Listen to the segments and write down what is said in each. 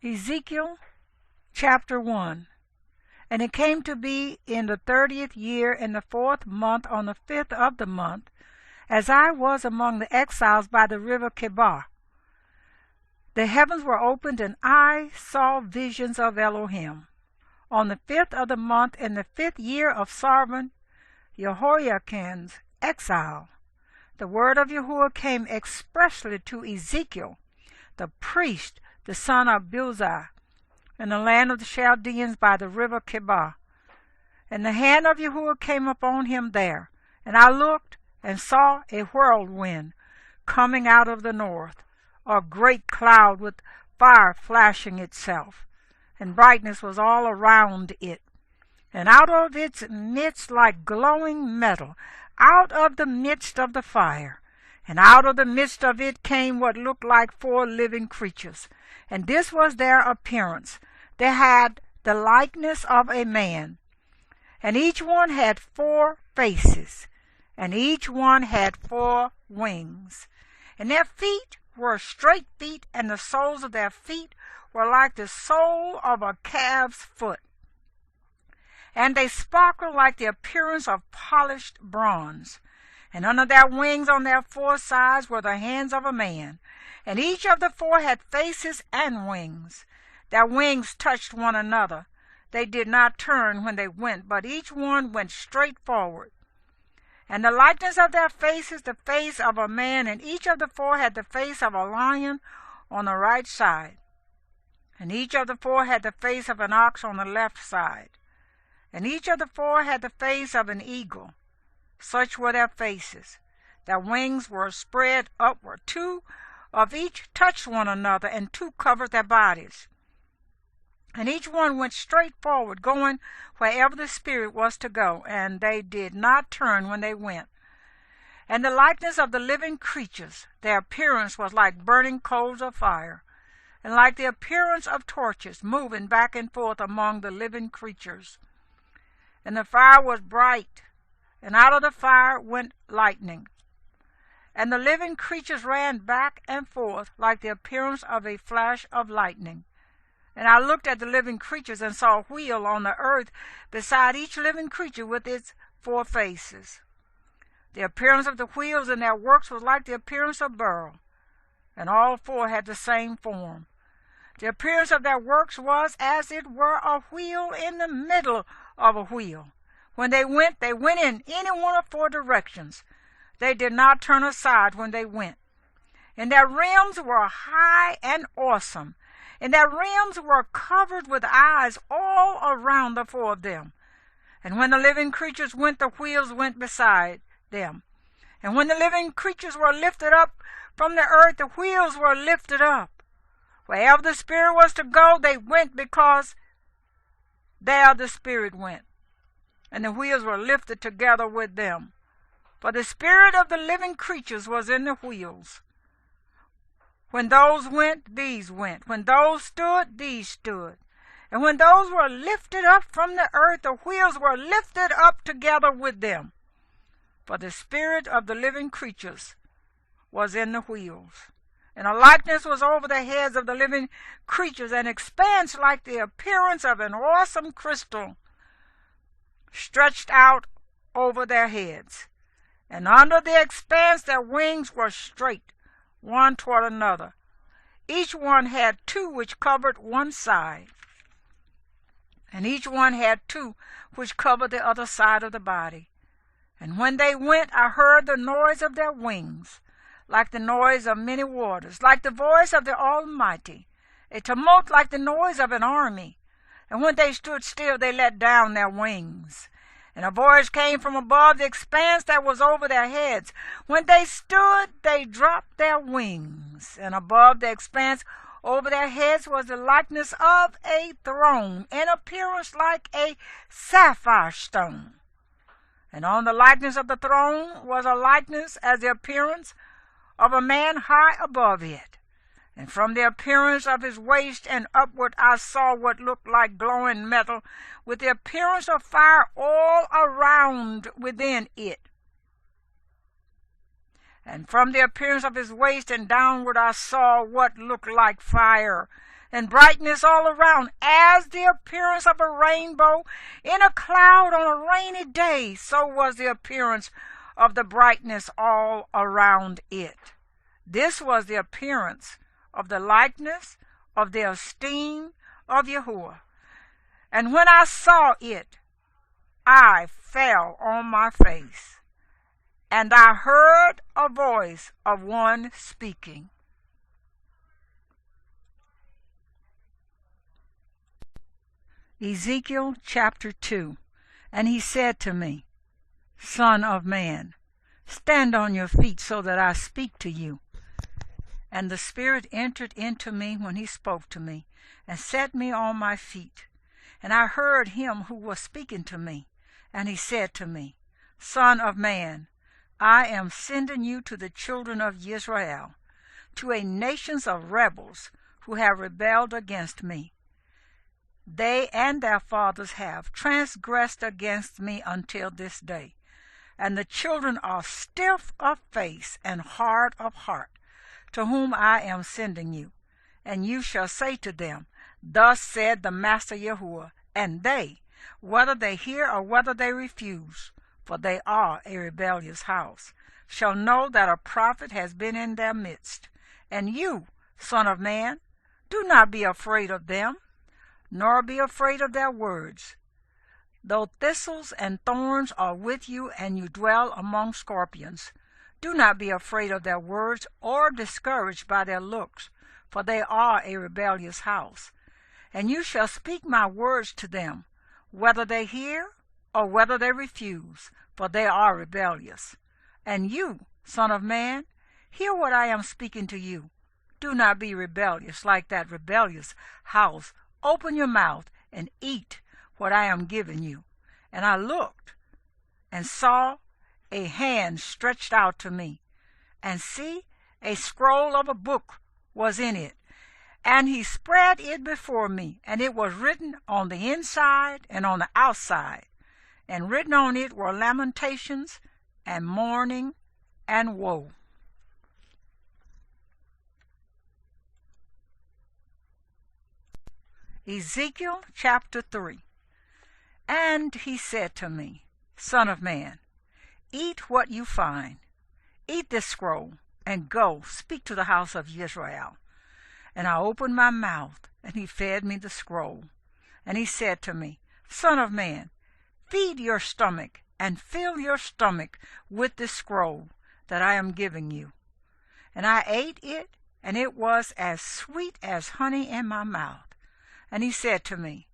Ezekiel chapter 1. And it came to be in the 30th year, in the 4th month, on the 5th of the month, as I was among the exiles by the river Chebar, the heavens were opened, and I saw visions of Elohim. On the 5th of the month, in the 5th year of sovereign Jehoiakim's exile, the word of Yahuwah came expressly to Ezekiel, the priest, the son of Buzi, in the land of the Chaldeans by the river Chebar. And the hand of Yahuwah came upon him there. And I looked and saw a whirlwind coming out of the north, a great cloud with fire flashing itself, and brightness was all around it. And out of its midst, like glowing metal, out of the midst of the fire, and out of the midst of it came what looked like 4 living creatures. And this was their appearance. They had the likeness of a man, and each one had 4 faces, and each one had 4 wings. And their feet were straight feet, and the soles of their feet were like the sole of a calf's foot. And they sparkled like the appearance of polished bronze. And under their wings on their 4 sides were the hands of a man. And each of the 4 had faces and wings. Their wings touched one another. They did not turn when they went, but each one went straight forward. And the likeness of their faces, the face of a man, and each of the 4 had the face of a lion on the right side. And each of the 4 had the face of an ox on the left side. And each of the 4 had the face of an eagle. Such were their faces. Their wings were spread upward. 2 of each touched one another, and 2 covered their bodies. And each one went straight forward, going wherever the Spirit was to go, and they did not turn when they went. And the likeness of the living creatures, their appearance was like burning coals of fire, and like the appearance of torches moving back and forth among the living creatures. And the fire was bright, and out of the fire went lightning. And the living creatures ran back and forth like the appearance of a flash of lightning. And I looked at the living creatures and saw a wheel on the earth beside each living creature with its 4 faces. The appearance of the wheels and their works was like the appearance of beryl, and all 4 had the same form. The appearance of their works was as it were a wheel in the middle of a wheel. When they went in any one of 4 directions. They did not turn aside when they went. And their rims were high and awesome, and their rims were covered with eyes all around the 4 of them. And when the living creatures went, the wheels went beside them. And when the living creatures were lifted up from the earth, the wheels were lifted up. Wherever the Spirit was to go, they went, because there the Spirit went. And the wheels were lifted together with them. For the spirit of the living creatures was in the wheels. When those went, these went. When those stood, these stood. And when those were lifted up from the earth, the wheels were lifted up together with them. For the spirit of the living creatures was in the wheels. And a likeness was over the heads of the living creatures, an expanse like the appearance of an awesome crystal stretched out over their heads. And under the expanse their wings were straight, one toward another. Each one had 2 which covered one side, and each one had 2 which covered the other side of the body. And when they went, I heard the noise of their wings, like the noise of many waters, like the voice of the Almighty, a tumult like the noise of an army. And when they stood still, they let down their wings. And a voice came from above the expanse that was over their heads. When they stood, they dropped their wings. And above the expanse over their heads was the likeness of a throne, in appearance like a sapphire stone. And on the likeness of the throne was a likeness as the appearance of a man high above it. And from the appearance of his waist and upward I saw what looked like glowing metal, with the appearance of fire all around within it. And from the appearance of his waist and downward I saw what looked like fire, and brightness all around, as the appearance of a rainbow in a cloud on a rainy day, so was the appearance of the brightness all around it. This was the appearance of the likeness of the esteem of Yahuwah. And when I saw it, I fell on my face, and I heard a voice of one speaking. Ezekiel chapter 2. And he said to me, Son of man, stand on your feet so that I speak to you. And the Spirit entered into me when he spoke to me, and set me on my feet. And I heard him who was speaking to me, and he said to me, Son of man, I am sending you to the children of Israel, to a nation of rebels who have rebelled against me. They and their fathers have transgressed against me until this day, and the children are stiff of face and hard of heart, to whom I am sending you. And you shall say to them, Thus said the Master Yahuwah, and they, whether they hear or whether they refuse, for they are a rebellious house, shall know that a prophet has been in their midst. And you, son of man, do not be afraid of them, nor be afraid of their words. Though thistles and thorns are with you, and you dwell among scorpions, do not be afraid of their words, or discouraged by their looks, for they are a rebellious house. And you shall speak my words to them, whether they hear or whether they refuse, for they are rebellious. And you, son of man, hear what I am speaking to you. Do not be rebellious like that rebellious house. Open your mouth and eat what I am giving you. And I looked and saw a hand stretched out to me, and see, a scroll of a book was in it. And he spread it before me, and it was written on the inside and on the outside. And written on it were lamentations and mourning and woe. Ezekiel chapter 3. And he said to me, Son of man, eat what you find. Eat this scroll, and go speak to the house of Israel. And I opened my mouth, and he fed me the scroll. And he said to me, Son of man, feed your stomach, and fill your stomach with this scroll that I am giving you. And I ate it, and it was as sweet as honey in my mouth. And he said to me,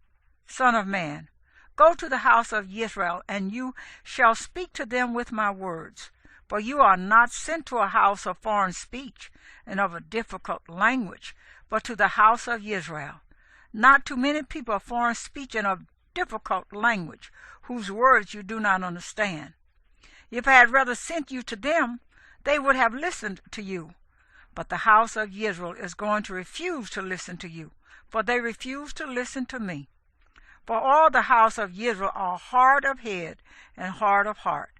Son of man, go to the house of Israel, and you shall speak to them with my words. For you are not sent to a house of foreign speech and of a difficult language, but to the house of Israel. Not to many people of foreign speech and of difficult language, whose words you do not understand. If I had rather sent you to them, they would have listened to you. But the house of Israel is going to refuse to listen to you, for they refuse to listen to me. For all the house of Israel are hard of head and hard of heart.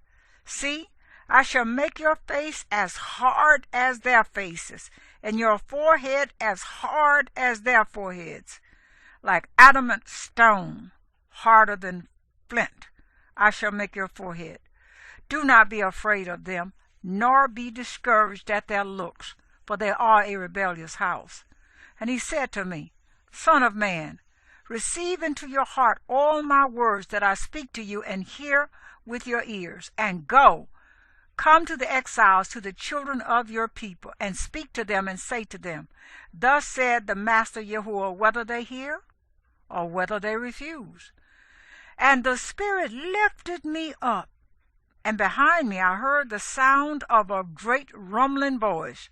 See, I shall make your face as hard as their faces, and your forehead as hard as their foreheads. Like adamant stone, harder than flint, I shall make your forehead. Do not be afraid of them, nor be discouraged at their looks, for they are a rebellious house. And he said to me, Son of man, receive into your heart all my words that I speak to you, and hear with your ears, and go. Come to the exiles, to the children of your people, and speak to them, and say to them, Thus said the Master Yahuwah, whether they hear or whether they refuse. And the Spirit lifted me up, and behind me I heard the sound of a great rumbling voice.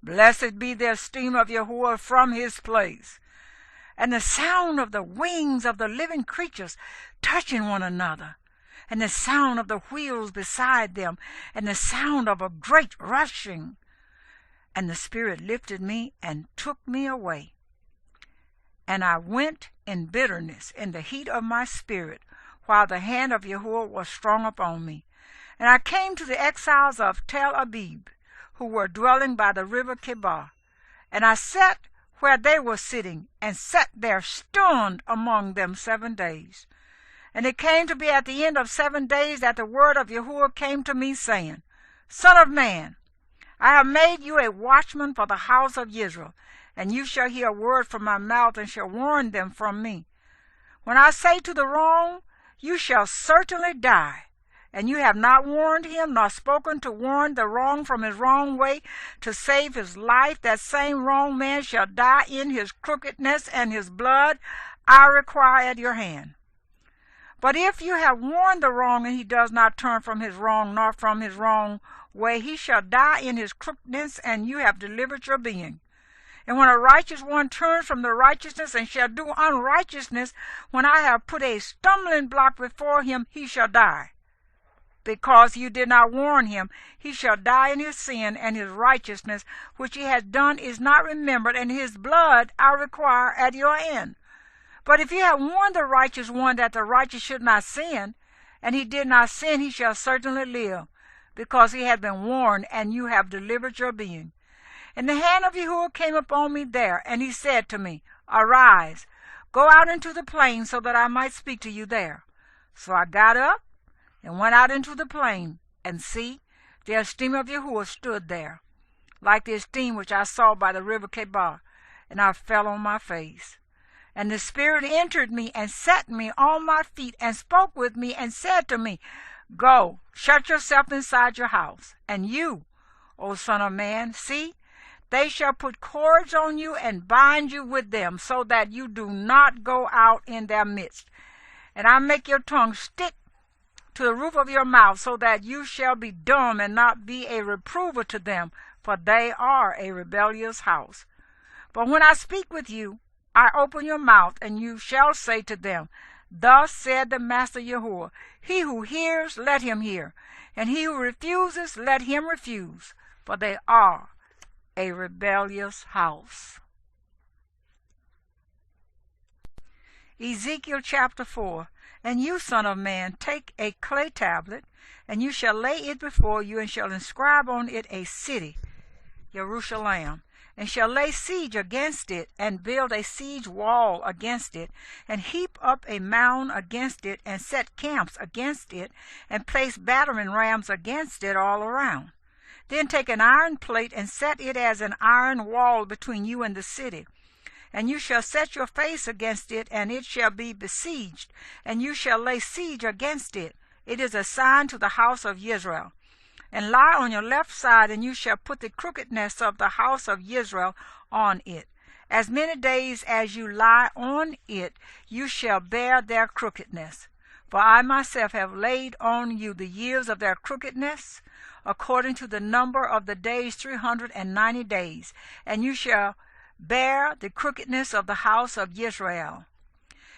Blessed be the esteem of Yahuwah from his place. And the sound of the wings of the living creatures touching one another, and the sound of the wheels beside them, and the sound of a great rushing. And the Spirit lifted me and took me away. And I went in bitterness in the heat of my spirit, while the hand of Yahuwah was strong upon me. And I came to the exiles of Tel Abib, who were dwelling by the river Kebar. And I sat where they were sitting, and sat there stunned among them 7 days. And it came to be at the end of 7 days that the word of Yahuwah came to me, saying, Son of man, I have made you a watchman for the house of Israel, and you shall hear a word from my mouth, and shall warn them from me. When I say to the wrong, you shall certainly die, and you have not warned him, nor spoken to warn the wrong from his wrong way, to save his life, that same wrong man shall die in his crookedness, and his blood I require at your hand. But if you have warned the wrong, and he does not turn from his wrong, nor from his wrong way, he shall die in his crookedness, and you have delivered your being. And when a righteous one turns from the righteousness, and shall do unrighteousness, when I have put a stumbling block before him, he shall die. Because you did not warn him, he shall die in his sin, and his righteousness which he has done is not remembered, and his blood I require at your end. But if you have warned the righteous one that the righteous should not sin, and he did not sin, he shall certainly live, because he had been warned, and you have delivered your being. And the hand of Yahuwah came upon me there, and he said to me, Arise, go out into the plain, so that I might speak to you there. So I got up, and went out into the plain, and see, the esteem of Yahuwah stood there, like the esteem which I saw by the river Chebar, and I fell on my face. And the Spirit entered me, and set me on my feet, and spoke with me, and said to me, Go, shut yourself inside your house, and you, O son of man, see, they shall put cords on you, and bind you with them, so that you do not go out in their midst. And I make your tongue stick to the roof of your mouth, so that you shall be dumb, and not be a reprover to them, for they are a rebellious house. But when I speak with you, I open your mouth, and you shall say to them, Thus said the Master Yahuwah, He who hears, let him hear, and he who refuses, let him refuse, for they are a rebellious house. Ezekiel chapter 4. And you, son of man, take a clay tablet, and you shall lay it before you, and shall inscribe on it a city, Jerusalem, and shall lay siege against it, and build a siege wall against it, and heap up a mound against it, and set camps against it, and place battering rams against it all around. Then take an iron plate, and set it as an iron wall between you and the city. And you shall set your face against it, and it shall be besieged, and you shall lay siege against it. It is a sign to the house of Israel. And lie on your left side, and you shall put the crookedness of the house of Israel on it. As many days as you lie on it, you shall bear their crookedness. For I myself have laid on you the years of their crookedness, according to the number of the days 390 days, and you shall bear the crookedness of the house of Israel.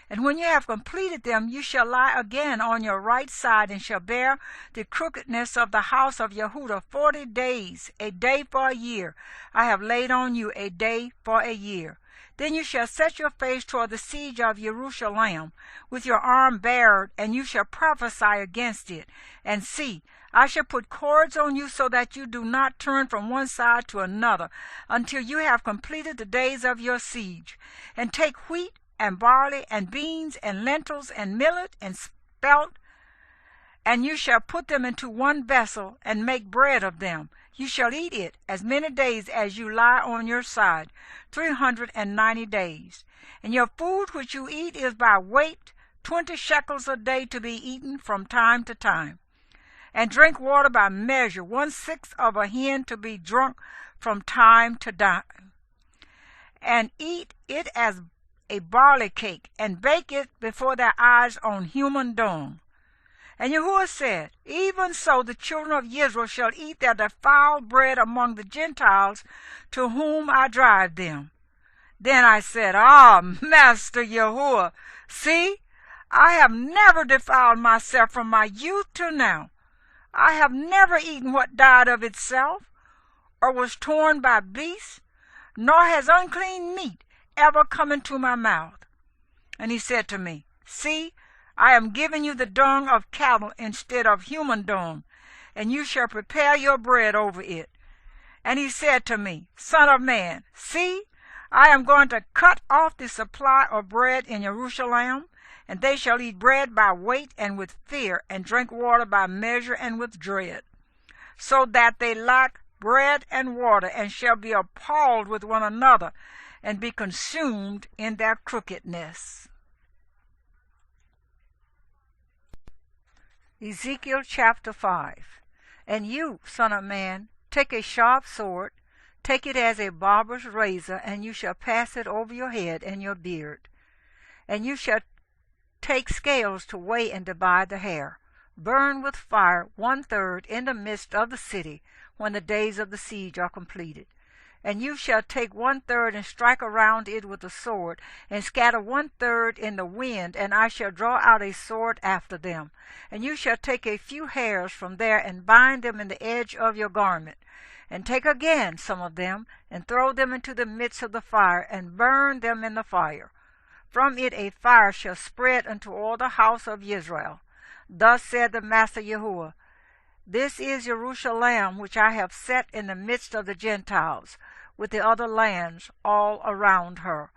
And when you have completed them, you shall lie again on your right side, and shall bear the crookedness of the house of Yehudah 40 days, a day for a year. I have laid on you a day for a year. Then you shall set your face toward the siege of Jerusalem, with your arm bared, and you shall prophesy against it. And see, I shall put cords on you, so that you do not turn from one side to another, until you have completed the days of your siege. And take wheat, and barley, and beans, and lentils, and millet, and spelt, and you shall put them into one vessel, and make bread of them. You shall eat it as many days as you lie on your side, 390 days. And your food which you eat is by weight, 20 shekels a day, to be eaten from time to time. And drink water by measure, 1/6 of a hin, to be drunk from time to time. And eat it as a barley cake, and bake it before their eyes on human dung. And Yahuwah said, Even so the children of Israel shall eat their defiled bread among the Gentiles, to whom I drive them. Then I said, Master Yahuwah, see, I have never defiled myself from my youth till now. I have never eaten what died of itself, or was torn by beasts, nor has unclean meat ever come into my mouth. And he said to me, See, I am giving you the dung of cattle instead of human dung, and you shall prepare your bread over it. And he said to me, Son of man, see, I am going to cut off the supply of bread in Jerusalem, and they shall eat bread by weight and with fear, and drink water by measure and with dread, so that they lack bread and water, and shall be appalled with one another, and be consumed in their crookedness. Ezekiel chapter 5. And you, son of man, take a sharp sword, take it as a barber's razor, and you shall pass it over your head and your beard. And you shall take scales to weigh and divide the hair. Burn with fire 1/3 in the midst of the city, when the days of the siege are completed. And you shall take 1/3 and strike around it with a sword, and scatter 1/3 in the wind, and I shall draw out a sword after them. And you shall take a few hairs from there, and bind them in the edge of your garment, and take again some of them, and throw them into the midst of the fire, and burn them in the fire. From it a fire shall spread unto all the house of Israel. Thus said the Master Yahuwah, This is Jerusalem, which I have set in the midst of the Gentiles, with the other lands all around her.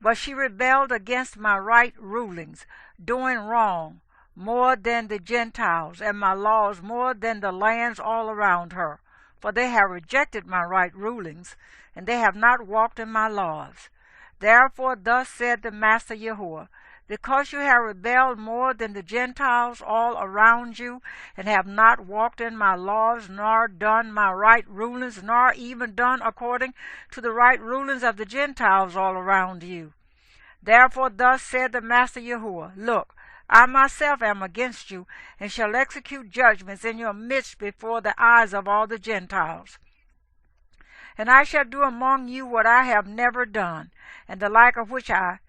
But she rebelled against my right rulings, doing wrong more than the Gentiles, and my laws more than the lands all around her. For they have rejected my right rulings, and they have not walked in my laws. Therefore thus said the Master Yahuwah, Because you have rebelled more than the Gentiles all around you, and have not walked in my laws, nor done my right rulings, nor even done according to the right rulings of the Gentiles all around you. Therefore thus said the Master Yahuwah, Look, I myself am against you, and shall execute judgments in your midst before the eyes of all the Gentiles. And I shall do among you what I have never done, and the like of which I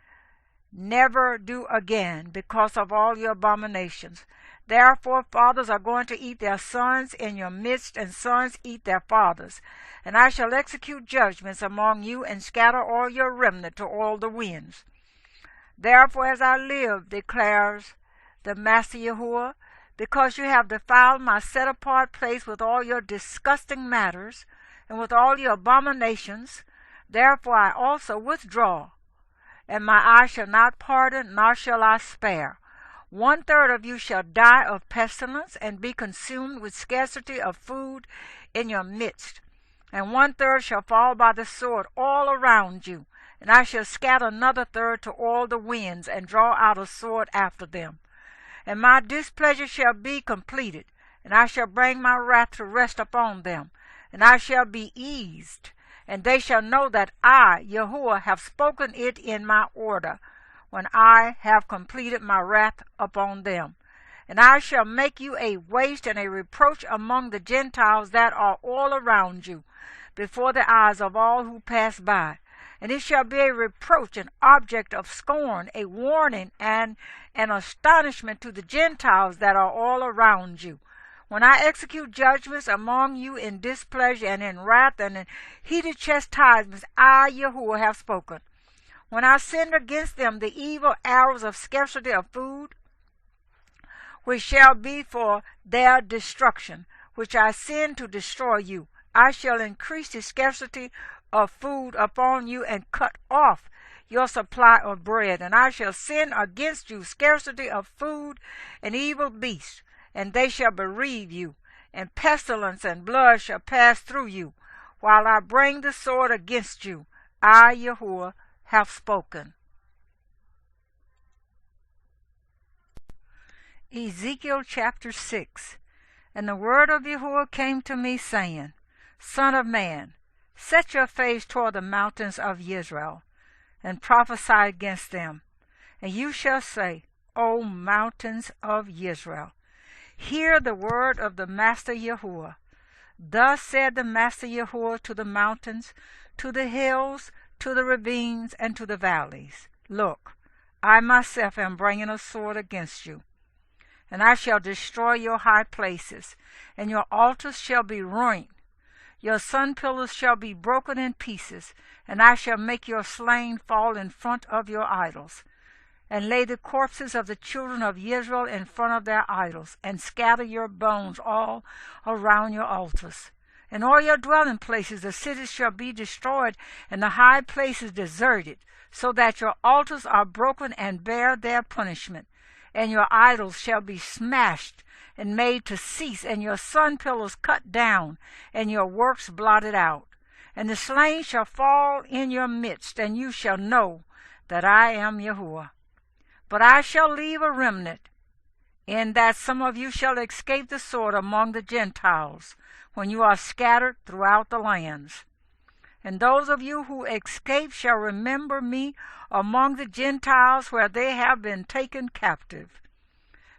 never do again, because of all your abominations. Therefore fathers are going to eat their sons in your midst, and sons eat their fathers. And I shall execute judgments among you, and scatter all your remnant to all the winds. Therefore as I live, declares the Master Yahuwah, because you have defiled my set-apart place with all your disgusting matters, and with all your abominations, therefore I also withdraw, and my eye shall not pardon, nor shall I spare. 1/3 of you shall die of pestilence, and be consumed with scarcity of food in your midst. And 1/3 shall fall by the sword all around you, and I shall scatter another 1/3 to all the winds, and draw out a sword after them. And my displeasure shall be completed, and I shall bring my wrath to rest upon them, and I shall be eased, and they shall know that I, Yahuwah, have spoken it in my order, when I have completed my wrath upon them. And I shall make you a waste and a reproach among the Gentiles that are all around you, before the eyes of all who pass by. And it shall be a reproach, an object of scorn, a warning, and an astonishment to the Gentiles that are all around you. When I execute judgments among you in displeasure and in wrath and in heated chastisements, I, Yahuwah, have spoken. When I send against them the evil arrows of scarcity of food, which shall be for their destruction, which I send to destroy you, I shall increase the scarcity of food upon you, and cut off your supply of bread. And I shall send against you scarcity of food and evil beasts, and they shall bereave you, and pestilence and blood shall pass through you, while I bring the sword against you. I, Yahuwah, have spoken. Ezekiel chapter 6. And the word of Yahuwah came to me, saying, Son of man, set your face toward the mountains of Israel, and prophesy against them. And you shall say, O mountains of Israel, hear the word of the Master Yahuwah. Thus said the Master Yahuwah to the mountains, to the hills, to the ravines, and to the valleys, Look, I myself am bringing a sword against you, and I shall destroy your high places, and your altars shall be ruined. Your sun pillars shall be broken in pieces, and I shall make your slain fall in front of your idols, and lay the corpses of the children of Israel in front of their idols, and scatter your bones all around your altars. And all your dwelling places, the cities shall be destroyed, and the high places deserted, so that your altars are broken and bear their punishment. And your idols shall be smashed and made to cease, and your sun pillars cut down, and your works blotted out. And the slain shall fall in your midst, and you shall know that I am Yahuwah. But I shall leave a remnant, in that some of you shall escape the sword among the Gentiles, when you are scattered throughout the lands. And those of you who escape shall remember me among the Gentiles where they have been taken captive,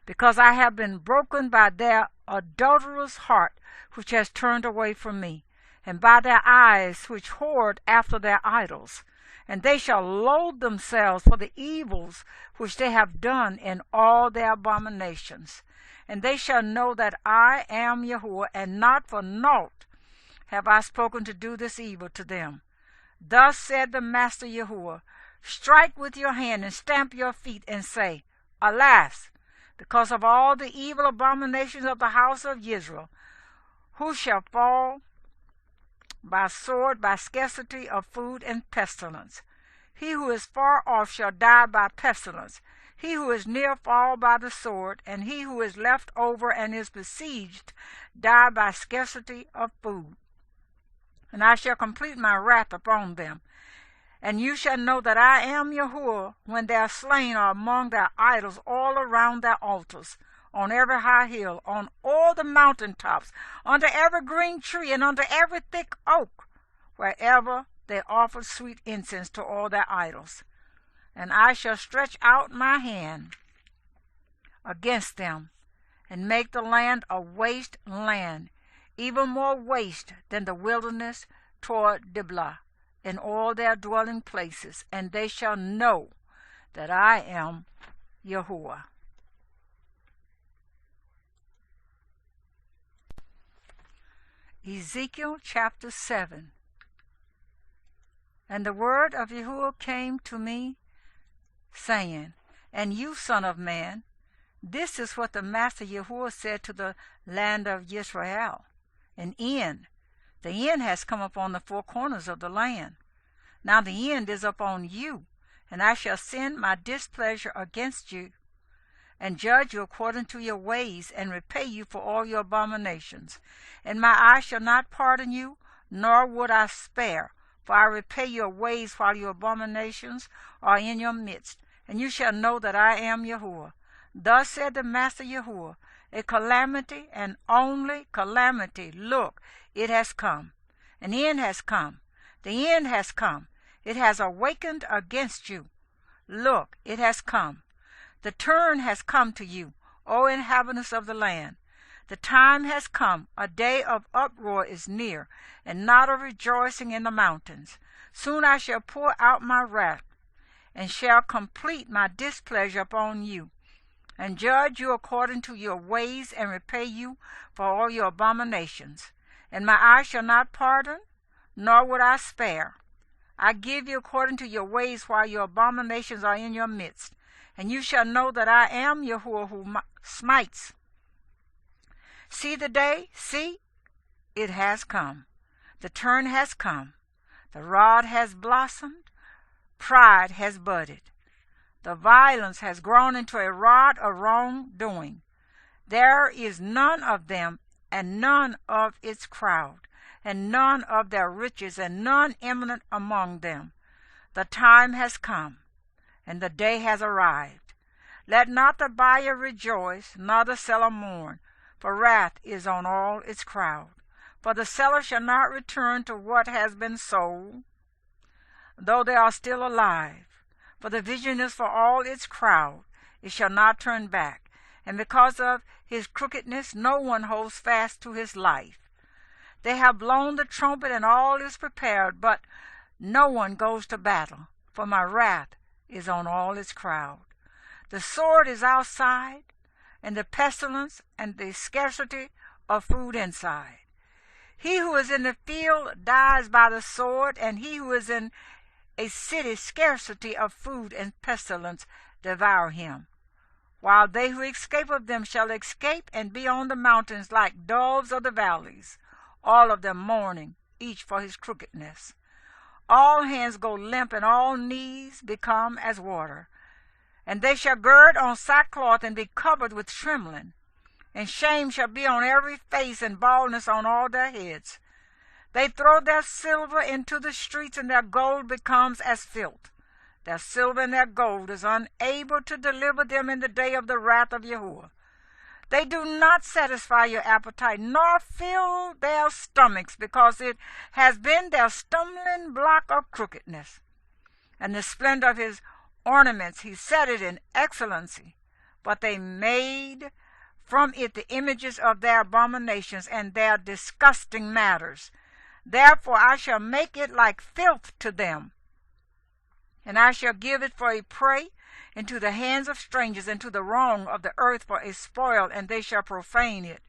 because I have been broken by their adulterous heart, which has turned away from me, and by their eyes which whored after their idols. And they shall loathe themselves for the evils which they have done in all their abominations. And they shall know that I am Yahuwah, and not for naught have I spoken to do this evil to them. Thus said the Master Yahuwah, strike with your hand and stamp your feet and say, Alas, because of all the evil abominations of the house of Israel, who shall fall by sword, by scarcity of food and pestilence. He who is far off shall die by pestilence. He who is near fall by the sword, and he who is left over and is besieged die by scarcity of food. And I shall complete my wrath upon them. And you shall know that I am Yahuwah when their slain are among their idols all around their altars, on every high hill, on all the mountain tops, under every green tree, and under every thick oak, wherever they offer sweet incense to all their idols. And I shall stretch out my hand against them, and make the land a waste land, even more waste than the wilderness toward Diblah, in all their dwelling places, and they shall know that I am Yahuwah. Ezekiel chapter 7. And the word of Yahuwah came to me, saying, And you, son of man, this is what the Master Yahuwah said to the land of Israel. An end. The end has come upon the four corners of the land. Now the end is upon you, and I shall send my displeasure against you, and judge you according to your ways, and repay you for all your abominations. And my eye shall not pardon you, nor would I spare, for I repay your ways while your abominations are in your midst, and you shall know that I am Yahuwah. Thus said the Master Yahuwah, a calamity, and only calamity. Look, it has come. An end has come. The end has come. It has awakened against you. Look, it has come. The turn has come to you, O inhabitants of the land. The time has come. A day of uproar is near, and not of rejoicing in the mountains. Soon I shall pour out my wrath, and shall complete my displeasure upon you, and judge you according to your ways, and repay you for all your abominations. And my eye shall not pardon, nor would I spare. I give you according to your ways while your abominations are in your midst. And you shall know that I am Yahuwah who smites. See the day, see, it has come. The turn has come. The rod has blossomed. Pride has budded. The violence has grown into a rod of wrongdoing. There is none of them, and none of its crowd, and none of their riches, and none eminent among them. The time has come, and the day has arrived. Let not the buyer rejoice, nor the seller mourn, for wrath is on all its crowd. For the seller shall not return to what has been sold, though they are still alive. For the vision is for all its crowd, it shall not turn back. And because of his crookedness, no one holds fast to his life. They have blown the trumpet, and all is prepared, but no one goes to battle, for my wrath is on all its crowd. The sword is outside, and the pestilence and the scarcity of food inside. He who is in the field dies by the sword, and he who is in a city scarcity of food and pestilence devour him. While they who escape of them shall escape and be on the mountains like doves of the valleys. all of them mourning, each for his crookedness. All hands go limp, and all knees become as water. And they shall gird on sackcloth and be covered with trembling. And shame shall be on every face, and baldness on all their heads. They throw their silver into the streets, and their gold becomes as filth. Their silver and their gold is unable to deliver them in the day of the wrath of Yahuwah. They do not satisfy your appetite, nor fill their stomachs, because it has been their stumbling block of crookedness. And the splendor of his ornaments he set it in excellency, but they made from it the images of their abominations and their disgusting matters. Therefore I shall make it like filth to them, and I shall give it for a prey into the hands of strangers, and to the wrong of the earth for a spoil, and they shall profane it.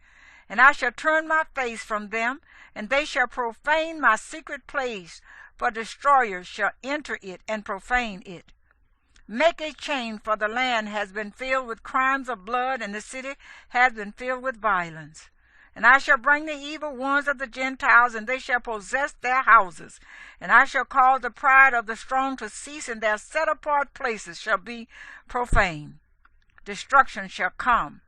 And I shall turn my face from them, and they shall profane my secret place, for destroyers shall enter it and profane it. Make a chain, for the land has been filled with crimes of blood, and the city has been filled with violence. And I shall bring the evil ones of the Gentiles, and they shall possess their houses. And I shall cause the pride of the strong to cease, and their set-apart places shall be profane. Destruction shall come,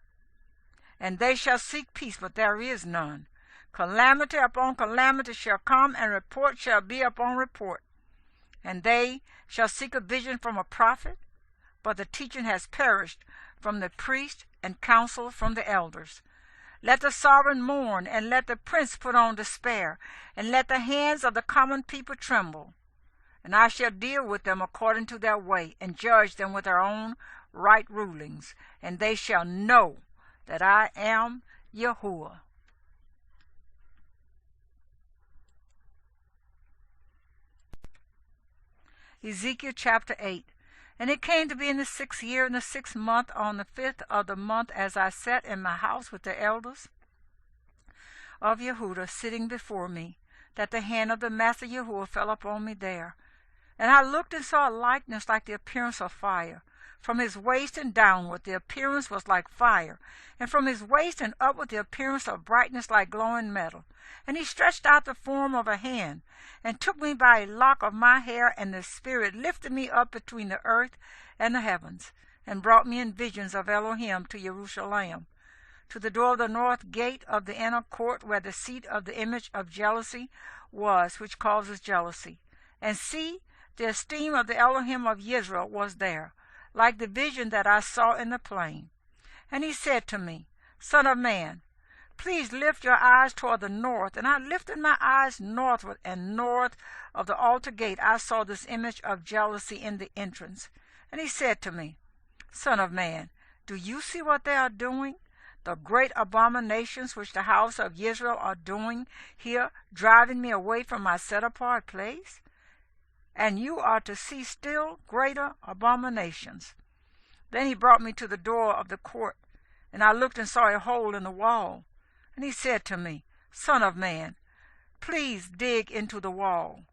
and they shall seek peace, but there is none. Calamity upon calamity shall come, and report shall be upon report. And they shall seek a vision from a prophet, but the teaching has perished from the priest, and counsel from the elders. Let the sovereign mourn, and let the prince put on despair, and let the hands of the common people tremble. And I shall deal with them according to their way, and judge them with their own right rulings, and they shall know that I am Yahuwah. Ezekiel chapter 8. And it came to be in the 6th year, in the 6th month, on the 5th of the month, as I sat in my house with the elders of Yehudah sitting before me, that the hand of the Master Yahuwah fell upon me there. And I looked and saw a likeness like the appearance of fire. From his waist and downward the appearance was like fire, and from his waist and upward the appearance of brightness like glowing metal. And he stretched out the form of a hand, and took me by a lock of my hair, and the Spirit lifted me up between the earth and the heavens, and brought me in visions of Elohim to Jerusalem, to the door of the north gate of the inner court, where the seat of the image of jealousy was, which causes jealousy. And see, the esteem of the Elohim of Israel was there, like the vision that I saw in the plain. And he said to me, Son of man, please lift your eyes toward the north. And I lifted my eyes northward, and north of the altar gate I saw this image of jealousy in the entrance. And he said to me, Son of man, do you see what they are doing? The great abominations which the house of Israel are doing here, driving me away from my set-apart place? And you are to see still greater abominations. Then he brought me to the door of the court, and I looked and saw a hole in the wall. And he said to me, Son of man, please dig into the wall.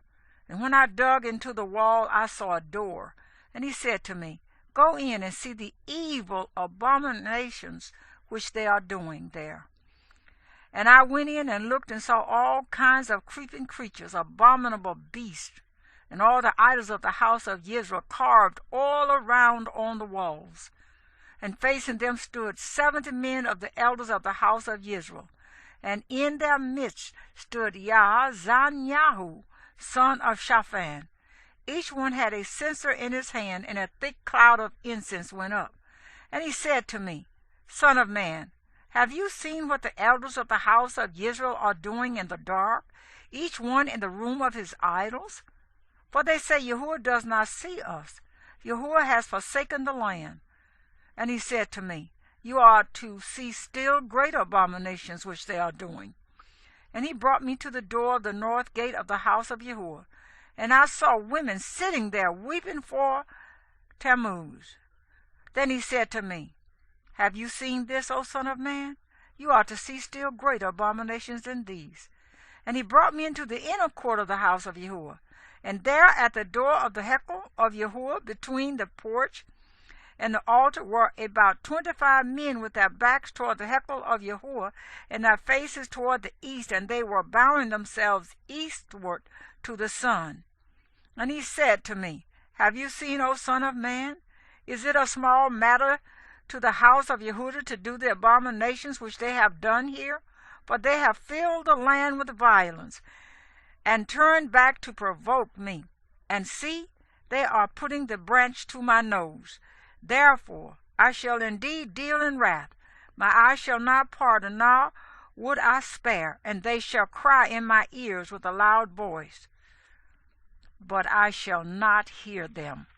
And when I dug into the wall, I saw a door. And he said to me, Go in and see the evil abominations which they are doing there. And I went in and looked and saw all kinds of creeping creatures, abominable beasts, and all the idols of the house of Israel carved all around on the walls. And facing them stood 70 men of the elders of the house of Israel. And in their midst stood Yehezqel, son of Shaphan. Each one had a censer in his hand, and a thick cloud of incense went up. And he said to me, Son of man, have you seen what the elders of the house of Israel are doing in the dark, each one in the room of his idols? For they say, Yahuwah does not see us. Yahuwah has forsaken the land. And he said to me, You are to see still greater abominations which they are doing. And he brought me to the door of the north gate of the house of Yahuwah. And I saw women sitting there weeping for Tammuz. Then he said to me, Have you seen this, O son of man? You are to see still greater abominations than these. And he brought me into the inner court of the house of Yahuwah. And there at the door of the Yehezqel of Yahuwah, between the porch and the altar were about 25 men with their backs toward the Yehezqel of Yahuwah, and their faces toward the east, and they were bowing themselves eastward to the sun. And he said to me, Have you seen, O son of man? Is it a small matter to the house of Yehudah to do the abominations which they have done here? For they have filled the land with violence, and turned back to provoke me. And see, they are putting the branch to my nose. Therefore I shall indeed deal in wrath. My eye shall not pardon, nor would I spare, and they shall cry in my ears with a loud voice, but I shall not hear them.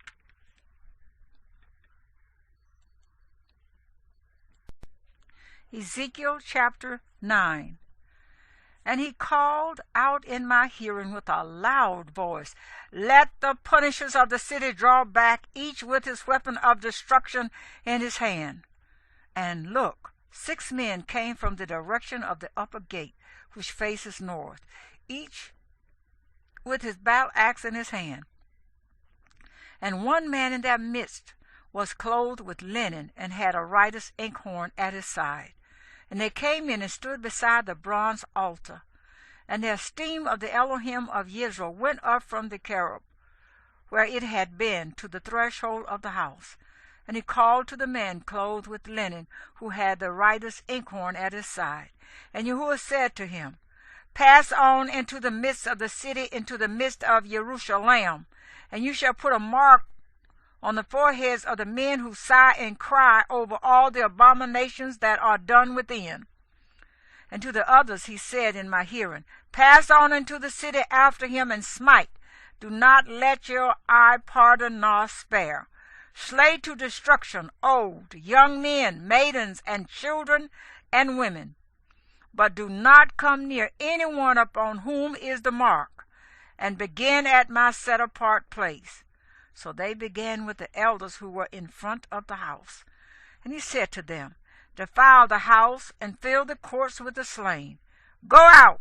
Ezekiel chapter 9. And he called out in my hearing with a loud voice, Let the punishers of the city draw back, each with his weapon of destruction in his hand. And look, 6 men came from the direction of the upper gate, which faces north, each with his battle axe in his hand. And one man in their midst was clothed with linen, and had a writer's inkhorn at his side. And they came in and stood beside the bronze altar. And the esteem of the Elohim of Yehezqel went up from the cherub, where it had been, to the threshold of the house. And he called to the man clothed with linen, who had the writer's inkhorn at his side. And Yahuwah said to him, Pass on into the midst of the city, into the midst of Jerusalem, and you shall put a mark on the foreheads of the men who sigh and cry over all the abominations that are done within. And to the others he said in my hearing, Pass on into the city after him and smite. Do not let your eye pardon nor spare. Slay to destruction old, young men, maidens, and children, and women. But do not come near anyone upon whom is the mark, and begin at my set-apart place. So they began with the elders who were in front of the house. And he said to them, Defile the house, and fill the courts with the slain. Go out!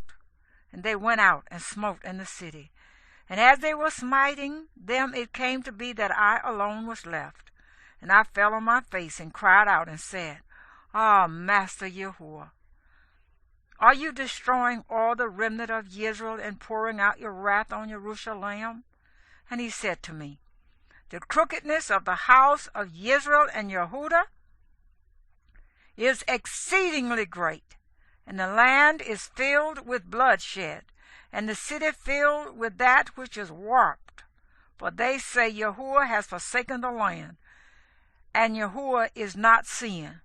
And they went out, and smote in the city. And as they were smiting them, it came to be that I alone was left. And I fell on my face, and cried out, and said, Ah, Master Yahuwah, are you destroying all the remnant of Israel, and pouring out your wrath on Jerusalem? And he said to me, The crookedness of the house of Israel and Yehudah is exceedingly great, and the land is filled with bloodshed, and the city filled with that which is warped. For they say, Yahuwah has forsaken the land, and Yahuwah is not seeing.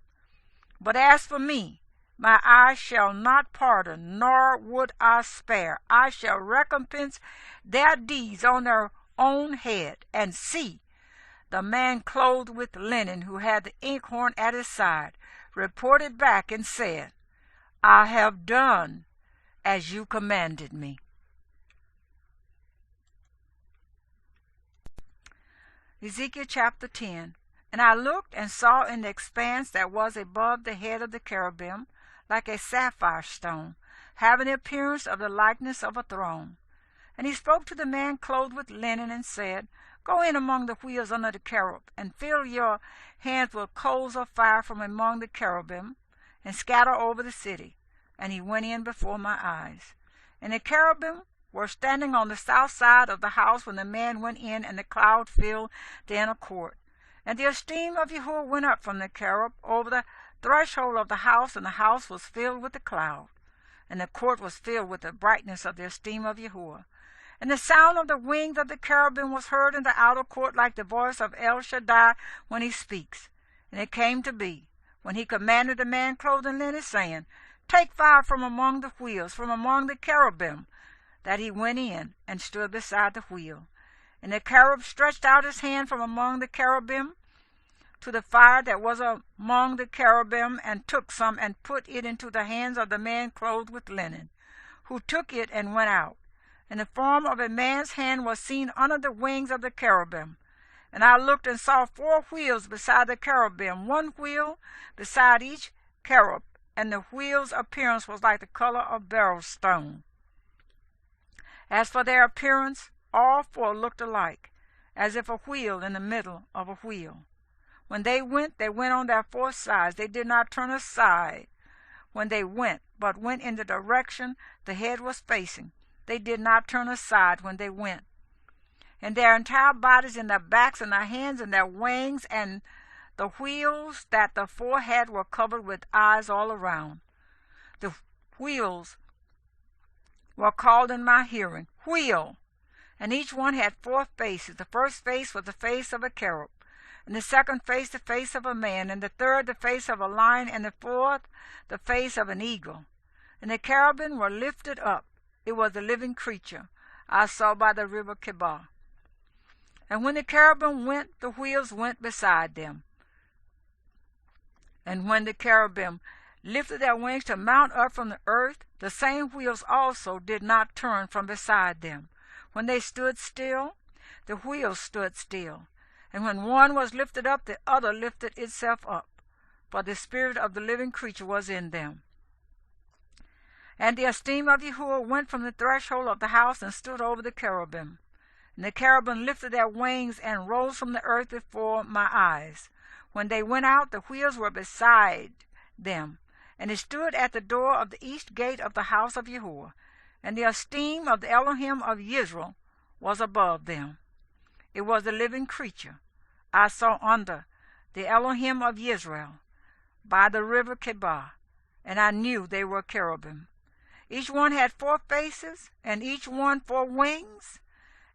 But as for me, my eye shall not pardon, nor would I spare. I shall recompense their deeds on their own head. And see, the man clothed with linen, who had the inkhorn at his side, reported back and said, I have done as you commanded me. Ezekiel chapter 10. And I looked and saw in the expanse that was above the head of the cherubim, like a sapphire stone, having the appearance of the likeness of a throne. And he spoke to the man clothed with linen, and said, Go in among the wheels under the cherub, and fill your hands with coals of fire from among the cherubim, and scatter over the city. And he went in before my eyes. And the cherubim were standing on the south side of the house when the man went in, and the cloud filled the inner court. And the esteem of Yahuwah went up from the cherub over the threshold of the house, and the house was filled with the cloud, and the court was filled with the brightness of the esteem of Yahuwah. And the sound of the wings of the cherubim was heard in the outer court, like the voice of El Shaddai when he speaks. And it came to be, when he commanded the man clothed in linen, saying, Take fire from among the wheels, from among the cherubim, that he went in and stood beside the wheel. And the cherub stretched out his hand from among the cherubim to the fire that was among the cherubim, and took some, and put it into the hands of the man clothed with linen, who took it and went out. And the form of a man's hand was seen under the wings of the cherubim. And I looked and saw 4 wheels beside the cherubim, 1 wheel beside each cherub, and the wheel's appearance was like the color of beryl stone. As for their appearance, all 4 looked alike, as if a wheel in the middle of a wheel. When they went on their four sides. They did not turn aside when they went, but went in the direction the head was facing. They did not turn aside when they went. And their entire bodies and their backs and their hands and their wings and the wheels that the four had were covered with eyes all around. The wheels were called in my hearing, wheel, and each one had four faces. The first face was the face of a cherub, and the second face the face of a man, and the third the face of a lion, and the fourth the face of an eagle. And the cherubim were lifted up. It was a living creature I saw by the river Chebar. And when the cherubim went, the wheels went beside them. And when the cherubim lifted their wings to mount up from the earth, the same wheels also did not turn from beside them. When they stood still, the wheels stood still. And when one was lifted up, the other lifted itself up, for the spirit of the living creature was in them. And the esteem of Yahuwah went from the threshold of the house and stood over the cherubim. And the cherubim lifted their wings and rose from the earth before my eyes. When they went out, the wheels were beside them, and it stood at the door of the east gate of the house of Yahuwah. And the esteem of the Elohim of Israel was above them. It was a living creature I saw under the Elohim of Israel by the river Chebar, and I knew they were cherubim. Each one had four faces, and each one four wings,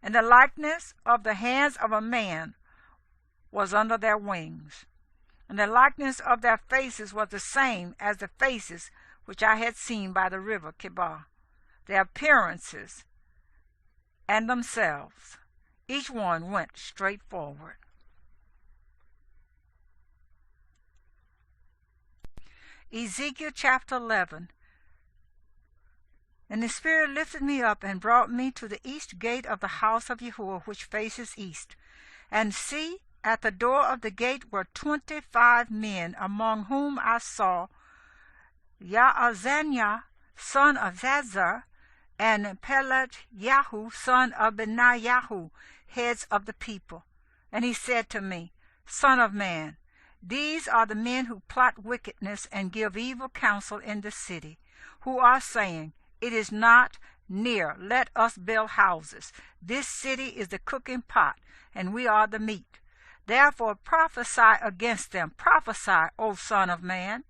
and the likeness of the hands of a man was under their wings. And the likeness of their faces was the same as the faces which I had seen by the river Chebar. Their appearances and themselves, each one went straight forward. Ezekiel chapter 11. And the Spirit lifted me up and brought me to the east gate of the house of Yahuwah, which faces east. And see, at the door of the gate were 25 men, among whom I saw Yehezqel, son of Zazar, and Pelet-Yahu, son of Benaiah, heads of the people. And he said to me, Son of man, these are the men who plot wickedness and give evil counsel in the city, who are saying, It is not near, let us build houses. This city is the cooking pot, and we are the meat. Therefore prophesy against them. Prophesy, O Son of man.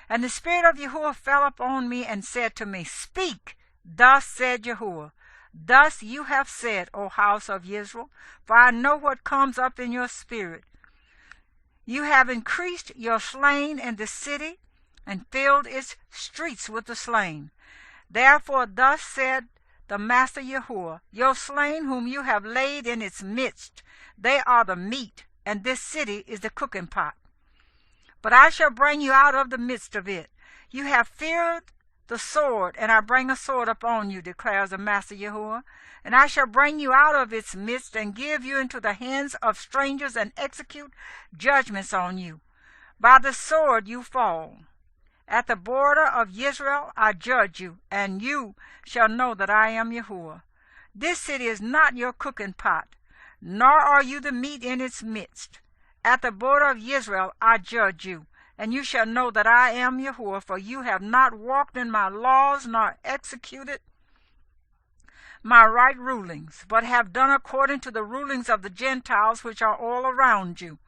And the Spirit of Yahuwah fell upon me and said to me, Speak, thus said Yahuwah. Thus you have said, O house of Israel, for I know what comes up in your spirit. You have increased your slain in the city, and filled its streets with the slain. Therefore thus said the Master Yahuwah, Your slain whom you have laid in its midst, they are the meat, and this city is the cooking pot. But I shall bring you out of the midst of it. You have feared the sword, and I bring a sword upon you, declares the Master Yahuwah. And I shall bring you out of its midst, and give you into the hands of strangers, and execute judgments on you. By the sword you fall. At the border of Israel I judge you, and you shall know that I am Yahuwah. This city is not your cooking pot, nor are you the meat in its midst. At the border of Israel I judge you, and you shall know that I am Yahuwah, for you have not walked in my laws, nor executed my right rulings, but have done according to the rulings of the Gentiles which are all around you.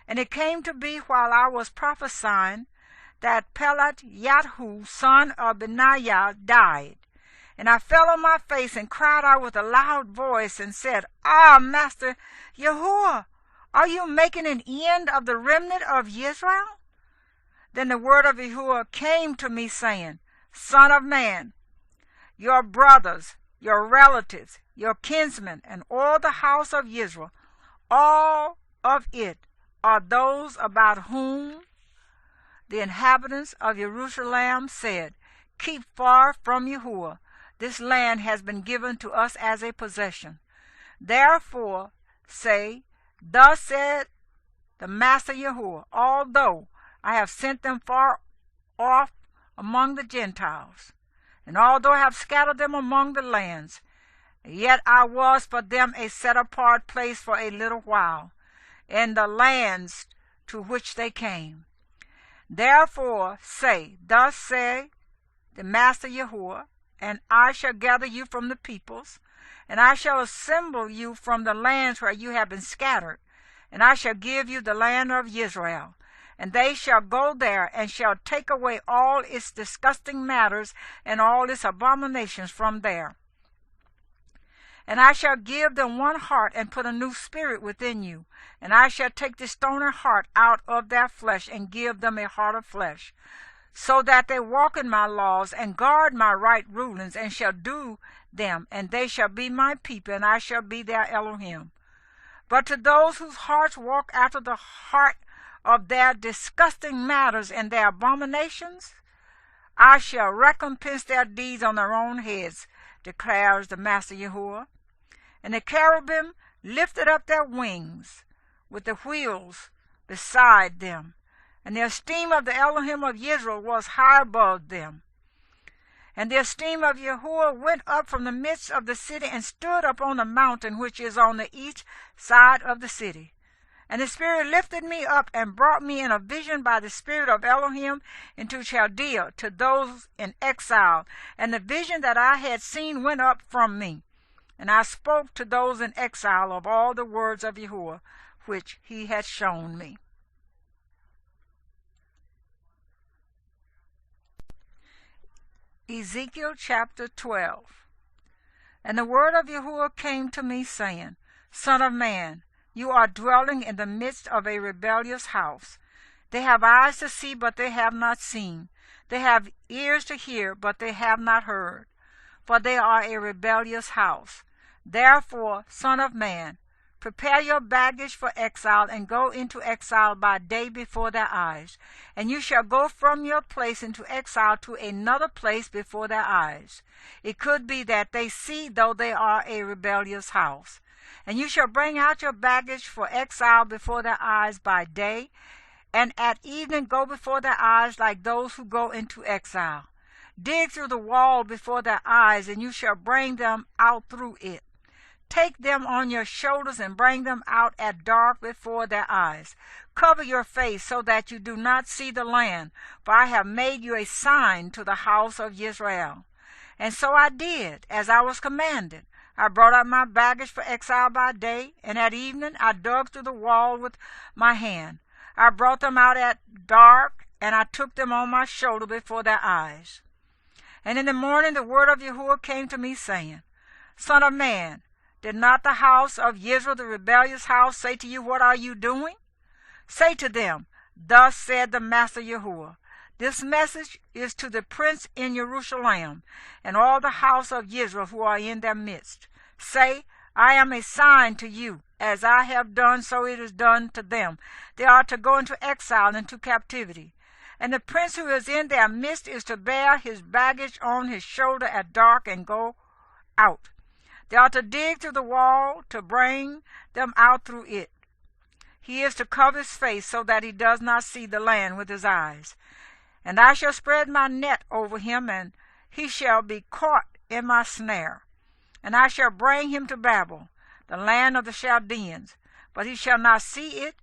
And it came to be while I was prophesying that Pelet-Yahu, son of Benaiah, died. And I fell on my face and cried out with a loud voice and said, Ah, Master Yahuwah, are you making an end of the remnant of Israel? Then the word of Yahuwah came to me, saying, Son of man, your brothers, your relatives, your kinsmen, and all the house of Israel, all of it are those about whom the inhabitants of Jerusalem said, Keep far from Yahuwah. This land has been given to us as a possession. Therefore say, Thus said the Master Yahuwah, although I have sent them far off among the Gentiles, and although I have scattered them among the lands, yet I was for them a set-apart place for a little while. In the lands to which they came. Therefore say, Thus say the Master Yahuwah, and I shall gather you from the peoples, and I shall assemble you from the lands where you have been scattered, and I shall give you the land of Israel. And they shall go there, and shall take away all its disgusting matters and all its abominations from there. And I shall give them one heart, and put a new spirit within you. And I shall take the stony heart out of their flesh, and give them a heart of flesh, so that they walk in my laws, and guard my right rulings, and shall do them. And they shall be my people, and I shall be their Elohim. But to those whose hearts walk after the heart of their disgusting matters and their abominations, I shall recompense their deeds on their own heads, declares the Master Yahuwah. And the cherubim lifted up their wings with the wheels beside them, and the esteem of the Elohim of Israel was high above them. And the esteem of Yahuwah went up from the midst of the city, and stood upon the mountain which is on the east side of the city. And the Spirit lifted me up, and brought me in a vision by the Spirit of Elohim into Chaldea, to those in exile. And the vision that I had seen went up from me. And I spoke to those in exile of all the words of Yahuwah, which he had shown me. Ezekiel chapter 12. And the word of Yahuwah came to me, saying, Son of man, you are dwelling in the midst of a rebellious house. They have eyes to see, but they have not seen. They have ears to hear, but they have not heard. For they are a rebellious house. Therefore, Son of man, prepare your baggage for exile, and go into exile by day before their eyes. And you shall go from your place into exile to another place before their eyes. It could be that they see, though they are a rebellious house. And you shall bring out your baggage for exile before their eyes by day, and at evening go before their eyes like those who go into exile. Dig through the wall before their eyes, and you shall bring them out through it. Take them on your shoulders, and bring them out at dark before their eyes. Cover your face, so that you do not see the land, for I have made you a sign to the house of Israel. And so I did, as I was commanded. I brought out my baggage for exile by day, and at evening I dug through the wall with my hand. I brought them out at dark, and I took them on my shoulder before their eyes. And in the morning the word of Yahuwah came to me, saying, Son of man, did not the house of Israel, the rebellious house, say to you, What are you doing? Say to them, Thus said the Master Yahuwah, This message is to the prince in Jerusalem, and all the house of Israel who are in their midst. Say, I am a sign to you. As I have done, so it is done to them. They are to go into exile, into captivity. And the prince who is in their midst is to bear his baggage on his shoulder at dark and go out. They are to dig through the wall to bring them out through it. He is to cover his face, so that he does not see the land with his eyes. And I shall spread my net over him, and he shall be caught in my snare. And I shall bring him to Babel, the land of the Chaldeans, but he shall not see it,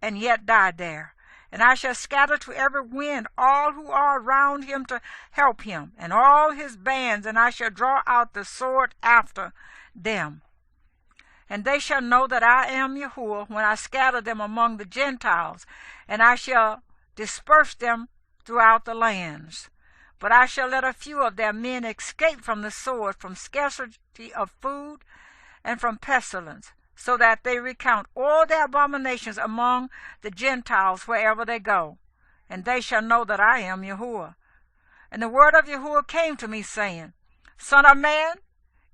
and yet die there. And I shall scatter to every wind all who are around him to help him, and all his bands, and I shall draw out the sword after them. And they shall know that I am Yahuwah when I scatter them among the Gentiles, and I shall disperse them throughout the lands. But I shall let a few of their men escape from the sword, from scarcity of food, and from pestilence, so that they recount all their abominations among the Gentiles wherever they go. And they shall know that I am Yahuwah. And the word of Yahuwah came to me, saying, Son of man,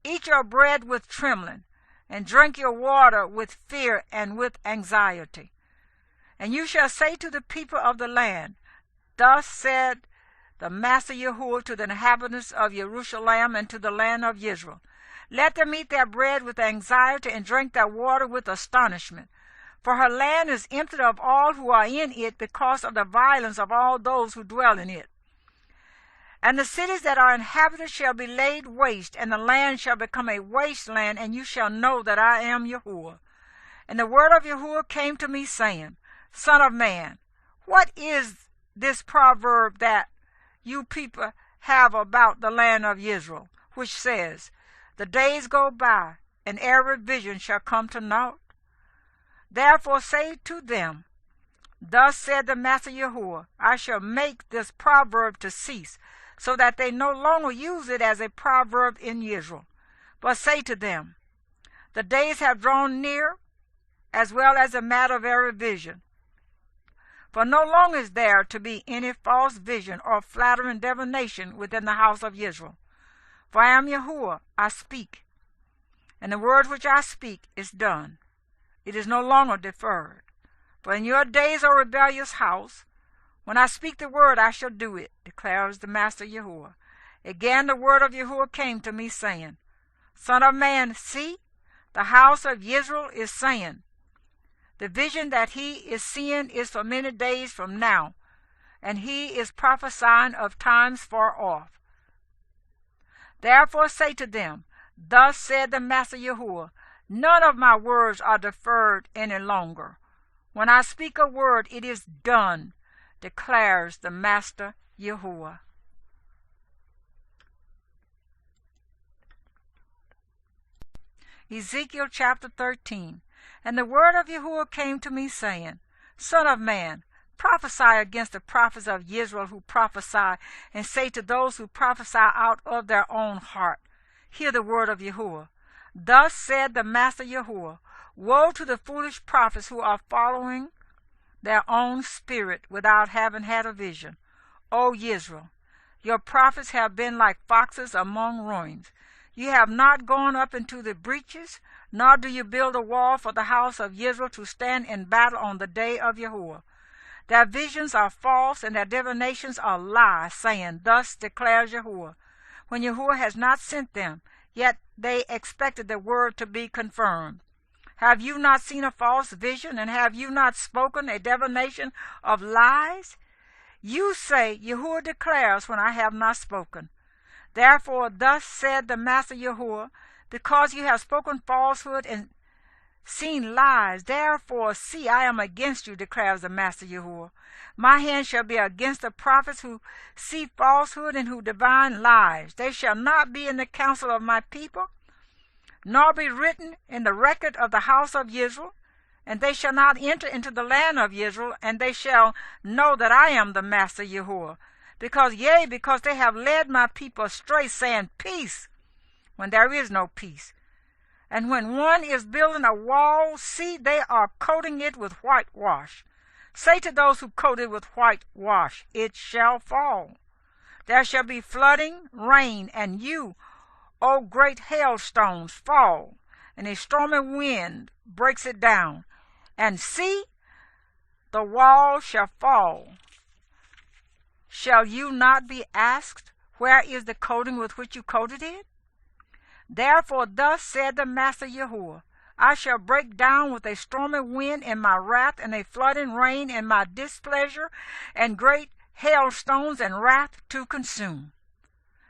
eat your bread with trembling, and drink your water with fear and with anxiety. And you shall say to the people of the land, Thus said the Master Yahuwah to the inhabitants of Jerusalem and to the land of Israel, Let them eat their bread with anxiety, and drink their water with astonishment. For her land is emptied of all who are in it, because of the violence of all those who dwell in it. And the cities that are inhabited shall be laid waste, and the land shall become a wasteland, and you shall know that I am Yahuwah. And the word of Yahuwah came to me, saying, Son of man, what is this proverb that you people have about the land of Israel, which says, the days go by, and every vision shall come to naught? Therefore say to them, thus said the Master Yahuwah, I shall make this proverb to cease, so that they no longer use it as a proverb in Israel. But say to them, the days have drawn near, as well as the matter of every vision. For no longer is there to be any false vision or flattering divination within the house of Israel. For I am Yahuwah, I speak, and the word which I speak is done. It is no longer deferred. For in your days, O rebellious house, when I speak the word, I shall do it, declares the Master Yahuwah. Again the word of Yahuwah came to me, saying, Son of man, see, the house of Israel is saying, the vision that he is seeing is for many days from now, and he is prophesying of times far off. Therefore say to them, thus said the Master Yahuwah, none of my words are deferred any longer. When I speak a word, it is done, declares the Master Yahuwah. Ezekiel chapter 13. And the word of Yahuwah came to me, saying, Son of man, prophesy against the prophets of Israel who prophesy, and say to those who prophesy out of their own heart, hear the word of Yahuwah. Thus said the Master Yahuwah, woe to the foolish prophets who are following their own spirit without having had a vision. O Israel, your prophets have been like foxes among ruins. You have not gone up into the breaches, nor do you build a wall for the house of Israel to stand in battle on the day of Yahuwah. Their visions are false, and their divinations are lies, saying, thus declares Yahuwah, when Yahuwah has not sent them, yet they expected the word to be confirmed. Have you not seen a false vision, and have you not spoken a divination of lies? You say, Yahuwah declares, when I have not spoken. Therefore, thus said the Master Yahuwah, because you have spoken falsehood and seen lies, therefore see, I am against you, declares the Master Yahuwah. My hand shall be against the prophets who see falsehood and who divine lies. They shall not be in the council of my people, nor be written in the record of the house of Israel, and they shall not enter into the land of Israel, and they shall know that I am the Master Yahuwah. Because they have led my people astray, saying, peace, when there is no peace. And when one is building a wall, see, they are coating it with whitewash. Say to those who coat it with whitewash, it shall fall. There shall be flooding, rain, and you, O great hailstones, fall, and a stormy wind breaks it down. And see, the wall shall fall. Shall you not be asked, where is the coating with which you coated it? Therefore thus said the Master Yahuwah, I shall break down with a stormy wind in my wrath, and a flooding rain in my displeasure, and great hailstones and wrath to consume.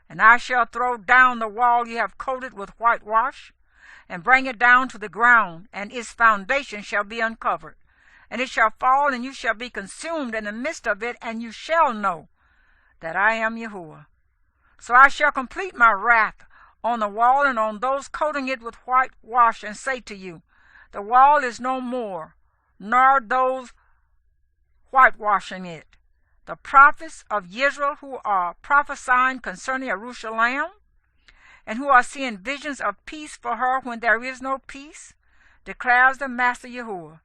And I shall throw down the wall you have coated with whitewash, and bring it down to the ground, and its foundation shall be uncovered. And it shall fall, and you shall be consumed in the midst of it, and you shall know that I am Yahuwah. So I shall complete my wrath on the wall and on those coating it with whitewash, and say to you, the wall is no more, nor those whitewashing it. The prophets of Israel who are prophesying concerning Jerusalem, and who are seeing visions of peace for her when there is no peace, declares the Master Yahuwah.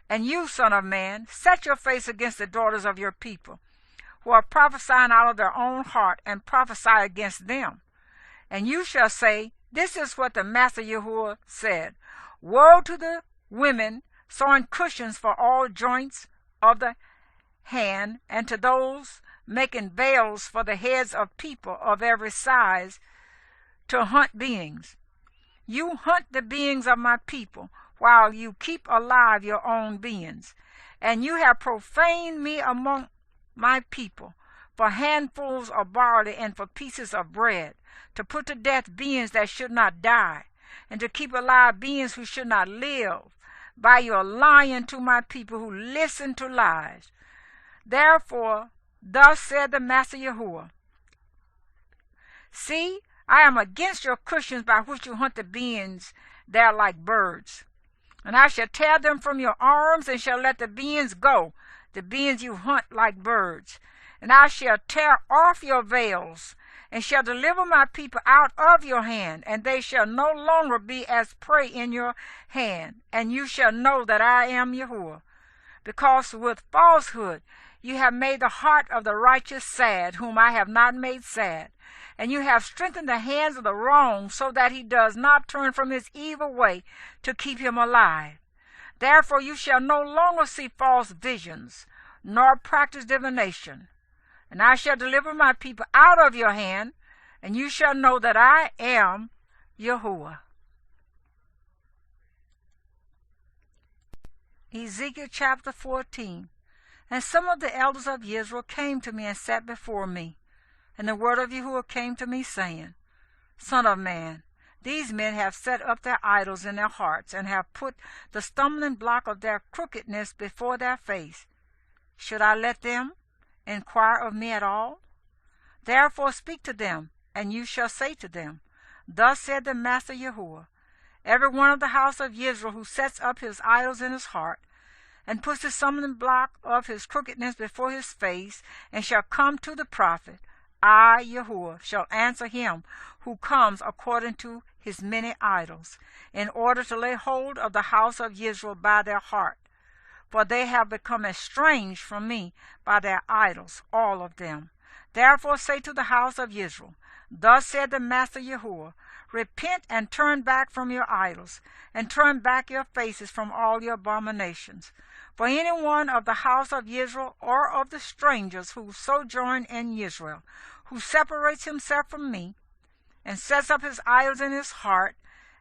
And you, son of man, set your face against the daughters of your people, who are prophesying out of their own heart, and prophesy against them. And you shall say, this is what the Master Yahuwah said, woe to the women sewing cushions for all joints of the hand, and to those making veils for the heads of people of every size, to hunt beings. You hunt the beings of my people, while you keep alive your own beings. And you have profaned me among my people, for handfuls of barley and for pieces of bread, to put to death beings that should not die, and to keep alive beings who should not live. by your lying to my people who listen to lies. Therefore, thus said the Master Yahuwah, see, I am against your cushions by which you hunt the beings there like birds. And I shall tear them from your arms, and shall let the beings go, the beings you hunt like birds. And I shall tear off your veils, and shall deliver my people out of your hand, and they shall no longer be as prey in your hand. And you shall know that I am Yahuwah, because with falsehood you have made the heart of the righteous sad, whom I have not made sad. And you have strengthened the hands of the wrong, so that he does not turn from his evil way to keep him alive. Therefore you shall no longer see false visions, nor practice divination. And I shall deliver my people out of your hand, and you shall know that I am Yahuwah. Ezekiel chapter 14. And some of the elders of Israel came to me and sat before me. And the word of Yahuwah came to me, saying, Son of man, these men have set up their idols in their hearts, and have put the stumbling block of their crookedness before their face. Should I let them inquire of me at all? Therefore speak to them, and you shall say to them, Thus said the Master Yahuwah, every one of the house of Israel who sets up his idols in his heart, and puts the stumbling block of his crookedness before his face, and shall come to the prophet, I, Yahuwah, shall answer him who comes according to his many idols, in order to lay hold of the house of Israel by their heart. For they have become estranged from me by their idols, all of them. Therefore say to the house of Israel, Thus said the Master Yahuwah, repent and turn back from your idols, and turn back your faces from all your abominations. For any one of the house of Israel, or of the strangers who sojourn in Israel, who separates himself from me, and sets up his idols in his heart,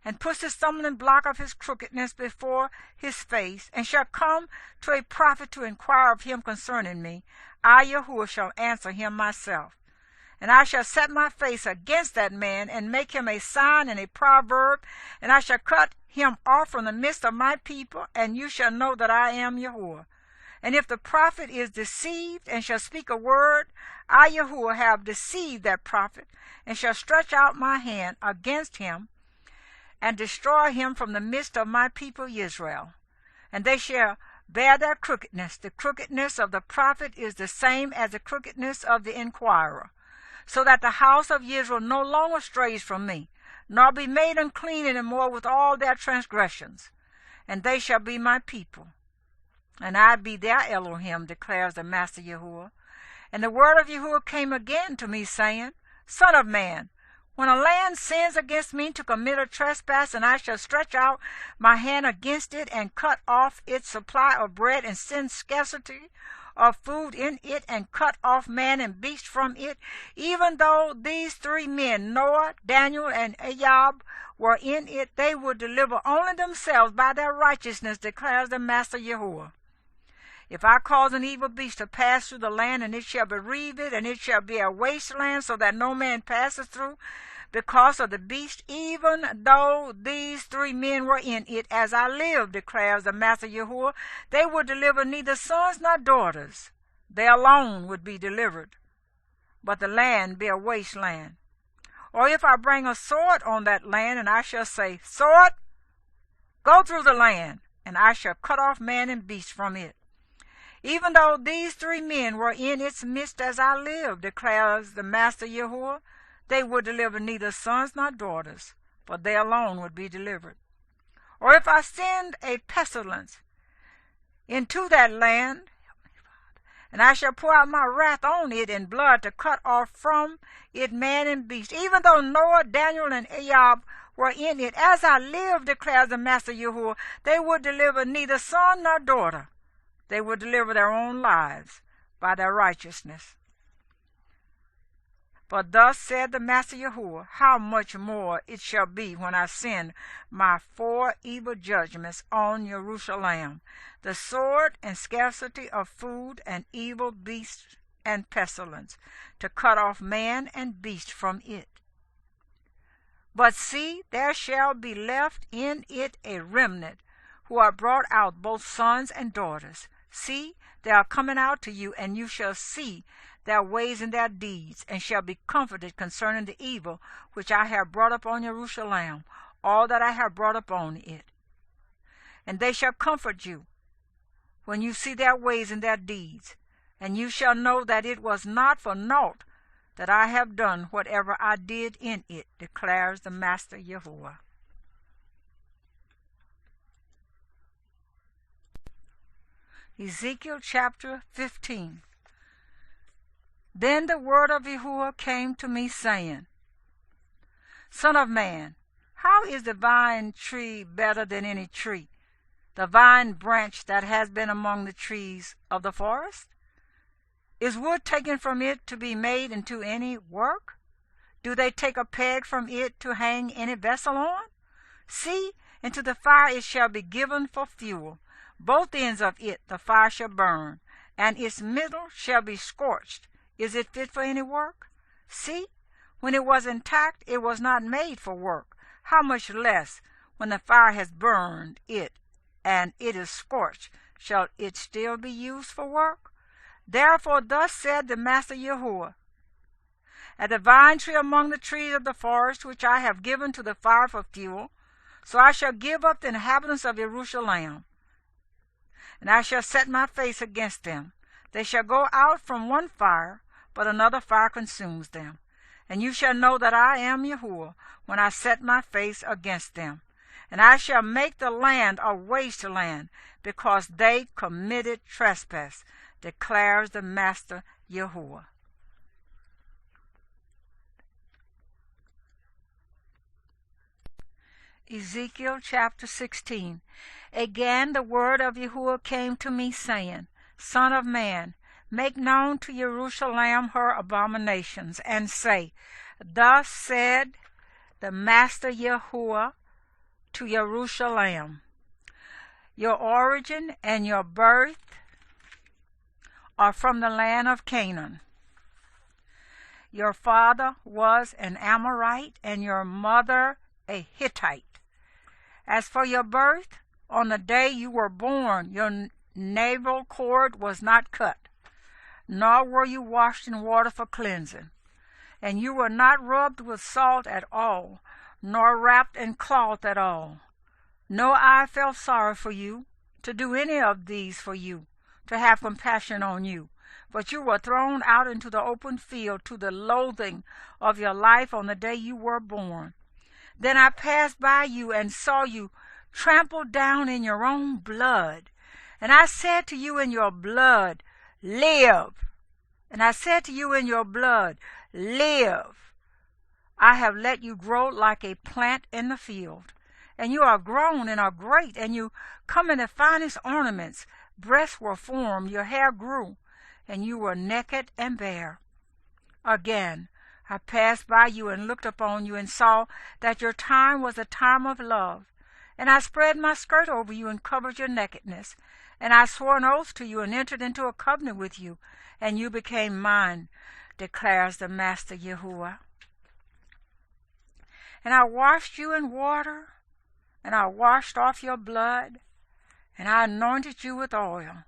and puts the stumbling block of his crookedness before his face, and shall come to a prophet to inquire of him concerning me, I, Yahuwah, shall answer him myself. And I shall set my face against that man, and make him a sign and a proverb, and I shall cut him off from the midst of my people, and you shall know that I am Yahuwah. And if the prophet is deceived, and shall speak a word, I, Yahuwah, have deceived that prophet, and shall stretch out my hand against him, and destroy him from the midst of my people Israel. And they shall bear their crookedness. The crookedness of the prophet is the same as the crookedness of the inquirer, so that the house of Israel no longer strays from me, nor be made unclean any more with all their transgressions. And they shall be my people, and I be their Elohim, declares the Master Yahuwah. And the word of Yahuwah came again to me, saying, Son of man, when a land sins against me to commit a trespass, and I shall stretch out my hand against it, and cut off its supply of bread, and send scarcity of food in it, and cut off man and beast from it, even though these three men, Noah, Daniel, and Ahab, were in it, they would deliver only themselves by their righteousness, declares the Master Yahuwah. If I cause an evil beast to pass through the land, and it shall bereave it, and it shall be a wasteland, so that no man passes through, because of the beast, even though these three men were in it, as I live, declares the Master Yahuwah, they would deliver neither sons nor daughters. They alone would be delivered, but the land be a wasteland. Or if I bring a sword on that land, and I shall say, Sword, go through the land, and I shall cut off man and beast from it. Even though these three men were in its midst, as I live, declares the Master Yahuwah, they would deliver neither sons nor daughters, but they alone would be delivered. Or if I send a pestilence into that land, and I shall pour out my wrath on it in blood to cut off from it man and beast, even though Noah, Daniel, and Ahab were in it, as I live, declares the Master Yahuwah, they would deliver neither son nor daughter. They would deliver their own lives by their righteousness. But thus said the Master Yahuwah, how much more it shall be when I send my 4 evil judgments on Jerusalem, the sword and scarcity of food and evil beasts and pestilence, to cut off man and beast from it. But see, there shall be left in it a remnant, who are brought out, both sons and daughters. See, they are coming out to you, and you shall see their ways and their deeds, and shall be comforted concerning the evil which I have brought upon Jerusalem, all that I have brought upon it. And they shall comfort you when you see their ways and their deeds, and you shall know that it was not for naught that I have done whatever I did in it, declares the Master Yahuwah. Ezekiel chapter 15. Then the word of Yahuwah came to me, saying, Son of man, how is the vine tree better than any tree, the vine branch that has been among the trees of the forest? Is wood taken from it to be made into any work? Do they take a peg from it to hang any vessel on? See, into the fire it shall be given for fuel. Both ends of it the fire shall burn, and its middle shall be scorched. Is it fit for any work? See, when it was intact, it was not made for work. How much less, when the fire has burned it, and it is scorched, shall it still be used for work? Therefore thus said the Master Yahuwah, At the vine tree among the trees of the forest, which I have given to the fire for fuel, so I shall give up the inhabitants of Jerusalem, and I shall set my face against them. They shall go out from one fire, but another fire consumes them. And you shall know that I am Yahuwah, when I set my face against them. And I shall make the land a waste land, because they committed trespass, declares the Master Yahuwah. Ezekiel chapter 16. Again the word of Yahuwah came to me, saying, Son of man, make known to Jerusalem her abominations, and say, Thus said the Master Yahuwah to Jerusalem, Your origin and your birth are from the land of Canaan. Your father was an Amorite, and your mother a Hittite. As for your birth, on the day you were born, your navel cord was not cut, nor were you washed in water for cleansing. And you were not rubbed with salt at all, nor wrapped in cloth at all. No eye felt sorrow for you, to do any of these for you, to have compassion on you. But you were thrown out into the open field to the loathing of your life on the day you were born. Then I passed by you and saw you trampled down in your own blood. And I said to you in your blood, Live. And I said to you in your blood, Live. I have let you grow like a plant in the field. And you are grown and are great, and you come in the finest ornaments. Breasts were formed, your hair grew, and you were naked and bare. Again, I passed by you and looked upon you and saw that your time was a time of love. And I spread my skirt over you and covered your nakedness. And I swore an oath to you and entered into a covenant with you, and you became mine, declares the Master Yahuwah. And I washed you in water, and I washed off your blood, and I anointed you with oil.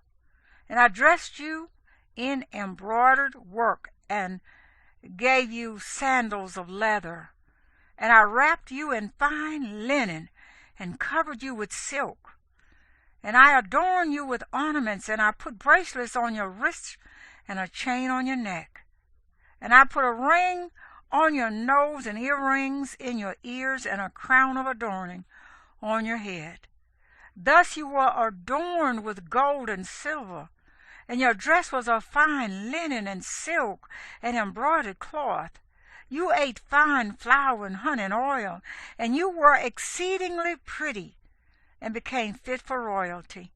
And I dressed you in embroidered work, and gave you sandals of leather, and I wrapped you in fine linen, and covered you with silk. And I adorned you with ornaments, and I put bracelets on your wrists, and a chain on your neck. And I put a ring on your nose, and earrings in your ears, and a crown of adorning on your head. Thus you were adorned with gold and silver, and your dress was of fine linen and silk and embroidered cloth. You ate fine flour and honey and oil, and you were exceedingly pretty, and became fit for royalty.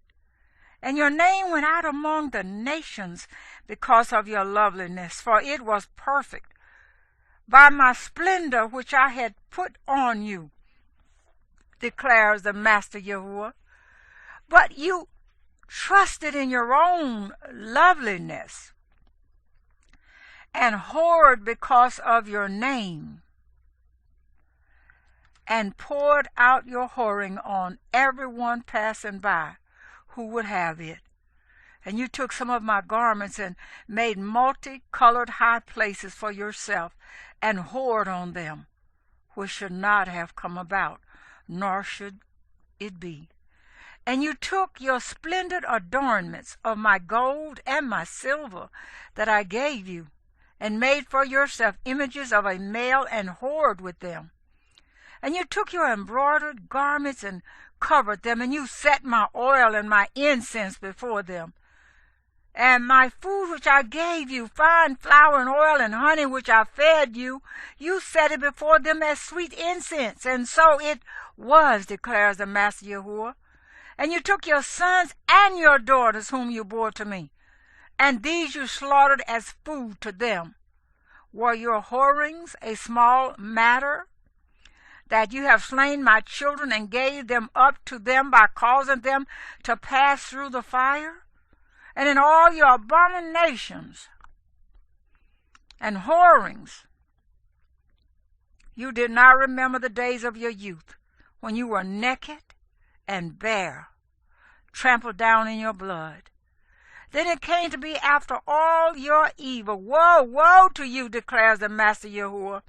And your name went out among the nations because of your loveliness, for it was perfect, by my splendor which I had put on you, declares the Master Yahuwah. But you trusted in your own loveliness and whored because of your name. and poured out your whoring on everyone passing by who would have it. And you took some of my garments and made multicolored high places for yourself, and whored on them, which should not have come about, nor should it be. And you took your splendid adornments of my gold and my silver that I gave you, and made for yourself images of a male, and whored with them. And you took your embroidered garments and covered them, and you set my oil and my incense before them. And my food which I gave you, fine flour and oil and honey which I fed you, you set it before them as sweet incense. And so it was, declares the Master Yahuwah. And you took your sons and your daughters whom you bore to me, and these you slaughtered as food to them. Were your whorings a small matter, that you have slain my children and gave them up to them by causing them to pass through the fire? And in all your abominations and whorings, you did not remember the days of your youth, when you were naked and bare, trampled down in your blood. Then it came to be after all your evil, woe, woe to you, declares the Master Yahuwah,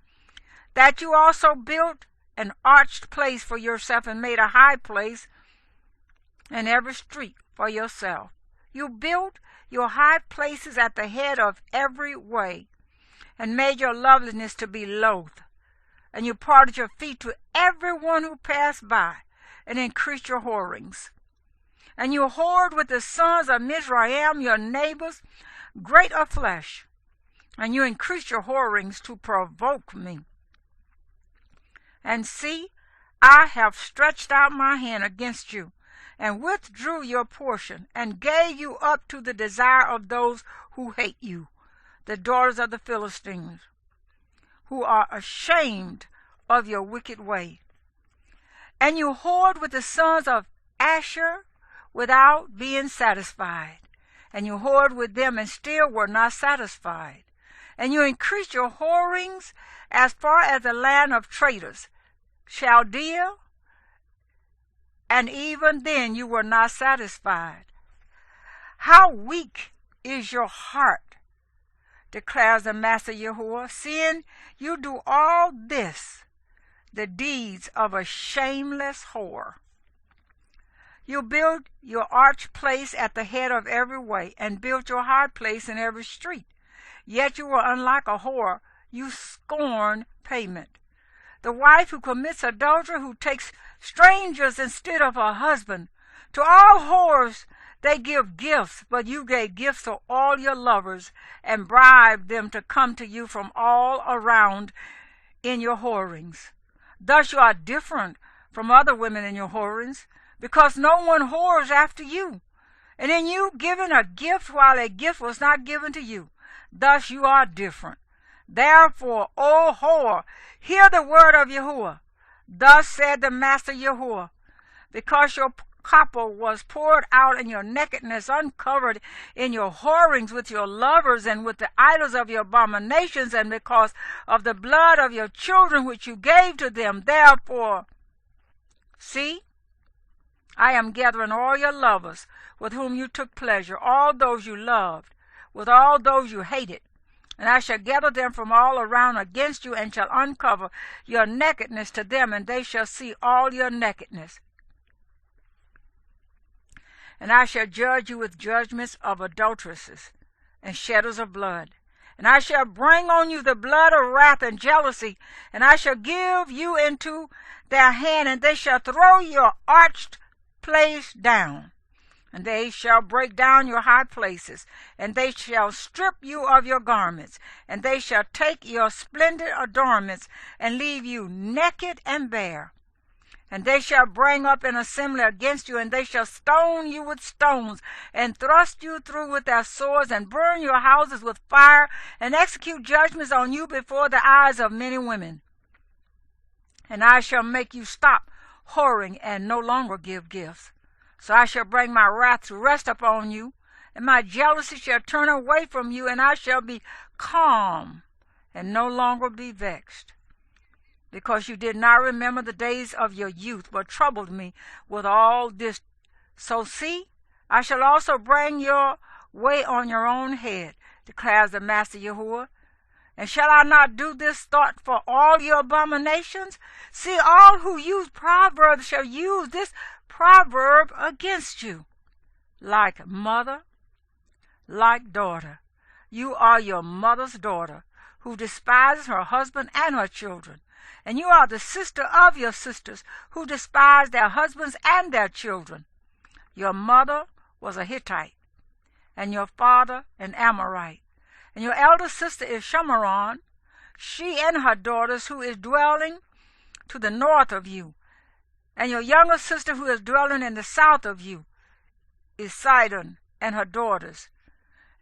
that you also built an arched place for yourself and made a high place in every street for yourself. You built your high places at the head of every way, and made your loveliness to be loath. And you parted your feet to everyone who passed by, and increased your whorings. And you whored with the sons of Mizraim, your neighbors, great of flesh, and you increased your whorings to provoke me. And see, I have stretched out my hand against you, and withdrew your portion, and gave you up to the desire of those who hate you, the daughters of the Philistines, who are ashamed of your wicked way. And you whored with the sons of Asher without being satisfied, and you whored with them and still were not satisfied. And you increased your whorings as far as the land of traitors, Chaldea, and even then you were not satisfied. How weak is your heart, declares the Master Yahuwah, seeing you do all this, the deeds of a shameless whore. You built your arched place at the head of every way, and built your high place in every street. Yet you were unlike a whore, you scorn payment. The wife who commits adultery, who takes strangers instead of her husband. To all whores they give gifts, but you gave gifts to all your lovers, and bribed them to come to you from all around in your whorings. Thus you are different from other women in your whorings, because no one whores after you, and in you giving a gift while a gift was not given to you. Thus you are different. Therefore, O whore, hear the word of Yahuwah. Thus said the Master Yahuwah, because your copper was poured out and your nakedness uncovered in your whorings with your lovers and with the idols of your abominations, and because of the blood of your children which you gave to them. Therefore, see, I am gathering all your lovers with whom you took pleasure, all those you loved, with all those you hated. And I shall gather them from all around against you, and shall uncover your nakedness to them, and they shall see all your nakedness. And I shall judge you with judgments of adulteresses and shedders of blood. And I shall bring on you the blood of wrath and jealousy, and I shall give you into their hand, and they shall throw your arched place down. And they shall break down your high places, and they shall strip you of your garments, and they shall take your splendid adornments, and leave you naked and bare. And they shall bring up an assembly against you, and they shall stone you with stones, and thrust you through with their swords, and burn your houses with fire, and execute judgments on you before the eyes of many women. And I shall make you stop whoring and no longer give gifts. So I shall bring my wrath to rest upon you, and my jealousy shall turn away from you, and I shall be calm and no longer be vexed. because you did not remember the days of your youth, but troubled me with all this. So see, I shall also bring your way on your own head, declares the Master Yahuwah. And shall I not do this thought for all your abominations? See, all who use proverbs shall use this proverb against you. Like mother, like daughter. You are your mother's daughter, who despises her husband and her children. And you are the sister of your sisters, who despise their husbands and their children. Your mother was a Hittite, and your father an Amorite. And your elder sister is Shamaron, she and her daughters, who is dwelling to the north of you. And your younger sister, who is dwelling in the south of you, is Sidon and her daughters.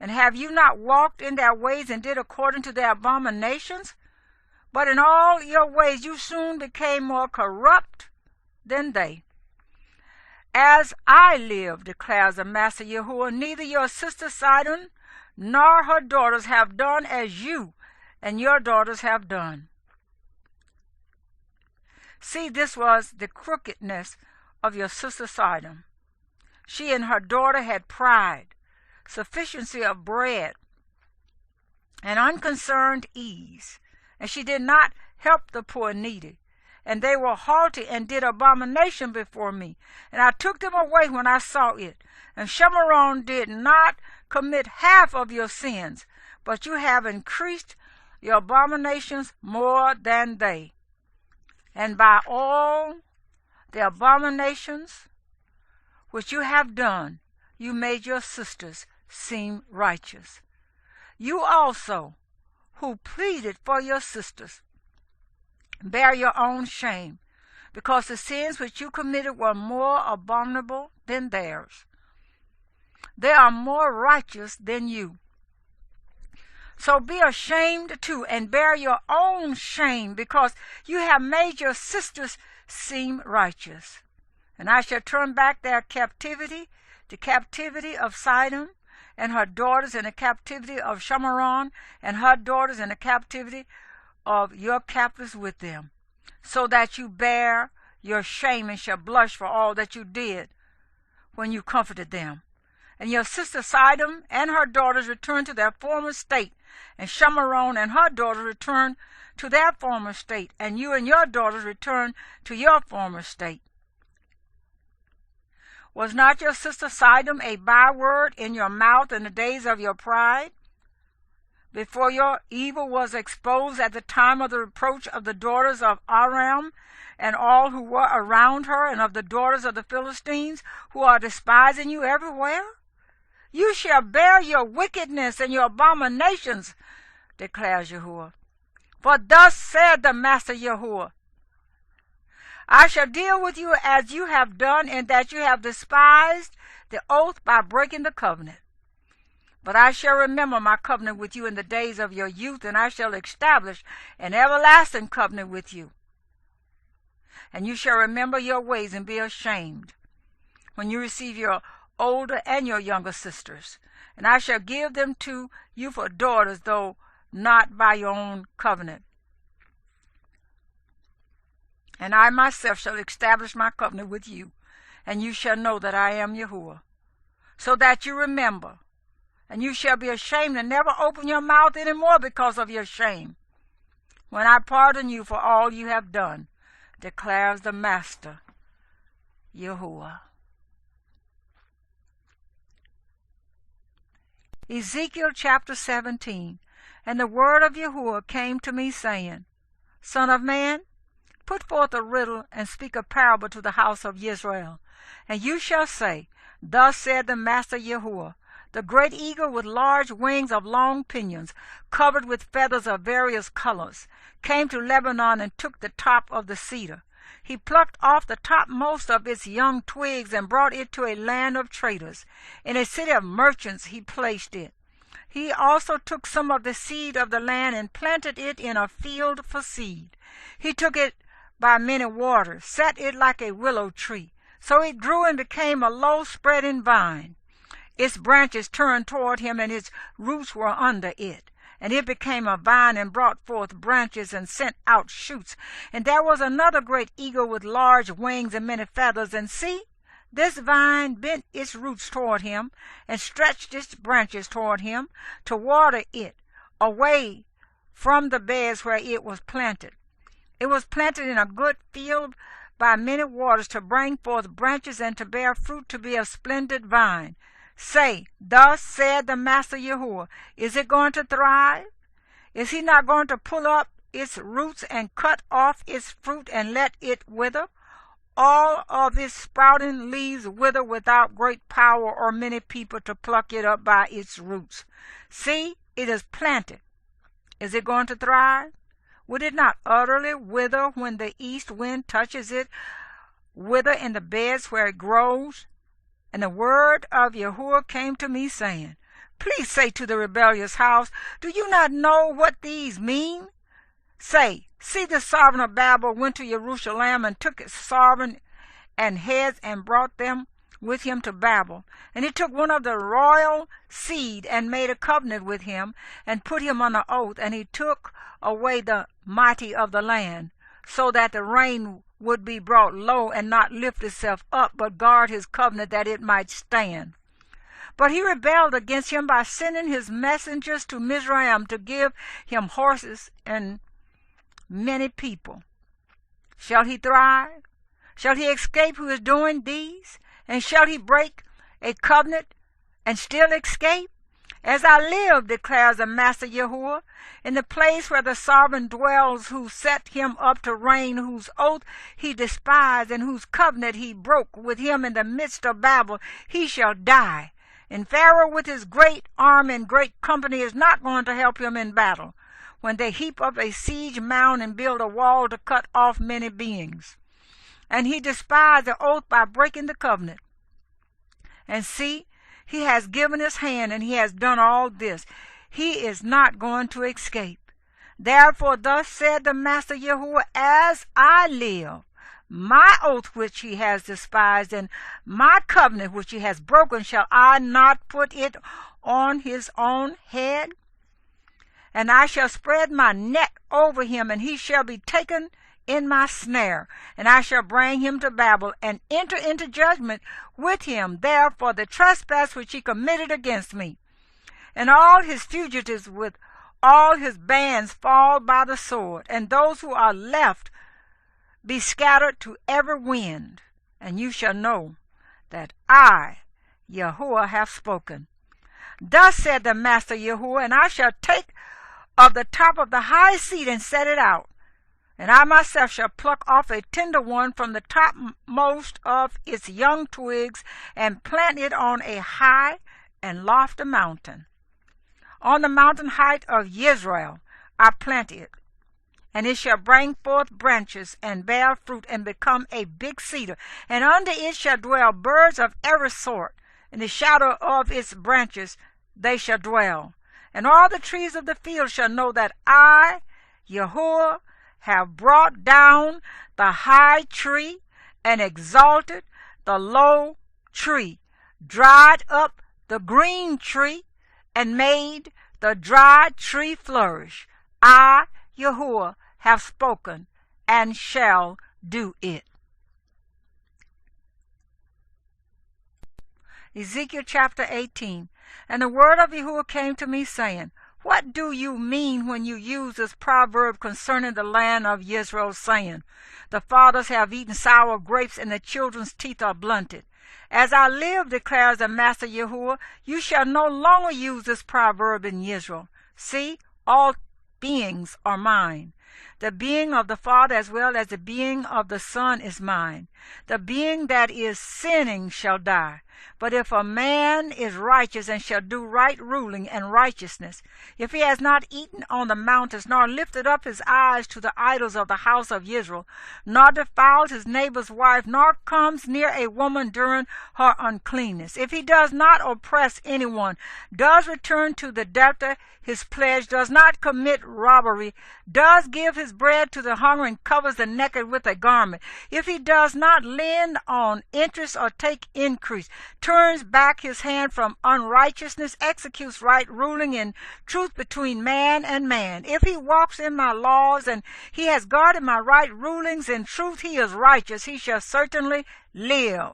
And have you not walked in their ways and did according to their abominations? But in all your ways you soon became more corrupt than they. As I live, declares the Master Yahuwah, neither your sister Sidon nor her daughters have done as you and your daughters have done. See, this was the crookedness of your sister Sidon. She and her daughter had pride, sufficiency of bread, and unconcerned ease, and she did not help the poor and needy. And they were haughty and did abomination before me, and I took them away when I saw it. And Shemaron did not commit half of your sins, but you have increased your abominations more than they. And by all the abominations which you have done, you made your sisters seem righteous. You also, who pleaded for your sisters, bear your own shame, because the sins which you committed were more abominable than theirs. They are more righteous than you. So be ashamed too, and bear your own shame, because you have made your sisters seem righteous. And I shall turn back their captivity, the captivity of Sidon and her daughters, and the captivity of Shamaron and her daughters, and the captivity of your captives with them, so that you bear your shame and shall blush for all that you did when you comforted them. And your sister Sidon and her daughters return to their former state, and Shamaron and her daughters return to their former state, and you and your daughters return to your former state. Was not your sister Sidon a byword in your mouth in the days of your pride, before your evil was exposed at the time of the reproach of the daughters of Aram and all who were around her, and of the daughters of the Philistines, who are despising you everywhere? You shall bear your wickedness and your abominations, declares Yahuwah. For thus said the Master Yahuwah, I shall deal with you as you have done, in that you have despised the oath by breaking the covenant. But I shall remember my covenant with you in the days of your youth, and I shall establish an everlasting covenant with you. And you shall remember your ways and be ashamed when you receive your older and your younger sisters. And I shall give them to you for daughters, though not by your own covenant. And I myself shall establish my covenant with you, and you shall know that I am Yahuwah, so that you remember. And you shall be ashamed and never open your mouth any more because of your shame, when I pardon you for all you have done, declares the Master Yahuwah. Ezekiel chapter 17. And the word of Yahuwah came to me, saying, Son of man, put forth a riddle, and speak a parable to the house of Israel. And you shall say, Thus said the Master Yahuwah, the great eagle with large wings of long pinions, covered with feathers of various colors, came to Lebanon and took the top of the cedar. He plucked off the topmost of its young twigs and brought it to a land of traders. In a city of merchants he placed it. He also took some of the seed of the land and planted it in a field for seed. He took it by many waters, set it like a willow tree. So it grew and became a low spreading vine. Its branches turned toward him, and its roots were under it. and it became a vine, and brought forth branches, and sent out shoots. And there was another great eagle with large wings and many feathers. And see, this vine bent its roots toward him, and stretched its branches toward him, to water it away from the beds where it was planted. It was planted in a good field by many waters, to bring forth branches and to bear fruit, to be a splendid vine. Say, thus said the Master Yahuwah, is it going to thrive? Is he not going to pull up its roots and cut off its fruit and let it wither? All of its sprouting leaves wither without great power or many people to pluck it up by its roots. See, it is planted. Is it going to thrive? Would it not utterly wither when the east wind touches it, wither in the beds where it grows? And the word of Yahuwah came to me, saying, Please say to the rebellious house, do you not know what these mean? Say, see, the sovereign of Babel went to Jerusalem, and took its sovereign and heads, and brought them with him to Babel. And he took one of the royal seed, and made a covenant with him, and put him on an oath. And he took away the mighty of the land, so that the rain would be brought low, and not lift itself up, but guard his covenant, that it might stand. But he rebelled against him by sending his messengers to Mizraim, to give him horses and many people. Shall he thrive? Shall he escape who is doing these? And shall he break a covenant and still escape? As I live, declares the Master Yahuwah, in the place where the sovereign dwells, who set him up to reign, whose oath he despised, and whose covenant he broke with him in the midst of Babel, he shall die. And Pharaoh with his great army and great company is not going to help him in battle, when they heap up a siege mound and build a wall to cut off many beings. And he despised the oath by breaking the covenant. And see, he has given his hand, and he has done all this. He is not going to escape. Therefore thus said the Master Yahuwah, as I live, my oath which he has despised, and my covenant which he has broken, shall I not put it on his own head? And I shall spread my net over him, and he shall be taken in my snare, and I shall bring him to Babel, and enter into judgment with him there for the trespass which he committed against me. And all his fugitives with all his bands fall by the sword, and those who are left be scattered to every wind. And you shall know that I, Yahuwah, have spoken. Thus said the Master Yahuwah, and I shall take of the top of the high seat and set it out, and I myself shall pluck off a tender one from the topmost of its young twigs, and plant it on a high and lofty mountain. On the mountain height of Yehezqel I plant it, and it shall bring forth branches and bear fruit, and become a big cedar. And under it shall dwell birds of every sort. In the shadow of its branches they shall dwell. And all the trees of the field shall know that I, Yahuwah, have brought down the high tree, and exalted the low tree, dried up the green tree, and made the dry tree flourish. I, Yahuwah, have spoken, and shall do it. Ezekiel chapter 18. And the word of Yahuwah came to me, saying, What do you mean when you use this proverb concerning the land of Israel, saying, The fathers have eaten sour grapes, and the children's teeth are blunted? As I live, declares the Master Yahuwah, you shall no longer use this proverb in Israel. See, all beings are mine. The being of the Father as well as the being of the Son is mine. The being that is sinning shall die. But if a man is righteous and shall do right ruling and righteousness, if he has not eaten on the mountains, nor lifted up his eyes to the idols of the house of Israel, nor defiled his neighbor's wife, nor comes near a woman during her uncleanness, if he does not oppress anyone, does return to the debtor his pledge, does not commit robbery, does give give his bread to the hungry and covers the naked with a garment, if he does not lend on interest or take increase, turns back his hand from unrighteousness, executes right ruling in truth between man and man, if he walks in my laws and he has guarded my right rulings in truth, he is righteous, he shall certainly live,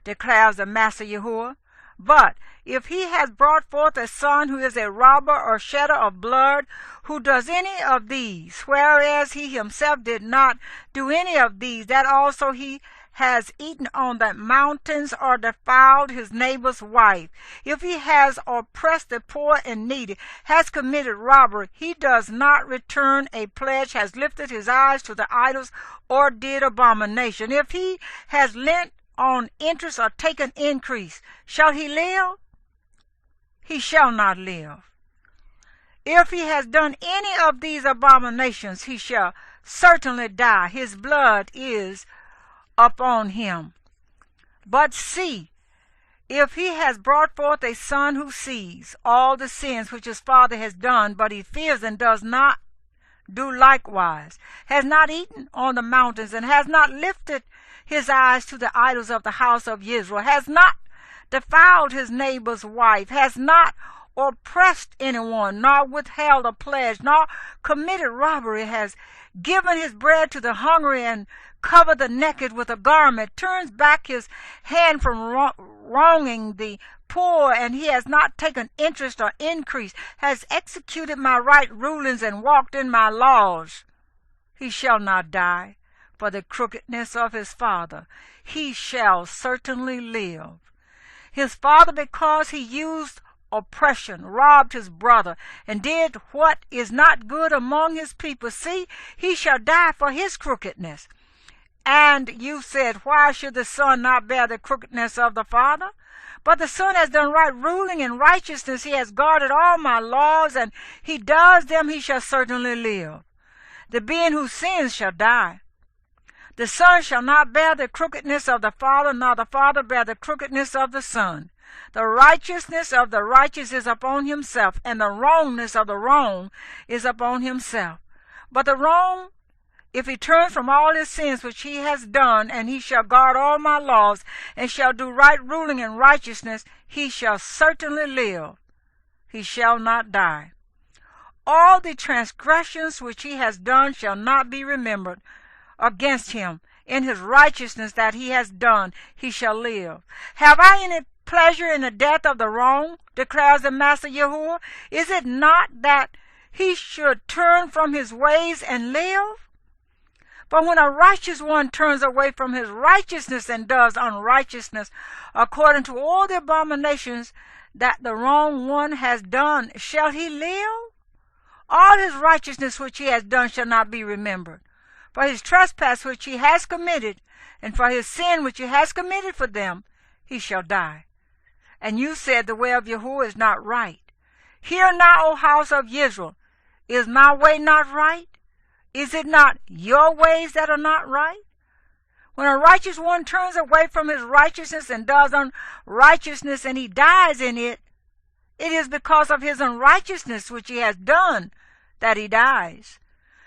declares the Master Yahuwah. But if he has brought forth a son who is a robber or shedder of blood, who does any of these, whereas he himself did not do any of these, that also he has eaten on the mountains or defiled his neighbor's wife, if he has oppressed the poor and needy, has committed robbery, he does not return a pledge, has lifted his eyes to the idols, or did abomination, if he has lent on interest or taken increase, shall he live? He shall not live. If he has done any of these abominations, he shall certainly die. His blood is upon him. But see, if he has brought forth a son who sees all the sins which his father has done, but he fears and does not do likewise, has not eaten on the mountains, and has not lifted his eyes to the idols of the house of Israel, has not defiled his neighbor's wife, has not oppressed anyone, nor withheld a pledge, nor committed robbery, has given his bread to the hungry and covered the naked with a garment, turns back his hand from wronging the poor, and he has not taken interest or increase, has executed my right rulings and walked in my laws, he shall not die for the crookedness of his father. He shall certainly live. His father, because he used oppression, robbed his brother, and did what is not good among his people, see, he shall die for his crookedness. And you said, why should the son not bear the crookedness of the father? But the son has done right ruling in righteousness. He has guarded all my laws, and he does them, he shall certainly live. The being who sins shall die. The son shall not bear the crookedness of the father, nor the father bear the crookedness of the son. The righteousness of the righteous is upon himself, and the wrongness of the wrong is upon himself. But the wrong, if he turns from all his sins which he has done, and he shall guard all my laws, and shall do right ruling in righteousness, he shall certainly live. He shall not die. All the transgressions which he has done shall not be remembered against him. In his righteousness that he has done, he shall live. Have I any pleasure in the death of the wrong, declares the Master Yahuwah? Is it not that he should turn from his ways and live? But when a righteous one turns away from his righteousness and does unrighteousness, according to all the abominations that the wrong one has done, shall he live? All his righteousness which he has done shall not be remembered. For his trespass which he has committed, and for his sin which he has committed for them, he shall die. And you said, the way of Yahuwah is not right. Hear now, O house of Israel, is my way not right? Is it not your ways that are not right? When a righteous one turns away from his righteousness and does unrighteousness, and he dies in it, it is because of his unrighteousness which he has done that he dies.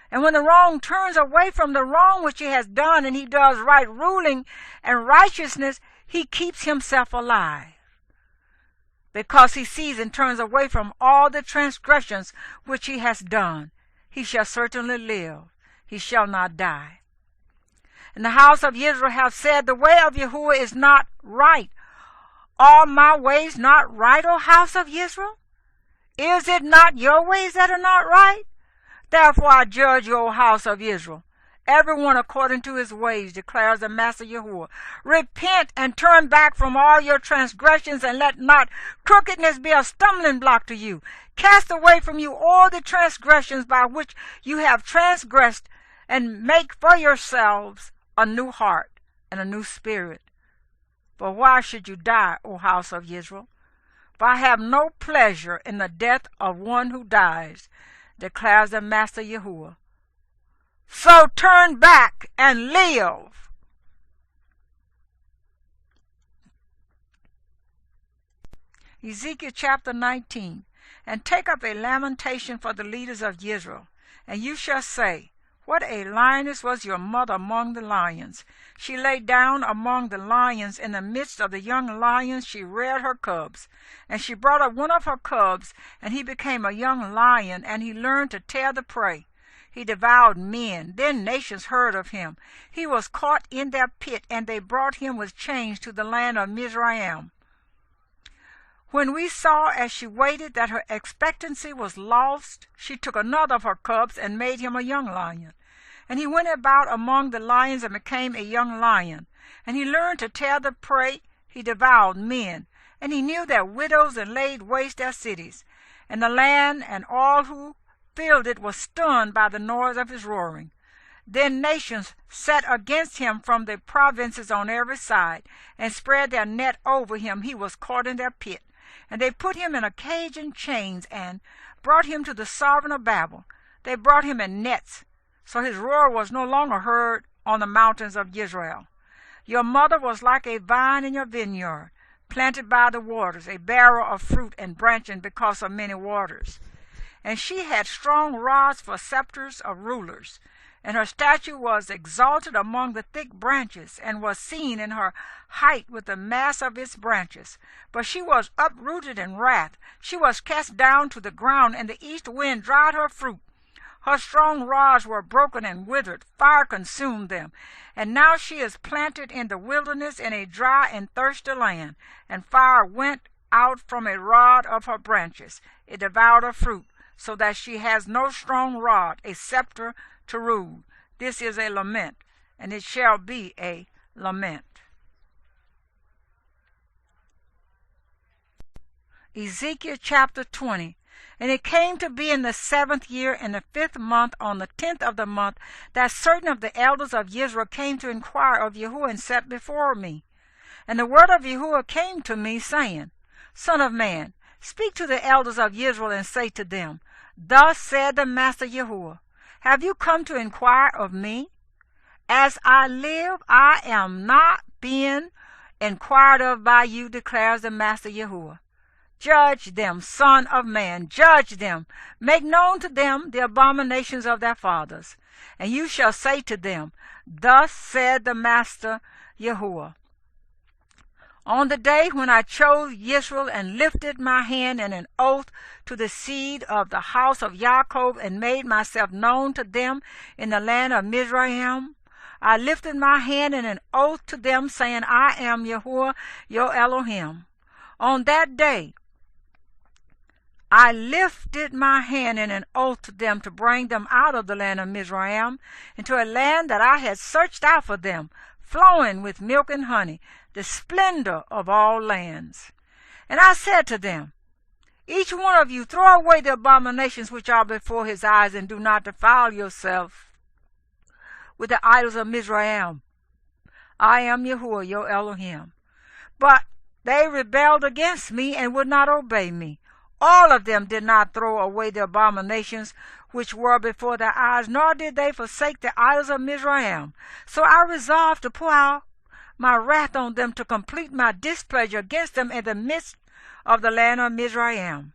And when the wrong turns away from the wrong which he has done, and he does right ruling and righteousness, he keeps himself alive, because he sees and turns away from all the transgressions which he has done. He shall certainly live. He shall not die. And the house of Israel have said, the way of Yahuwah is not right. Are my ways not right, O house of Israel? Is it not your ways that are not right? Therefore I judge you, O house of Israel, everyone according to his ways, declares the Master Yahuwah. Repent and turn back from all your transgressions, and let not crookedness be a stumbling block to you. Cast away from you all the transgressions by which you have transgressed, and make for yourselves a new heart and a new spirit. For why should you die, O house of Israel? For I have no pleasure in the death of one who dies, declares the Master Yahuwah. So turn back and live. Ezekiel chapter 19. And take up a lamentation for the leaders of Israel, and you shall say, What a lioness was your mother among the lions! She lay down among the lions. In the midst of the young lions she reared her cubs. And she brought up one of her cubs, and he became a young lion, and he learned to tear the prey. He devoured men. Then nations heard of him. He was caught in their pit, and they brought him with chains to the land of Mizraim. When we saw as she waited that her expectancy was lost, she took another of her cubs and made him a young lion. And he went about among the lions and became a young lion. And he learned to tear the prey. He devoured men. And he knew their widows and laid waste their cities. And the land and all who filled it was stunned by the noise of his roaring. Then nations set against him from the provinces on every side, and spread their net over him. He was caught in their pit. And they put him in a cage and chains, and brought him to the sovereign of Babel. They brought him in nets, so his roar was no longer heard on the mountains of Israel. Your mother was like a vine in your vineyard, planted by the waters, a bearer of fruit and branching because of many waters. And she had strong rods for scepters of rulers, and her statue was exalted among the thick branches, and was seen in her height with the mass of its branches. But she was uprooted in wrath. She was cast down to the ground, and the east wind dried her fruit. Her strong rods were broken and withered. Fire consumed them. And now she is planted in the wilderness in a dry and thirsty land, and fire went out from a rod of her branches. It devoured her fruit, so that she has no strong rod, a scepter to rule. This is a lament, and it shall be a lament. Ezekiel chapter 20. And it came to be in the 7th year, in the 5th month, on the 10th of the month, that certain of the elders of Israel came to inquire of Yahuwah, and sat before me. And the word of Yahuwah came to me, saying, Son of man, speak to the elders of Israel, and say to them, Thus said the Master Yahuwah, Have you come to inquire of me? As I live, I am not being inquired of by you, declares the Master Yahuwah. Judge them, son of man, judge them. Make known to them the abominations of their fathers. And you shall say to them, Thus said the Master Yahuwah. On the day when I chose Israel and lifted my hand in an oath to the seed of the house of Jacob, and made myself known to them in the land of Mizraim, I lifted my hand in an oath to them, saying, I am Yahuwah, your Elohim. On that day I lifted my hand in an oath to them to bring them out of the land of Mizraim into a land that I had searched out for them, flowing with milk and honey, the splendor of all lands. And I said to them, Each one of you throw away the abominations which are before his eyes, and do not defile yourself with the idols of Mizraim. I am Yahuwah, your Elohim. But they rebelled against me and would not obey me. All of them did not throw away the abominations which were before their eyes, nor did they forsake the idols of Mizraim. So I resolved to pour out my wrath on them, to complete my displeasure against them in the midst of the land of Mizraim.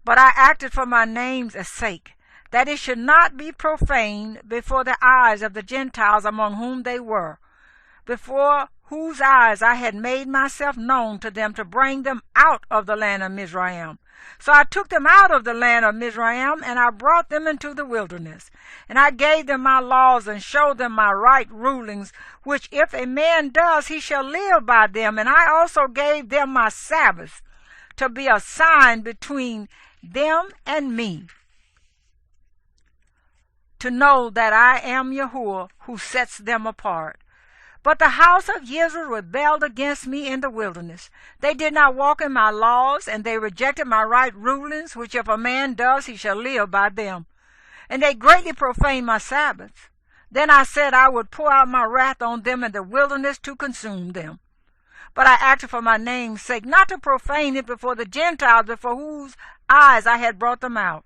But I acted for my name's sake, that it should not be profaned before the eyes of the Gentiles among whom they were, before whose eyes I had made myself known to them, to bring them out of the land of Mizraim. So I took them out of the land of Mizraim, and I brought them into the wilderness. And I gave them my laws, and showed them my right rulings, which if a man does, he shall live by them. And I also gave them my Sabbath, to be a sign between them and me, to know that I am Yahuwah, who sets them apart. But the house of Israel rebelled against me in the wilderness. They did not walk in my laws, and they rejected my right rulings, which if a man does, he shall live by them. And they greatly profaned my Sabbaths. Then I said I would pour out my wrath on them in the wilderness to consume them. But I acted for my name's sake, not to profane it before the Gentiles, before whose eyes I had brought them out.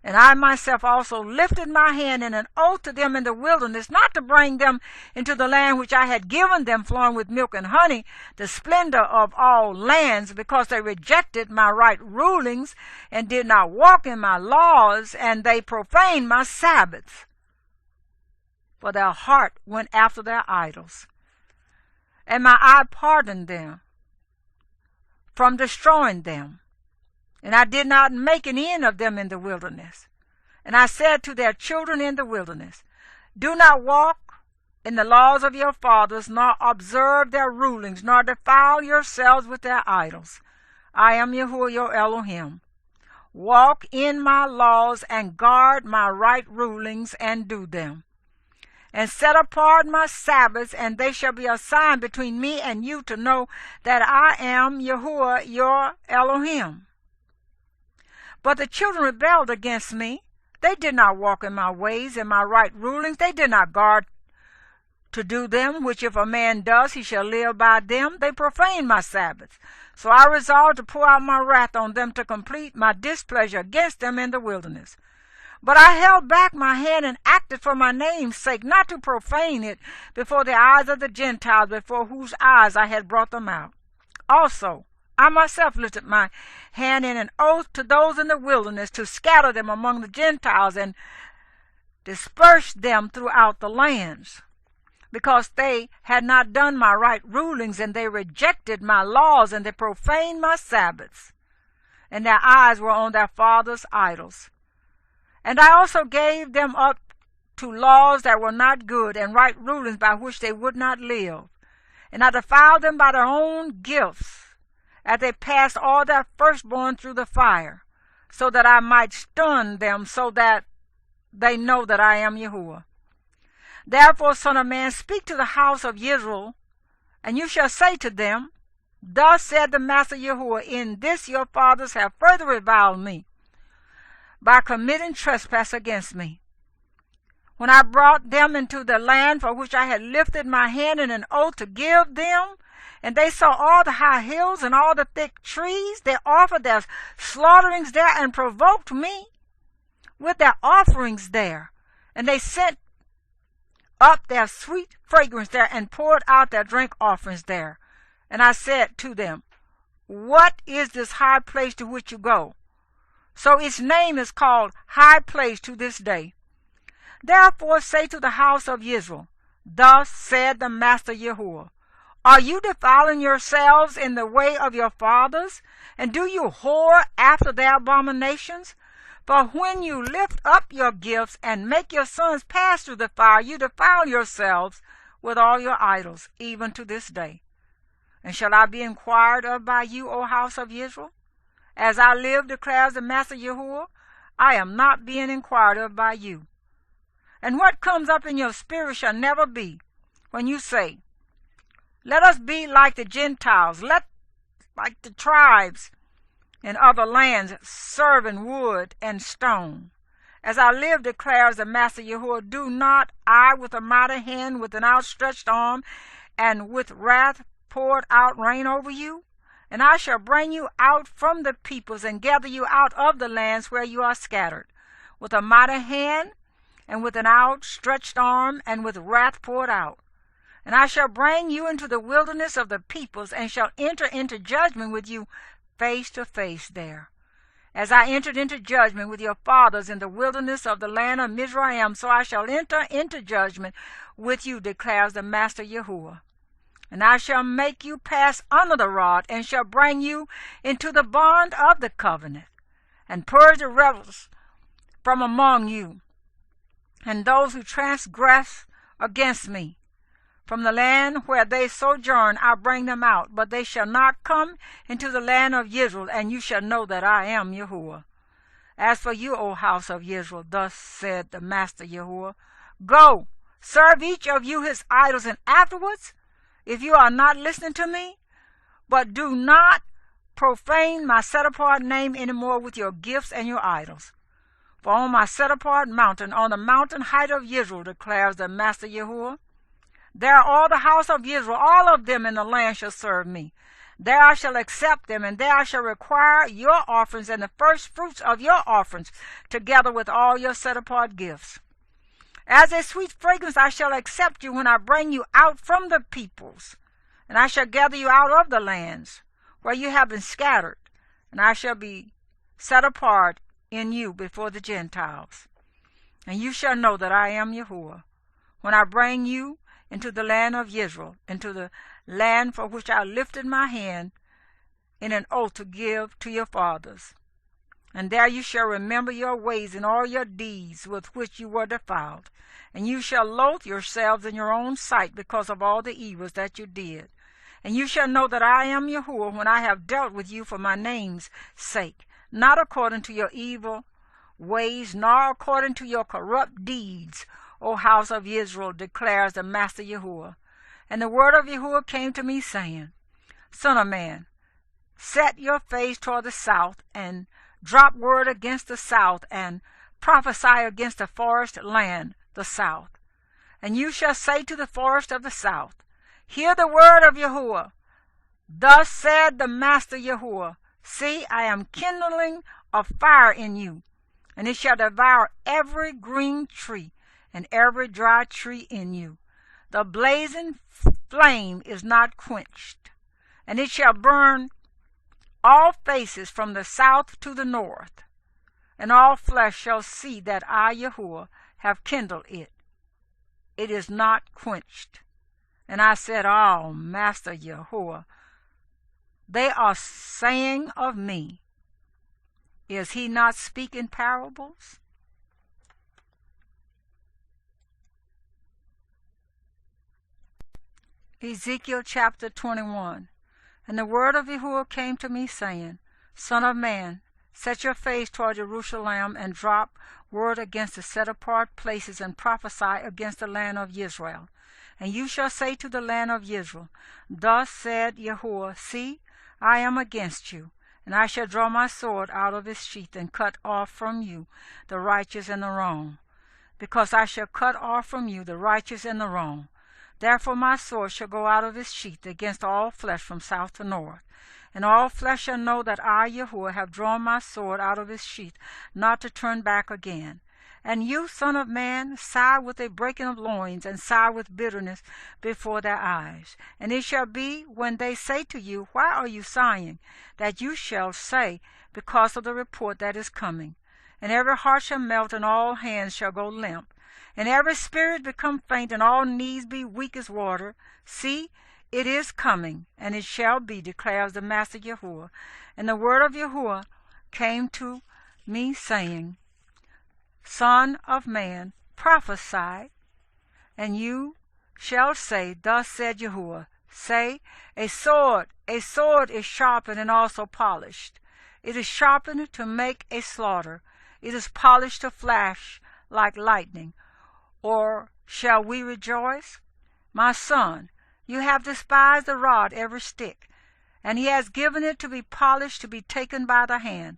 And I myself also lifted my hand in an oath to them in the wilderness, not to bring them into the land which I had given them, flowing with milk and honey, the splendor of all lands, because they rejected my right rulings and did not walk in my laws, and they profaned my Sabbaths. For their heart went after their idols, and my eye pardoned them from destroying them. And I did not make an end of them in the wilderness. And I said to their children in the wilderness, do not walk in the laws of your fathers, nor observe their rulings, nor defile yourselves with their idols. I am Yahuwah your Elohim. Walk in my laws and guard my right rulings and do them. And set apart my Sabbaths, and they shall be a sign between me and you to know that I am Yahuwah your Elohim. But the children rebelled against me. They did not walk in my ways and my right rulings. They did not guard to do them, which if a man does, he shall live by them. They profaned my Sabbaths. So I resolved to pour out my wrath on them to complete my displeasure against them in the wilderness. But I held back my hand and acted for my name's sake, not to profane it before the eyes of the Gentiles, before whose eyes I had brought them out. Also, I myself lifted my hand in an oath to those in the wilderness to scatter them among the Gentiles and disperse them throughout the lands, because they had not done my right rulings, and they rejected my laws, and they profaned my Sabbaths, and their eyes were on their fathers' idols. And I also gave them up to laws that were not good, and right rulings by which they would not live. And I defiled them by their own gifts, as they passed all their firstborn through the fire, so that I might stun them, so that they know that I am Yahuwah. Therefore, Son of man, speak to the house of Israel, and you shall say to them, thus said the Master Yahuwah, in this your fathers have further reviled me, by committing trespass against me. When I brought them into the land for which I had lifted my hand in an oath to give them, and they saw all the high hills and all the thick trees, they offered their slaughterings there and provoked me with their offerings there. And they sent up their sweet fragrance there and poured out their drink offerings there. And I said to them, what is this high place to which you go? So its name is called High Place to this day. Therefore say to the house of Israel, thus said the Master Yahuwah, are you defiling yourselves in the way of your fathers? And do you whore after their abominations? For when you lift up your gifts and make your sons pass through the fire, you defile yourselves with all your idols, even to this day. And shall I be inquired of by you, O house of Israel? As I live, declares the Master Yahuwah, I am not being inquired of by you. And what comes up in your spirit shall never be, when you say, let us be like the Gentiles, like the tribes in other lands, serving wood and stone. As I live, declares the Master Yahuwah, do not I with a mighty hand, with an outstretched arm, and with wrath poured out reign over you? And I shall bring you out from the peoples, and gather you out of the lands where you are scattered, with a mighty hand, and with an outstretched arm, and with wrath poured out. And I shall bring you into the wilderness of the peoples, and shall enter into judgment with you face to face there. As I entered into judgment with your fathers in the wilderness of the land of Mizraim, so I shall enter into judgment with you, declares the Master Yahuwah. And I shall make you pass under the rod, and shall bring you into the bond of the covenant, and purge the rebels from among you, and those who transgress against me. From the land where they sojourn I bring them out, but they shall not come into the land of Israel, and you shall know that I am Yahuwah. As for you, O house of Israel, thus said the Master Yahuwah, go, serve each of you his idols, and afterwards, if you are not listening to me, but do not profane my set-apart name any more with your gifts and your idols. For on my set-apart mountain, on the mountain height of Israel, declares the Master Yahuwah, there all the house of Israel, all of them in the land shall serve me. There I shall accept them, and there I shall require your offerings and the first fruits of your offerings, together with all your set-apart gifts. As a sweet fragrance I shall accept you when I bring you out from the peoples, and I shall gather you out of the lands where you have been scattered, and I shall be set apart in you before the Gentiles. And you shall know that I am Yahuwah, when I bring you into the land of Israel, into the land for which I lifted my hand in an oath to give to your fathers. And there you shall remember your ways and all your deeds with which you were defiled. And you shall loathe yourselves in your own sight because of all the evils that you did. And you shall know that I am Yahuwah when I have dealt with you for my name's sake, not according to your evil ways, nor according to your corrupt deeds, O house of Israel, declares the Master Yahuwah. And the word of Yahuwah came to me, saying, Son of man, set your face toward the south, and drop word against the south, and prophesy against the forest land, the south. And you shall say to the forest of the south, Hear the word of Yahuwah. Thus said the Master Yahuwah, See, I am kindling a fire in you, and it shall devour every green tree and every dry tree in you. The blazing flame is not quenched, and it shall burn all faces from the south to the north, and all flesh shall see that I, Yahuwah, have kindled it. It is not quenched. And I said, Oh, Master Yahuwah, they are saying of me, Is he not speaking parables? Ezekiel chapter 21. And the word of Yahuwah came to me, saying, Son of man, set your face toward Jerusalem, and drop word against the set-apart places, and prophesy against the land of Israel. And you shall say to the land of Israel, Thus said Yahuwah, See, I am against you, and I shall draw my sword out of its sheath, and cut off from you the righteous and the wrong. Because I shall cut off from you the righteous and the wrong. Therefore my sword shall go out of its sheath against all flesh from south to north. And all flesh shall know that I, Yahuwah, have drawn my sword out of its sheath, not to turn back again. And you, son of man, sigh with a breaking of loins, and sigh with bitterness before their eyes. And it shall be, when they say to you, Why are you sighing? That you shall say, Because of the report that is coming. And every heart shall melt, and all hands shall go limp. And every spirit become faint, and all knees be weak as water. See, it is coming, and it shall be, declares the Master Yahuwah. And the word of Yahuwah came to me, saying, Son of man, prophesy, and you shall say, Thus said Yahuwah, Say, a sword is sharpened and also polished. It is sharpened to make a slaughter. It is polished to flash like lightning. Or shall we rejoice? My son, you have despised the rod, every stick, and he has given it to be polished, to be taken by the hand.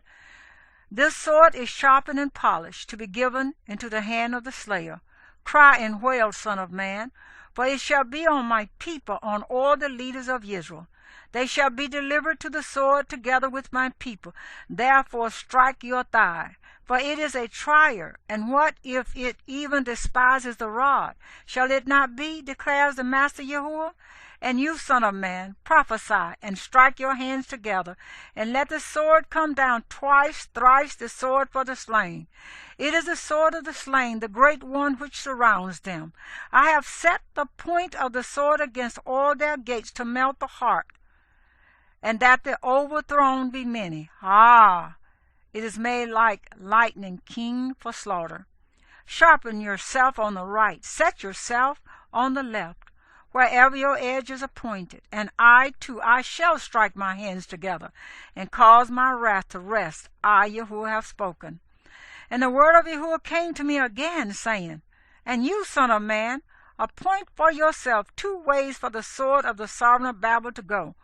This sword is sharpened and polished, to be given into the hand of the slayer. Cry and wail, son of man, for it shall be on my people, on all the leaders of Israel. They shall be delivered to the sword together with my people. Therefore strike your thigh, for it is a trier. And what if it even despises the rod? Shall it not be, declares the Master Yahuwah? And you, son of man, prophesy, and strike your hands together, and let the sword come down twice, thrice the sword for the slain. It is the sword of the slain, the great one which surrounds them. I have set the point of the sword against all their gates, to melt the heart, and that the overthrown be many. It is made like lightning, keen for slaughter. Sharpen yourself on the right, set yourself on the left, wherever your edge is appointed. And I, too, I shall strike my hands together, and cause my wrath to rest. I, Yahuwah, have spoken. And the word of Yahuwah came to me again, saying, And you, son of man, appoint for yourself 2 ways for the sword of the sovereign of Babel to go,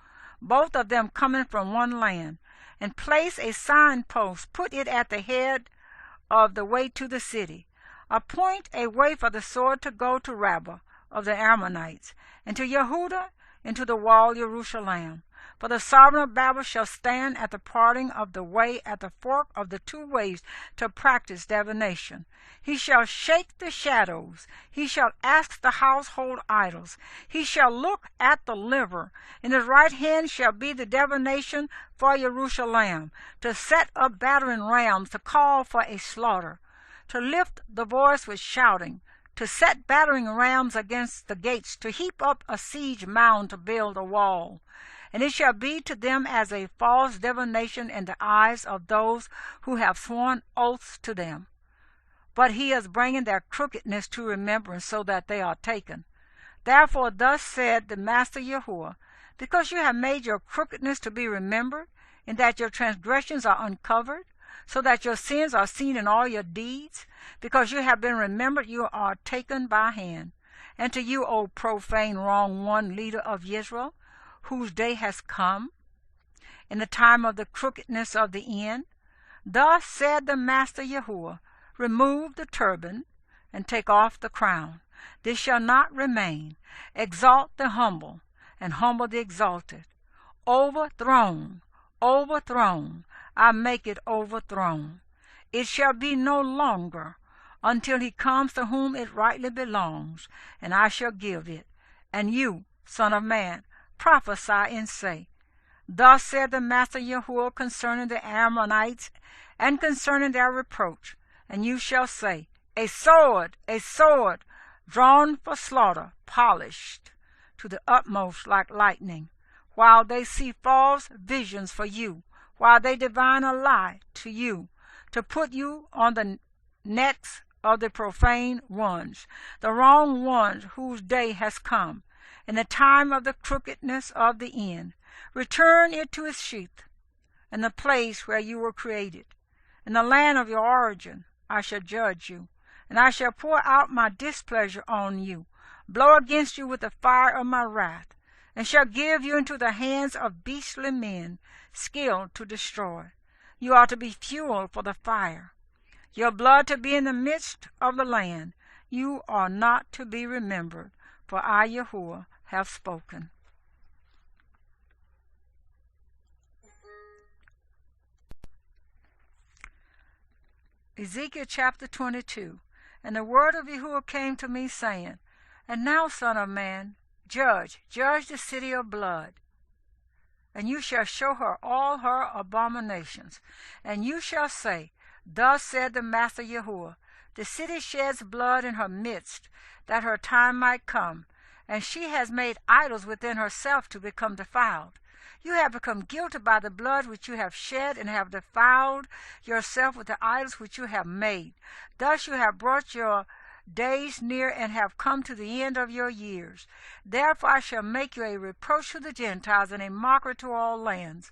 both of them coming from one land. And place a signpost, put it at the head of the way to the city. Appoint a way for the sword to go to Rabbah of the Ammonites, and to Yehudah, and to the wall Jerusalem. For the sovereign of Babel shall stand at the parting of the way, at the fork of the two ways, to practice divination. He shall shake the shadows. He shall ask the household idols. He shall look at the liver. In his right hand shall be the divination for Jerusalem, to set up battering rams, to call for a slaughter, to lift the voice with shouting, to set battering rams against the gates, to heap up a siege mound, to build a wall. And it shall be to them as a false divination in the eyes of those who have sworn oaths to them. But he is bringing their crookedness to remembrance, so that they are taken. Therefore thus said the Master Yahuwah, because you have made your crookedness to be remembered, and that your transgressions are uncovered, so that your sins are seen in all your deeds, because you have been remembered, you are taken by hand. And to you, O profane, wrong one, leader of Israel, whose day has come, in the time of the crookedness of the end, thus said the Master Yahuwah, remove the turban, and take off the crown. This shall not remain. Exalt the humble, and humble the exalted. Overthrown, overthrown, I make it overthrown. It shall be no longer, until he comes to whom it rightly belongs, and I shall give it. And you, son of man, prophesy and say, thus said the Master Yahuwah concerning the Ammonites, and concerning their reproach. And you shall say, a sword, drawn for slaughter, polished to the utmost like lightning, while they see false visions for you, while they divine a lie to you, to put you on the necks of the profane ones, the wrong ones whose day has come, in the time of the crookedness of the end. Return it to its sheath, in the place where you were created. In the land of your origin I shall judge you, and I shall pour out my displeasure on you, blow against you with the fire of my wrath, and shall give you into the hands of beastly men, skilled to destroy. You are to be fuel for the fire, your blood to be in the midst of the land. You are not to be remembered, for I, Yahuwah, have spoken. Ezekiel chapter 22. And the word of Yahuwah came to me, saying, and now, son of man, judge the city of blood, and you shall show her all her abominations. And you shall say, thus said the Master Yahuwah, the city sheds blood in her midst, that her time might come, and she has made idols within herself to become defiled. You have become guilty by the blood which you have shed, and have defiled yourself with the idols which you have made. Thus you have brought your days near, and have come to the end of your years. Therefore I shall make you a reproach to the Gentiles, and a mockery to all lands.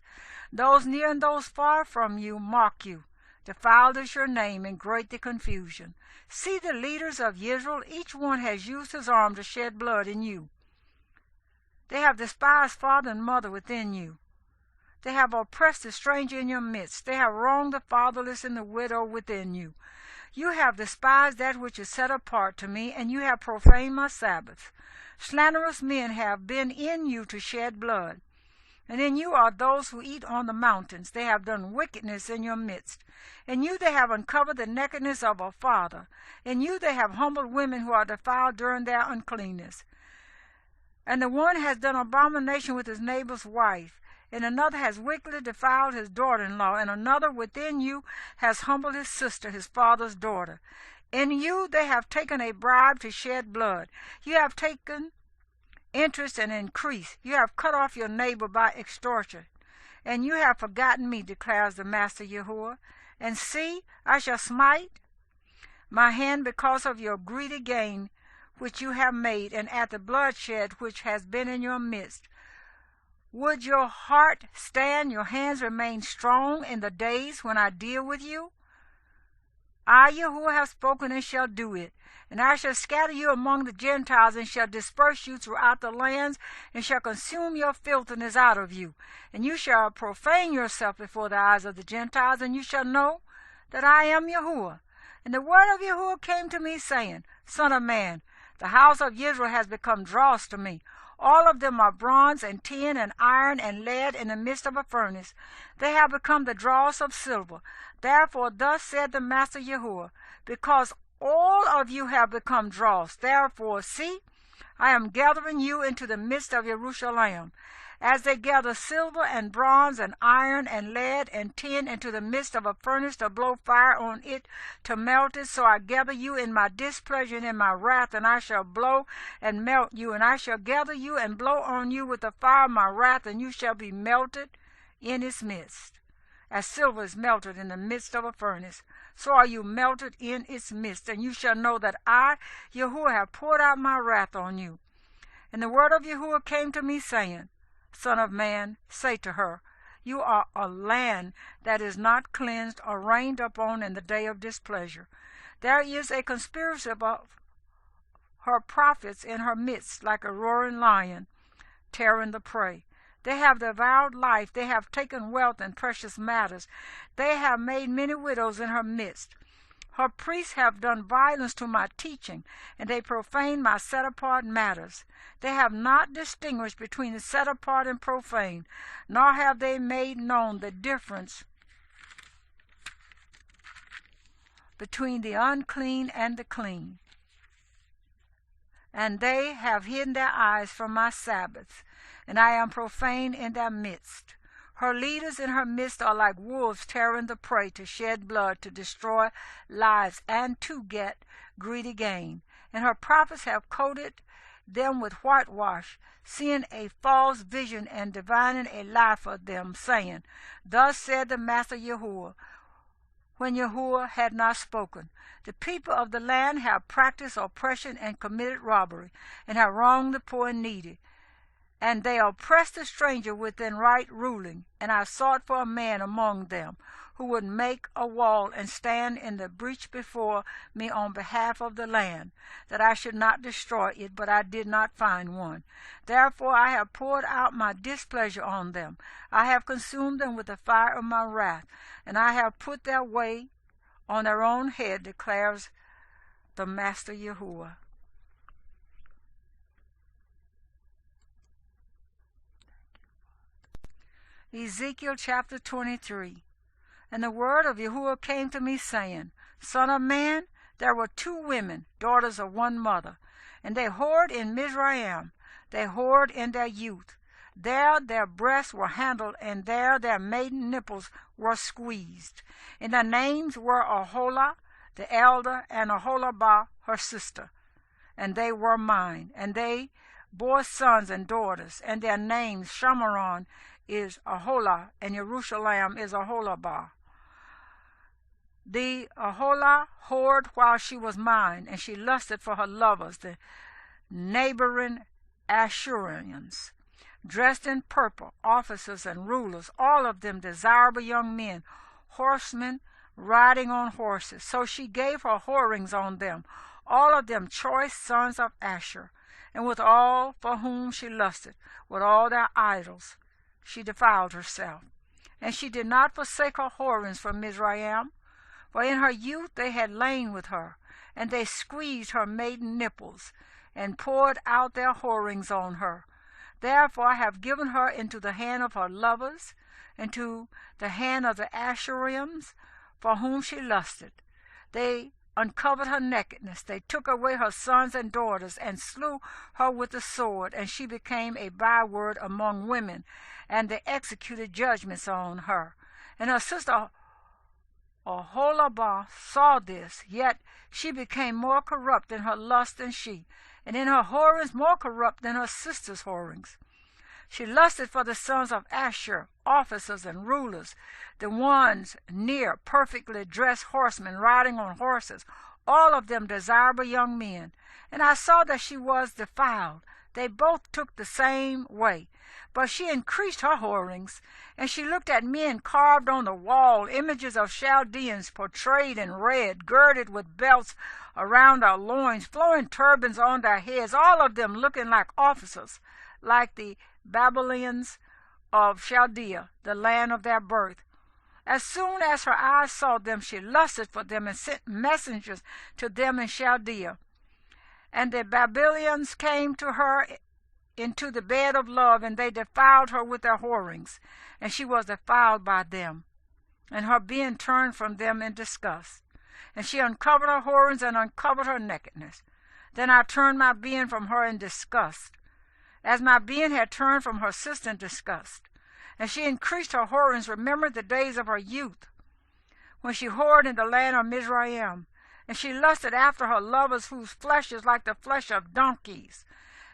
Those near and those far from you mock you. Defiled is your name, and great the confusion. See the leaders of Israel, each one has used his arm to shed blood in you. They have despised father and mother within you. They have oppressed the stranger in your midst. They have wronged the fatherless and the widow within you. You have despised that which is set apart to me, and you have profaned my Sabbaths. Slanderous men have been in you to shed blood. And in you are those who eat on the mountains. They have done wickedness in your midst. In you they have uncovered the nakedness of a father. In you they have humbled women who are defiled during their uncleanness. And the one has done abomination with his neighbor's wife, and another has wickedly defiled his daughter-in-law, and another within you has humbled his sister, his father's daughter. In you they have taken a bribe to shed blood. You have taken interest and increase. You have cut off your neighbor by extortion. And you have forgotten me, declares the Master Yahuwah. And see, I shall smite my hand because of your greedy gain which you have made, and at the bloodshed which has been in your midst. Would your heart stand, your hands remain strong in the days when I deal with you? I, Yahuwah, have spoken and shall do it. And I shall scatter you among the Gentiles, and shall disperse you throughout the lands, and shall consume your filthiness out of you. And you shall profane yourself before the eyes of the Gentiles, and you shall know that I am Yahuwah. And the word of Yahuwah came to me, saying, Son of man, the house of Israel has become dross to me. All of them are bronze and tin and iron and lead in the midst of a furnace. They have become the dross of silver. Therefore thus said the Master Yahuwah, because all of you have become dross, therefore, see, I am gathering you into the midst of Jerusalem, as they gather silver and bronze and iron and lead and tin into the midst of a furnace to blow fire on it to melt it. So I gather you in my displeasure and in my wrath, and I shall blow and melt you, and I shall gather you and blow on you with the fire of my wrath, and you shall be melted in its midst. As silver is melted in the midst of a furnace, so are you melted in its midst, and you shall know that I, Yahuwah, have poured out my wrath on you. And the word of Yahuwah came to me, saying, Son of man, say to her, you are a land that is not cleansed or rained upon in the day of displeasure. There is a conspiracy of her prophets in her midst, like a roaring lion, tearing the prey. They have devoured life, they have taken wealth and precious matters. They have made many widows in her midst. Her priests have done violence to my teaching, and they profane my set-apart matters. They have not distinguished between the set-apart and profane, nor have they made known the difference between the unclean and the clean. And they have hidden their eyes from my Sabbaths, and I am profane in their midst. Her leaders in her midst are like wolves tearing the prey to shed blood, to destroy lives, and to get greedy gain. And her prophets have coated them with whitewash, seeing a false vision and divining a lie for them, saying, Thus said the Master Yahuwah, when Yahuwah had not spoken. The people of the land have practiced oppression and committed robbery, and have wronged the poor and needy. And they oppressed the stranger within right ruling. And I sought for a man among them who would make a wall and stand in the breach before me on behalf of the land, that I should not destroy it, but I did not find one. Therefore I have poured out my displeasure on them. I have consumed them with the fire of my wrath, and I have put their way on their own head, declares the Master Yahuwah. Ezekiel chapter 23. And the word of Yahuwah came to me, saying, Son of man, there were 2 women, daughters of one mother, and they whored in Mizraim. They whored in their youth. There their breasts were handled, and there their maiden nipples were squeezed. And their names were Aholah, the elder, and Aholabah, her sister. And they were mine. And they bore sons and daughters, and their names Shamaron is Aholah, and Jerusalem is Aholabah. The Aholah whored while she was mine, and she lusted for her lovers, the neighboring Ashurians, dressed in purple, officers and rulers, all of them desirable young men, horsemen riding on horses. So she gave her whorings on them, all of them choice sons of Asher, and with all for whom she lusted, with all their idols, she defiled herself. And she did not forsake her whorings from Mizraim, for in her youth they had lain with her, and they squeezed her maiden nipples, and poured out their whorings on her. Therefore I have given her into the hand of her lovers, and to the hand of the Ashurians, for whom she lusted. They uncovered her nakedness. They took away her sons and daughters, and slew her with the sword, and she became a byword among women, and they executed judgments on her. And her sister Aholabah saw this, yet she became more corrupt in her lust than she, and in her whorings more corrupt than her sister's whorings. She lusted for the sons of Asher, officers and rulers, the ones near, perfectly dressed horsemen riding on horses, all of them desirable young men. And I saw that she was defiled. They both took the same way. But she increased her whorings, and she looked at men carved on the wall, images of Chaldeans portrayed in red, girded with belts around their loins, flowing turbans on their heads, all of them looking like officers, like the Babylonians of Chaldea, the land of their birth. As soon as her eyes saw them, she lusted for them and sent messengers to them in Chaldea. And the Babylonians came to her into the bed of love, and they defiled her with their whorings, and she was defiled by them, and her being turned from them in disgust. And she uncovered her whorings and uncovered her nakedness. Then I turned my being from her in disgust, as my being had turned from her sister in disgust. And she increased her whorings, remembered the days of her youth, when she whored in the land of Mizraim. And she lusted after her lovers, whose flesh is like the flesh of donkeys,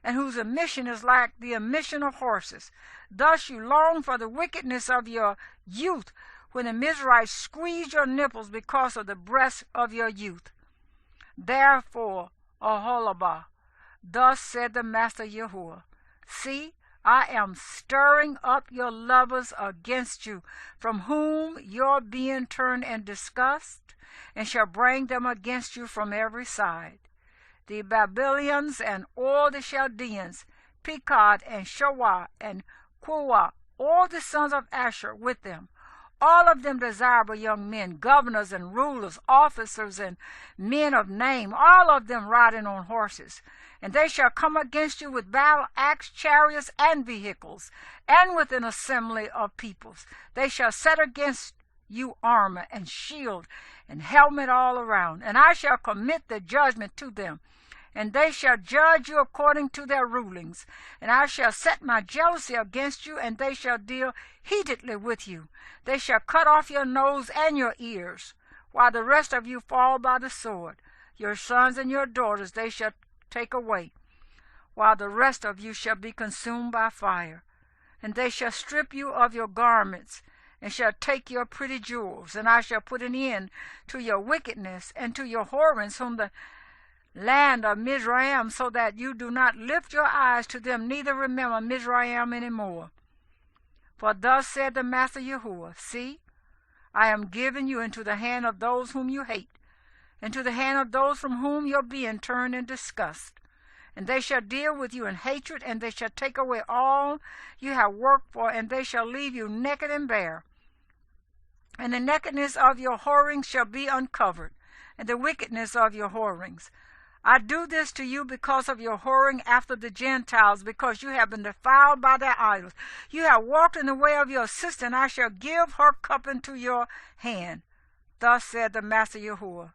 and whose emission is like the emission of horses. Thus you long for the wickedness of your youth, when the Mizraimites squeeze your nipples because of the breasts of your youth. Therefore, Oholabah, thus said the Master Yahuwah, see, I am stirring up your lovers against you, from whom your being turned in disgust, and shall bring them against you from every side. The Babylonians and all the Chaldeans, Pekod and Shoah and Quah, all the sons of Asher with them, all of them desirable young men, governors and rulers, officers and men of name, all of them riding on horses. And they shall come against you with battle axe, chariots, and vehicles, and with an assembly of peoples. They shall set against you armor and shield and helmet all around. And I shall commit the judgment to them, and they shall judge you according to their rulings. And I shall set my jealousy against you, and they shall deal heatedly with you. They shall cut off your nose and your ears, while the rest of you fall by the sword. Your sons and your daughters they shall take away, while the rest of you shall be consumed by fire. And they shall strip you of your garments, and shall take your pretty jewels. And I shall put an end to your wickedness and to your whorings from the land of Mizraim, so that you do not lift your eyes to them, neither remember Mizraim any more. For thus said the Master Yahuwah, see, I am giving you into the hand of those whom you hate, and to the hand of those from whom your being turned in disgust. And they shall deal with you in hatred, and they shall take away all you have worked for, and they shall leave you naked and bare. And the nakedness of your whorings shall be uncovered, and the wickedness of your whorings. I do this to you because of your whoring after the Gentiles, because you have been defiled by their idols. You have walked in the way of your sister, and I shall give her cup into your hand. Thus said the Master Yahuwah,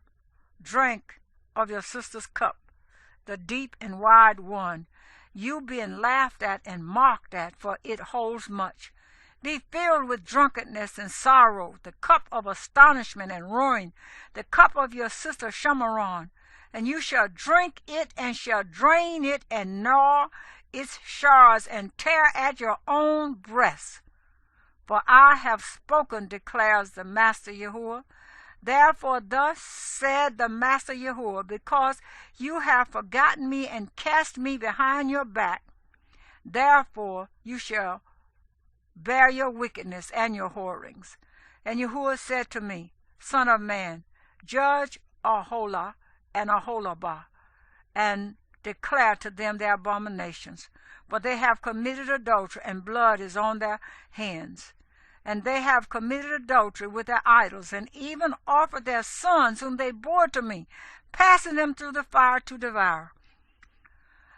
drink of your sister's cup, the deep and wide one, you being laughed at and mocked at, for it holds much. Be filled with drunkenness and sorrow, the cup of astonishment and ruin, the cup of your sister Shamaron. And you shall drink it, and shall drain it, and gnaw its shards, and tear at your own breasts. For I have spoken, declares the Master Yahuwah. Therefore thus said the Master Yahuwah, because you have forgotten me and cast me behind your back, therefore you shall bear your wickedness and your whorings. And Yahuwah said to me, Son of man, judge Aholah and Aholabah, and declare to them their abominations. For they have committed adultery, and blood is on their hands. And they have committed adultery with their idols, and even offered their sons whom they bore to me, passing them through the fire to devour.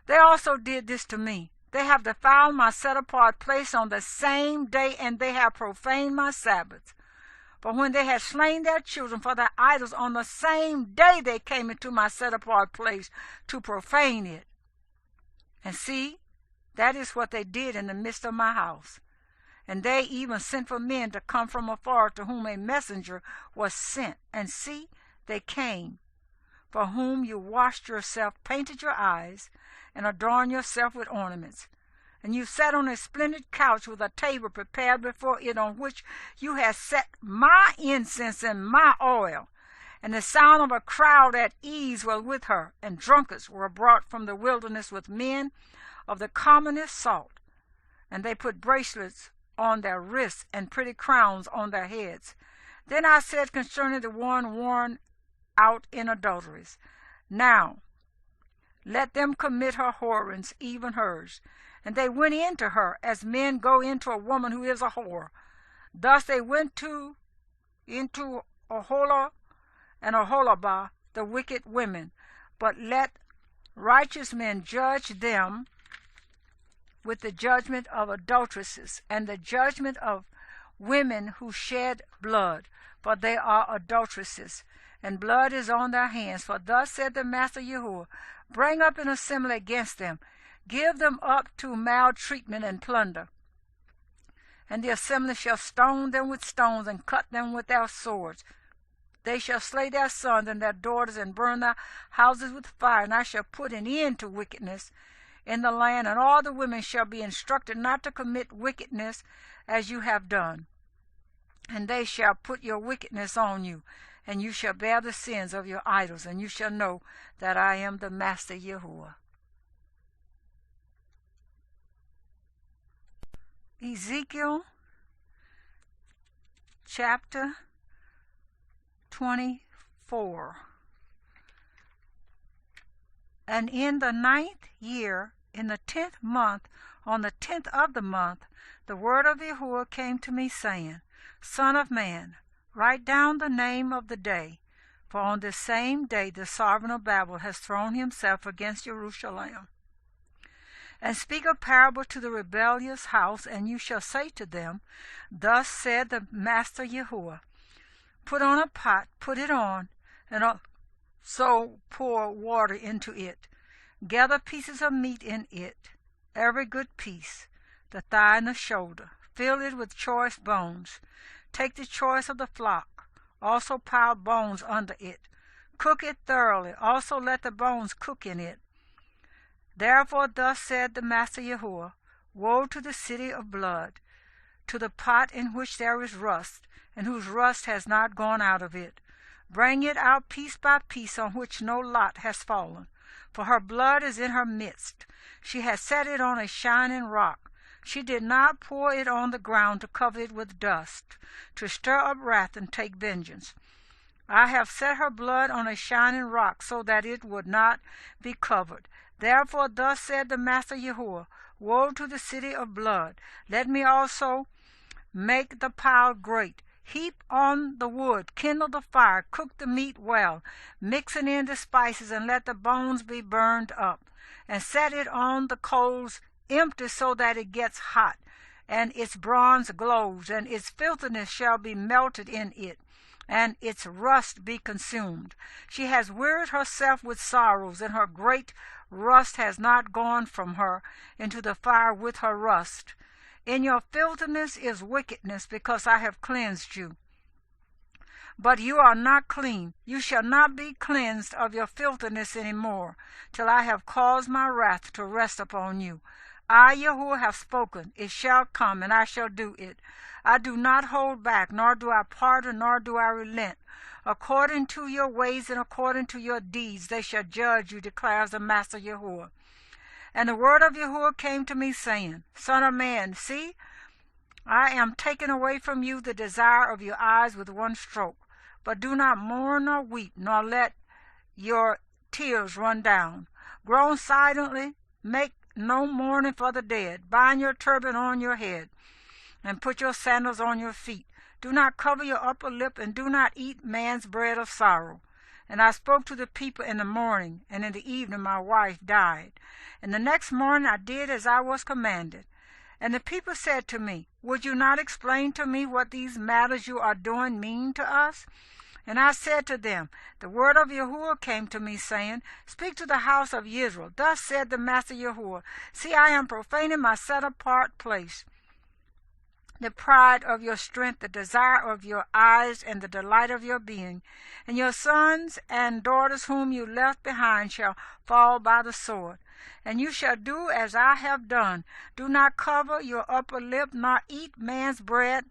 They also did this to me. They have defiled my set-apart place on the same day, and they have profaned my Sabbaths. For when they had slain their children for their idols, on the same day they came into my set-apart place to profane it. And see, that is what they did in the midst of my house. And they even sent for men to come from afar, to whom a messenger was sent. And see, they came, for whom you washed yourself, painted your eyes, and adorned yourself with ornaments. And you sat on a splendid couch with a table prepared before it, on which you had set my incense and my oil. And the sound of a crowd at ease was with her, and drunkards were brought from the wilderness with men of the commonest sort. And they put bracelets on their wrists and pretty crowns on their heads. Then I said concerning the one worn out in adulteries, now let them commit her whorings, even hers. And they went into her as men go into a woman who is a whore. Thus they went into Aholah and Aholabah, the wicked women. But let righteous men judge them with the judgment of adulteresses, and the judgment of women who shed blood, for they are adulteresses, and blood is on their hands. For thus said the Master Yahuwah, bring up an assembly against them, give them up to maltreatment and plunder. And the assembly shall stone them with stones, and cut them with their swords. They shall slay their sons and their daughters, and burn their houses with fire. And I shall put an end to wickedness in the land, and all the women shall be instructed not to commit wickedness as you have done. And they shall put your wickedness on you, and you shall bear the sins of your idols, and you shall know that I am the Master Yahuwah. Ezekiel chapter 24. And in the 9th year, in the 10th month, on the 10th of the month, the word of Yahuwah came to me, saying, Son of man, write down the name of the day, for on this same day the sovereign of Babel has thrown himself against Jerusalem. And speak a parable to the rebellious house, and you shall say to them, Thus said the Master Yahuwah, put on a pot, put it on, and so pour water into it. Gather pieces of meat in it, every good piece, the thigh and the shoulder. Fill it with choice bones. Take the choice of the flock. Also pile bones under it. Cook it thoroughly. Also let the bones cook in it. Therefore thus said the Master Yahuwah, Woe to the city of blood, to the pot in which there is rust, and whose rust has not gone out of it. Bring it out piece by piece, on which no lot has fallen. For her blood is in her midst. She has set it on a shining rock. She did not pour it on the ground to cover it with dust, to stir up wrath and take vengeance. I have set her blood on a shining rock, so that it would not be covered. Therefore thus said the Master Yahuwah, Woe to the city of blood! Let me also make the pile great. Heap on the wood, kindle the fire, cook the meat well, mix it in the spices, and let the bones be burned up. And set it on the coals empty, so that it gets hot, and its bronze glows, and its filthiness shall be melted in it, and its rust be consumed. She has wearied herself with sorrows, and her great rust has not gone from her into the fire with her rust. In your filthiness is wickedness, because I have cleansed you. But you are not clean. You shall not be cleansed of your filthiness any more, till I have caused my wrath to rest upon you. I, Yahuwah, have spoken. It shall come, and I shall do it. I do not hold back, nor do I pardon, nor do I relent. According to your ways and according to your deeds they shall judge you, declares the Master Yahuwah. And the word of Yahuwah came to me, saying, Son of man, see, I am taking away from you the desire of your eyes with one stroke. But do not mourn nor weep, nor let your tears run down. Groan silently, make no mourning for the dead. Bind your turban on your head, and put your sandals on your feet. Do not cover your upper lip, and do not eat man's bread of sorrow. And I spoke to the people in the morning, and in the evening my wife died. And the next morning I did as I was commanded. And the people said to me, Would you not explain to me what these matters you are doing mean to us? And I said to them, The word of Yahuwah came to me, saying, Speak to the house of Israel. Thus said the Master Yahuwah, See, I am profaning my set-apart place, the pride of your strength, the desire of your eyes, and the delight of your being. And your sons and daughters whom you left behind shall fall by the sword. And you shall do as I have done. Do not cover your upper lip, nor eat man's bread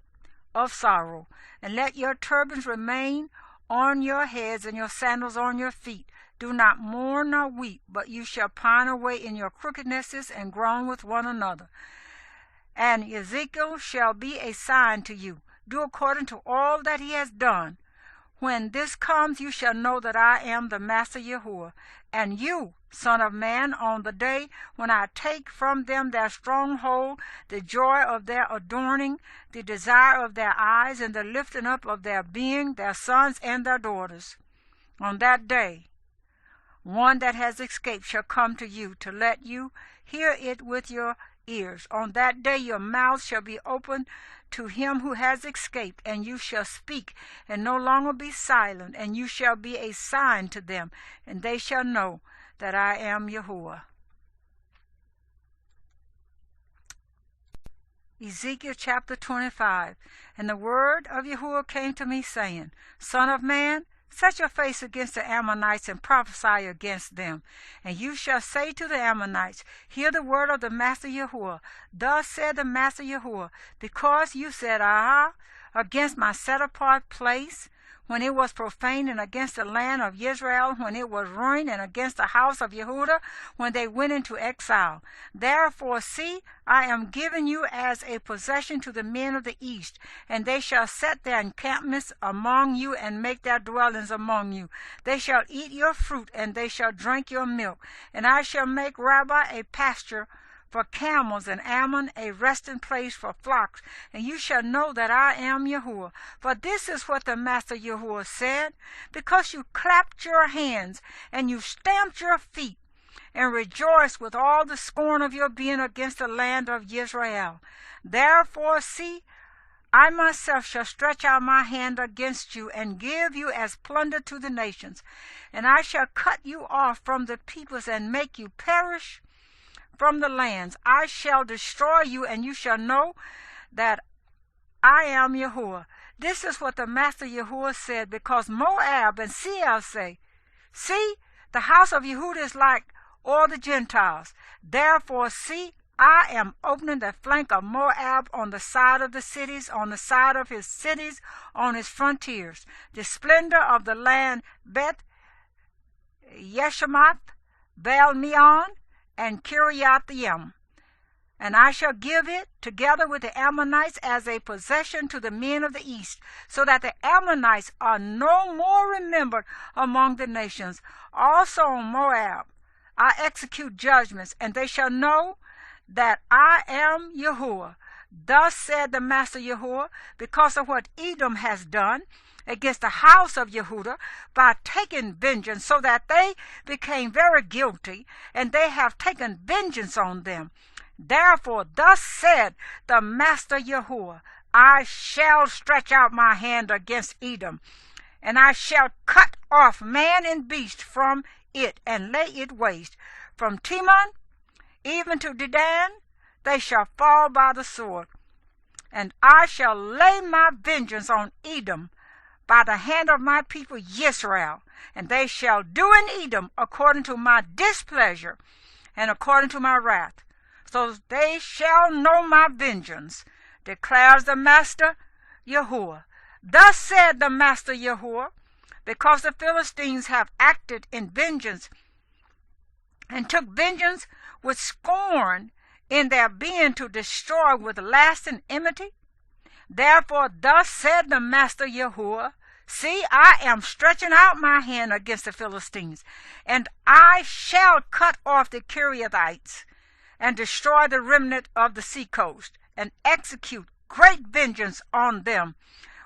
of sorrow. And let your turbans remain on your heads, and your sandals on your feet. Do not mourn nor weep, but you shall pine away in your crookednesses, and groan with one another. And Ezekiel shall be a sign to you. Do according to all that he has done. When this comes, you shall know that I am the Master Yahuwah. And you, son of man, on the day when I take from them their stronghold, the joy of their adorning, the desire of their eyes, and the lifting up of their being, their sons and their daughters. On that day, one that has escaped shall come to you, to let you hear it with your ears. On that day your mouth shall be opened to him who has escaped, and you shall speak and no longer be silent, and you shall be a sign to them, and they shall know that I am Yahuwah. Ezekiel chapter 25. And the word of Yahuwah came to me, saying, Son of man, set your face against the Ammonites and prophesy against them. And you shall say to the Ammonites, Hear the word of the Master Yahuwah. Thus said the Master Yahuwah, because you said, Aha, against my set-apart place, when it was profaned, and against the land of Israel, when it was ruined, and against the house of Yehudah, when they went into exile. Therefore, see, I am giving you as a possession to the men of the east, and they shall set their encampments among you, and make their dwellings among you. They shall eat your fruit, and they shall drink your milk. And I shall make Rabbah a pasture for camels, and Ammon a resting place for flocks, and you shall know that I am Yahuwah. For this is what the Master Yahuwah said, because you clapped your hands, and you stamped your feet, and rejoiced with all the scorn of your being against the land of Israel. Therefore, see, I myself shall stretch out my hand against you, and give you as plunder to the nations, and I shall cut you off from the peoples, and make you perish from the lands. I shall destroy you, and you shall know that I am Yahuwah. This is what the Master Yahuwah said, because Moab and Seir say, See, the house of Yehudah is like all the Gentiles. Therefore, see, I am opening the flank of Moab on the side of the cities, on the side of his cities, on his frontiers. The splendor of the land Beth Yeshimoth, Baal Meon, and Kiriathaim, and I shall give it together with the Ammonites as a possession to the men of the east, so that the Ammonites are no more remembered among the nations. Also on Moab I execute judgments, and they shall know that I am Yahuwah. Thus said the Master Yahuwah, because of what Edom has done against the house of Yehudah, by taking vengeance, so that they became very guilty, and they have taken vengeance on them. Therefore, thus said the Master Yahuwah, I shall stretch out my hand against Edom, and I shall cut off man and beast from it, and lay it waste. From Teman even to Dedan they shall fall by the sword. And I shall lay my vengeance on Edom by the hand of my people Yisrael, and they shall do in Edom according to my displeasure and according to my wrath. So they shall know my vengeance, declares the Master Yahuwah. Thus said the Master Yahuwah, because the Philistines have acted in vengeance, and took vengeance with scorn in their being to destroy with lasting enmity. Therefore, thus said the Master Yahuwah, See, I am stretching out my hand against the Philistines, and I shall cut off the Kiriathites, and destroy the remnant of the seacoast, and execute great vengeance on them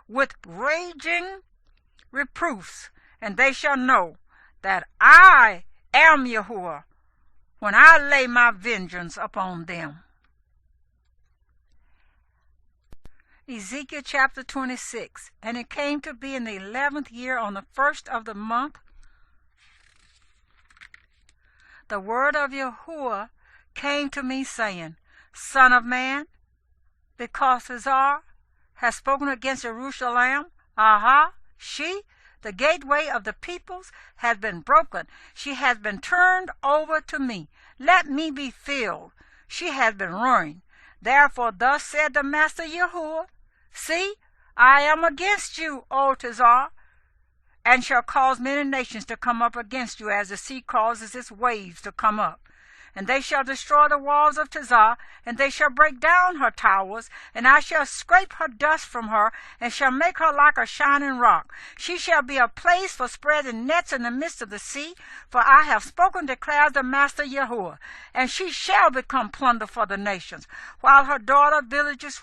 with raging reproofs, and they shall know that I am Yahuwah when I lay my vengeance upon them. Ezekiel chapter 26. And it came to be in the 11th year, on the 1st of the month, the word of Yahuwah came to me, saying, Son of man, because Hazar has spoken against Jerusalem, aha, she, the gateway of the peoples, has been broken. She has been turned over to me. Let me be filled. She has been ruined. Therefore, thus said the Master Yahuwah, See, I am against you, O Hazar, and shall cause many nations to come up against you, as the sea causes its waves to come up. And they shall destroy the walls of Hazar, and they shall break down her towers, and I shall scrape her dust from her, and shall make her like a shining rock. She shall be a place for spreading nets in the midst of the sea, for I have spoken, declares the Master Yahuwah. And she shall become plunder for the nations, while her daughter villages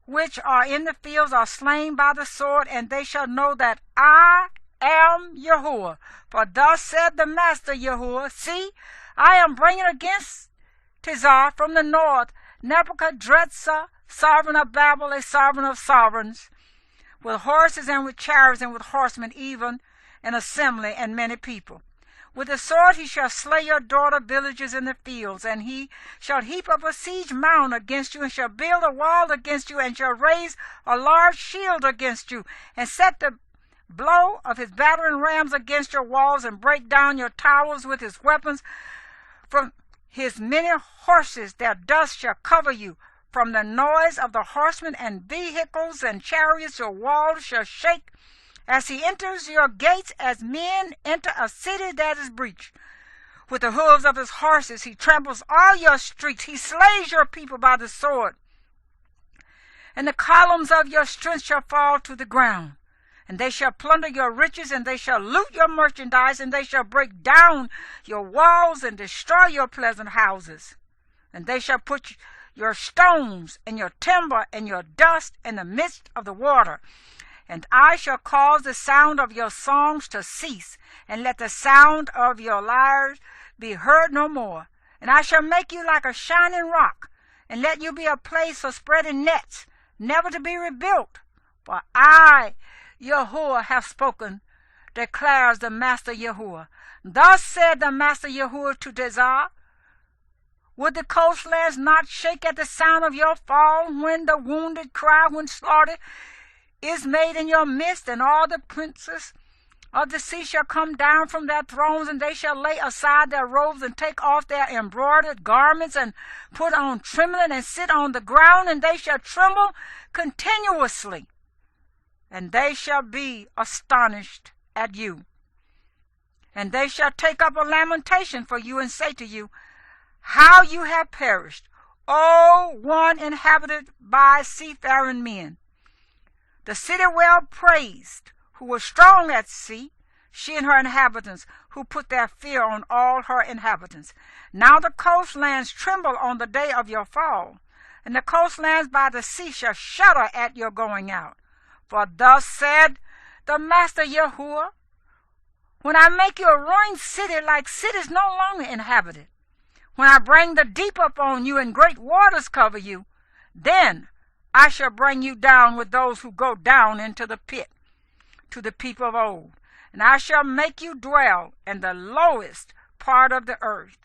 which are in the fields are slain by the sword, and they shall know that I am Yahuwah. For thus said the Master Yahuwah, See, I am bringing against Tizar, from the north, Nebuchadrezzar, sovereign of Babel, a sovereign of sovereigns, with horses and with chariots and with horsemen, even an assembly and many people. With the sword he shall slay your daughter villages in the fields, and he shall heap up a siege mound against you, and shall build a wall against you, and shall raise a large shield against you, and set the blow of his battering rams against your walls, and break down your towers with his weapons. From his many horses their dust shall cover you. From the noise of the horsemen and vehicles and chariots your walls shall shake, as he enters your gates, as men enter a city that is breached. With the hooves of his horses he tramples all your streets. He slays your people by the sword. And the columns of your strength shall fall to the ground. And they shall plunder your riches, and they shall loot your merchandise, and they shall break down your walls and destroy your pleasant houses. And they shall put your stones and your timber and your dust in the midst of the water. And I shall cause the sound of your songs to cease, and let the sound of your lyres be heard no more. And I shall make you like a shining rock, and let you be a place for spreading nets, never to be rebuilt. For I, Yahuwah, have spoken, declares the Master Yahuwah. Thus said the Master Yahuwah to Tizar, would the coastlands not shake at the sound of your fall, when the wounded cry, when slaughter is made in your midst, and all the princes of the sea shall come down from their thrones, and they shall lay aside their robes, and take off their embroidered garments, and put on trembling, and sit on the ground, and they shall tremble continuously, and they shall be astonished at you. And they shall take up a lamentation for you, and say to you, how you have perished, O one inhabited by seafaring men. The city well praised, who was strong at sea, she and her inhabitants, who put their fear on all her inhabitants. Now the coastlands tremble on the day of your fall, and the coastlands by the sea shall shudder at your going out. For thus said the Master Yahuwah, when I make you a ruined city like cities no longer inhabited, when I bring the deep upon you and great waters cover you, then I shall bring you down with those who go down into the pit, to the people of old. And I shall make you dwell in the lowest part of the earth,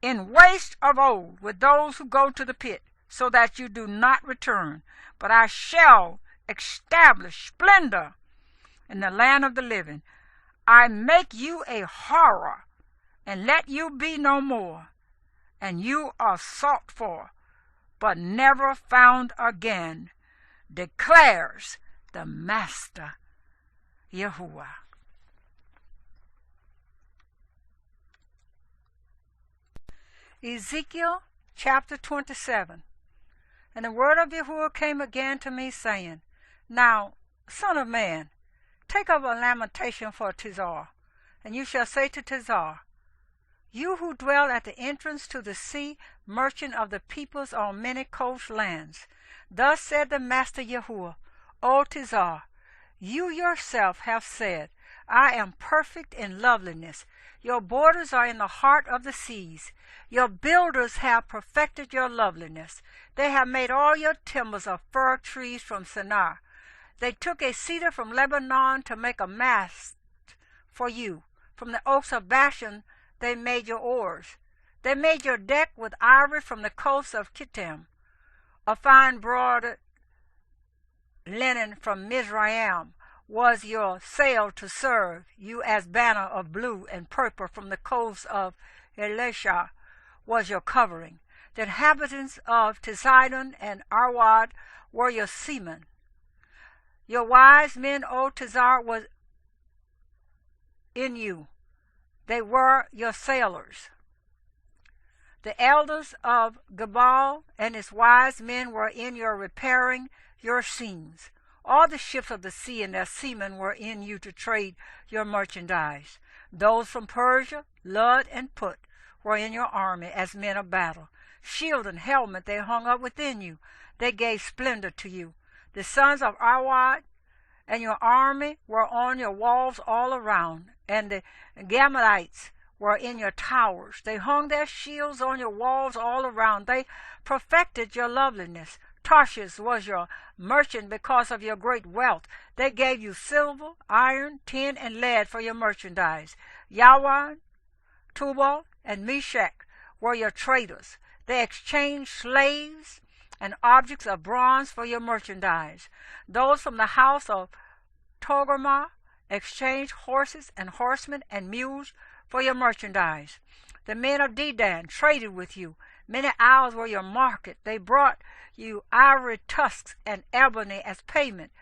in waste of old, with those who go to the pit, so that you do not return. But I shall establish splendor in the land of the living. I make you a horror, and let you be no more. And you are sought for, but never found again, declares the Master Yahuwah. Ezekiel chapter 27. And the word of Yahuwah came again to me, saying, now, son of man, take up a lamentation for Tizar, and you shall say to Tizar, you who dwell at the entrance to the sea, merchant of the peoples on many coastlands, thus said the Master Yahuwah, O Tizar, you yourself have said, I am perfect in loveliness. Your borders are in the heart of the seas. Your builders have perfected your loveliness. They have made all your timbers of fir trees from Sinai. They took a cedar from Lebanon to make a mast for you. From the oaks of Bashan they made your oars. They made your deck with ivory from the coast of Kittim, a fine broidered linen from Mizraim was your sail to serve you, as banner of blue and purple from the coast of Elisha was your covering. The inhabitants of Tizidon and Arwad were your seamen. Your wise men, O Tizar, was in you. They were your sailors. The elders of Gebal and his wise men were in your repairing your seams. All the ships of the sea and their seamen were in you to trade your merchandise. Those from Persia, Lud, and Put were in your army as men of battle. Shield and helmet they hung up within you. They gave splendor to you. The sons of Arwad and your army were on your walls all around, and the Gamadites were in your towers. They hung their shields on your walls all around. They perfected your loveliness. Tarshish was your merchant because of your great wealth. They gave you silver, iron, tin, and lead for your merchandise. Yawan, Tubal, and Meshach were your traders. They exchanged slaves and objects of bronze for your merchandise. Those from the house of Togarmah exchanged horses and horsemen and mules for your merchandise. The men of Dedan traded with you. Many isles were your market. They brought you ivory tusks and ebony as payment.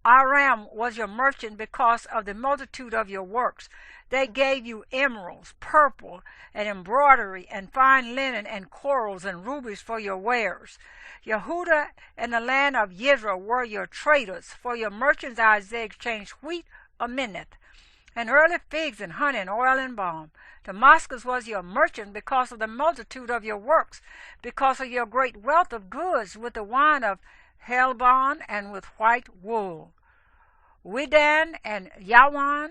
Aram was your merchant because of the multitude of your works. They gave you emeralds, purple, and embroidery, and fine linen, and corals, and rubies for your wares. Yehuda and the land of Yisrael were your traders. For your merchandise they exchanged wheat or minneth, and early figs, and honey, and oil, and balm. Damascus was your merchant because of the multitude of your works, because of your great wealth of goods, with the wine of Helbon, and with white wool. Widan and Yawan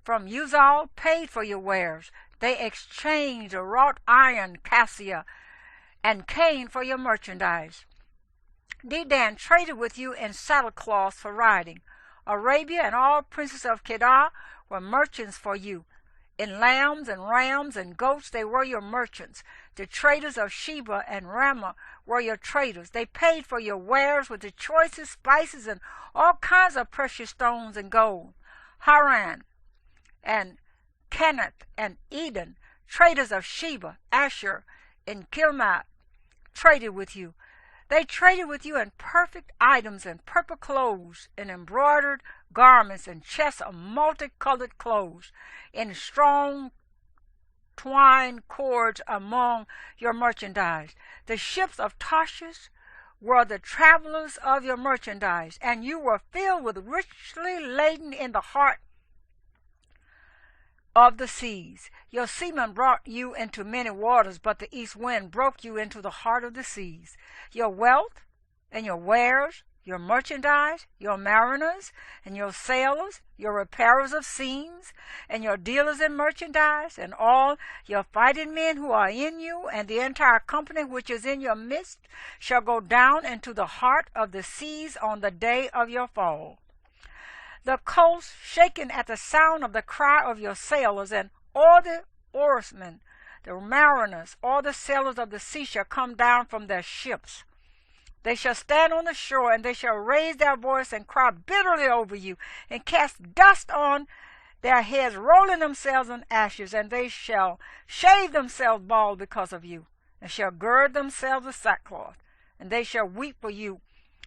from Uzal paid for your wares. They exchanged wrought iron, cassia, and cane for your merchandise. Dedan traded with you in saddlecloths for riding. Arabia and all princes of Kedar were merchants for you. In lambs and rams and goats they were your merchants. The traders of Sheba and Ramah were your traders. They paid for your wares with the choicest spices and all kinds of precious stones and gold. Haran and Kenath and Eden, traders of Sheba, Asher, and Kilmad, traded with you. They traded with you in perfect items, and purple clothes, and embroidered garments, and chests of multicolored clothes, in strong twine cords among your merchandise. The ships of Tarshish were the travelers of your merchandise, and you were filled with richly laden in the heart of the seas. Your seamen brought you into many waters, but the east wind broke you into the heart of the seas. Your wealth and your wares, your merchandise, your mariners and your sailors, your repairers of seams, and your dealers in merchandise, and all your fighting men who are in you, and the entire company which is in your midst, shall go down into the heart of the seas on the day of your fall. The coast shaken at the sound of the cry of your sailors, and all the oarsmen, the mariners, all the sailors of the sea shall come down from their ships. They shall stand on the shore, and they shall raise their voice and cry bitterly over you, and cast dust on their heads, rolling themselves in ashes, and they shall shave themselves bald because of you, and shall gird themselves with sackcloth, and they shall weep for you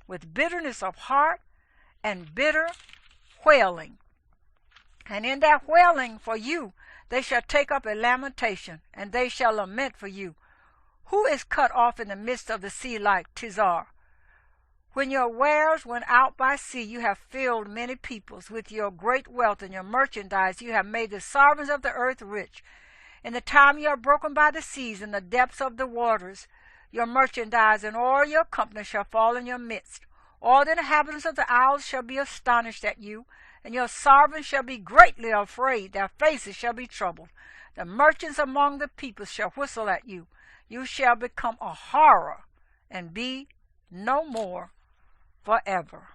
with bitterness of heart and bitter wailing. And in that wailing for you they shall take up a lamentation, and they shall lament for you. Who is cut off in the midst of the sea like Tizar? When your wares went out by sea, you have filled many peoples. With your great wealth and your merchandise you have made the sovereigns of the earth rich. In the time you are broken by the seas, in the depths of the waters, your merchandise and all your company shall fall in your midst. All the inhabitants of the isles shall be astonished at you, and your sovereigns shall be greatly afraid. Their faces shall be troubled. The merchants among the peoples shall whistle at you. You shall become a horror and be no more forever.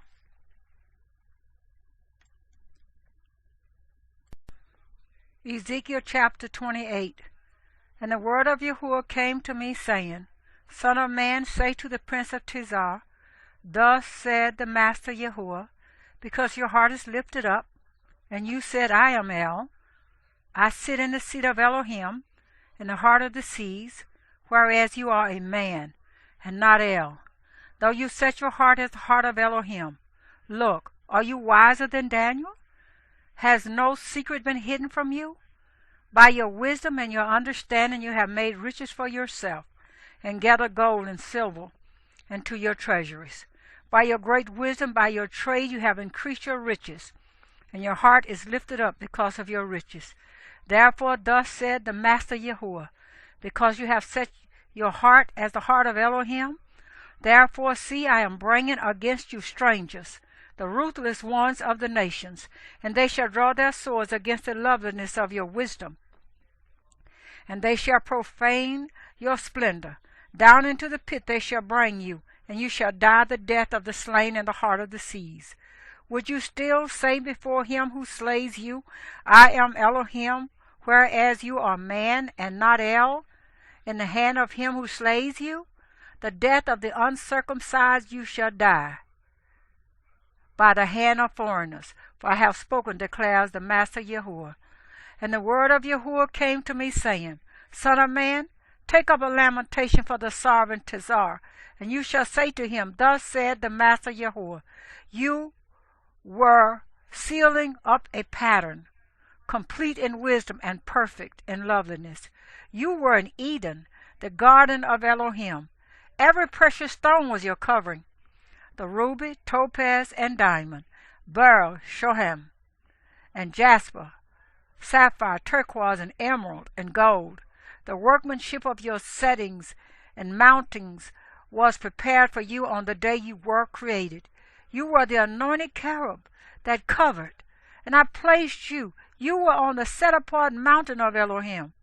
Ezekiel chapter 28. And the word of Yahuwah came to me, saying, Son of man, say to the prince of Tizar, Thus said the Master Yahuwah, because your heart is lifted up, and you said, I am El. I sit in the seat of Elohim, in the heart of the seas, whereas you are a man, and not El. Though you set your heart as the heart of Elohim. Look, are you wiser than Daniel? Has no secret been hidden from you? By your wisdom and your understanding you have made riches for yourself, and gathered gold and silver into your treasuries. By your great wisdom, by your trade, you have increased your riches, and your heart is lifted up because of your riches. Therefore, thus said the Master Yahuwah, because you have set your heart as the heart of Elohim, therefore, see, I am bringing against you strangers, the ruthless ones of the nations, and they shall draw their swords against the loveliness of your wisdom and they shall profane your splendor. Down into the pit they shall bring you, and you shall die the death of the slain in the heart of the seas. Would you still say before him who slays you, I am Elohim, whereas you are man and not El, in the hand of him who slays you? The death of the uncircumcised you shall die, by the hand of foreigners, for I have spoken, declares the Master Yahuwah. And the word of Yahuwah came to me, saying, Son of man, take up a lamentation for the sovereign Tizar, and you shall say to him, Thus said the Master Yahuwah, you were sealing up a pattern, complete in wisdom and perfect in loveliness. You were in Eden, the garden of Elohim. Every precious stone was your covering, the ruby, topaz, and diamond, beryl, shoham, and jasper, sapphire, turquoise, and emerald, and gold. The workmanship of your settings and mountings was prepared for you on the day you were created. You were the anointed cherub that covered, and I placed you. You were on the set-apart mountain of Elohim.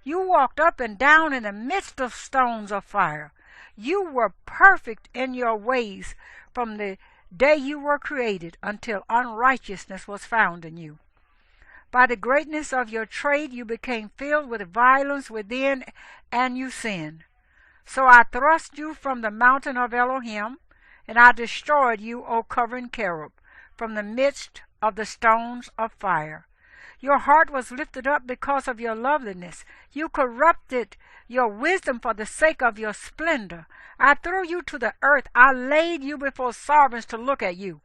You walked up and down in the midst of stones of fire. You were perfect in your ways from the day you were created until unrighteousness was found in you. By the greatness of your trade you became filled with violence within, and you sinned. So I thrust you from the mountain of Elohim, and I destroyed you, O covering cherub, from the midst of the stones of fire. Your heart was lifted up because of your loveliness. You corrupted your wisdom for the sake of your splendor. I threw you to the earth. I laid you before sovereigns to look at you.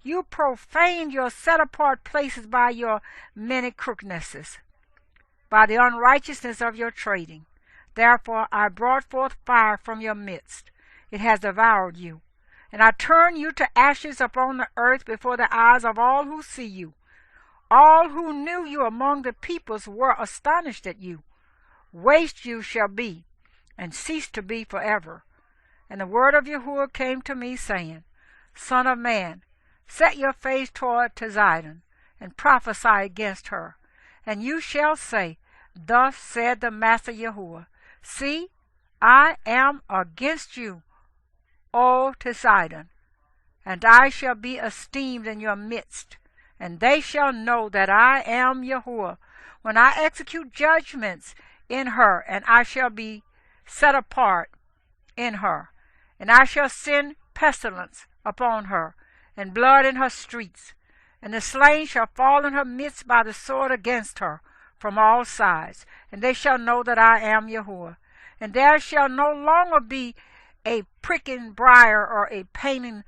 You profaned your set-apart places by your many crookednesses, by the unrighteousness of your trading. Therefore I brought forth fire from your midst. It has devoured you. And I turn you to ashes upon the earth before the eyes of all who see you. All who knew you among the peoples were astonished at you. Waste you shall be, and cease to be forever. And the word of Yahuwah came to me, saying, Son of man, set your face toward Zidon, and prophesy against her. And you shall say, Thus said the Master Yahuwah, See, I am against you, O Zidon, and I shall be esteemed in your midst. And they shall know that I am Yahuwah, when I execute judgments in her, and I shall be set apart in her. And I shall send pestilence upon her, and blood in her streets. And the slain shall fall in her midst by the sword against her from all sides. And they shall know that I am Yahuwah. And there shall no longer be a pricking briar or a paining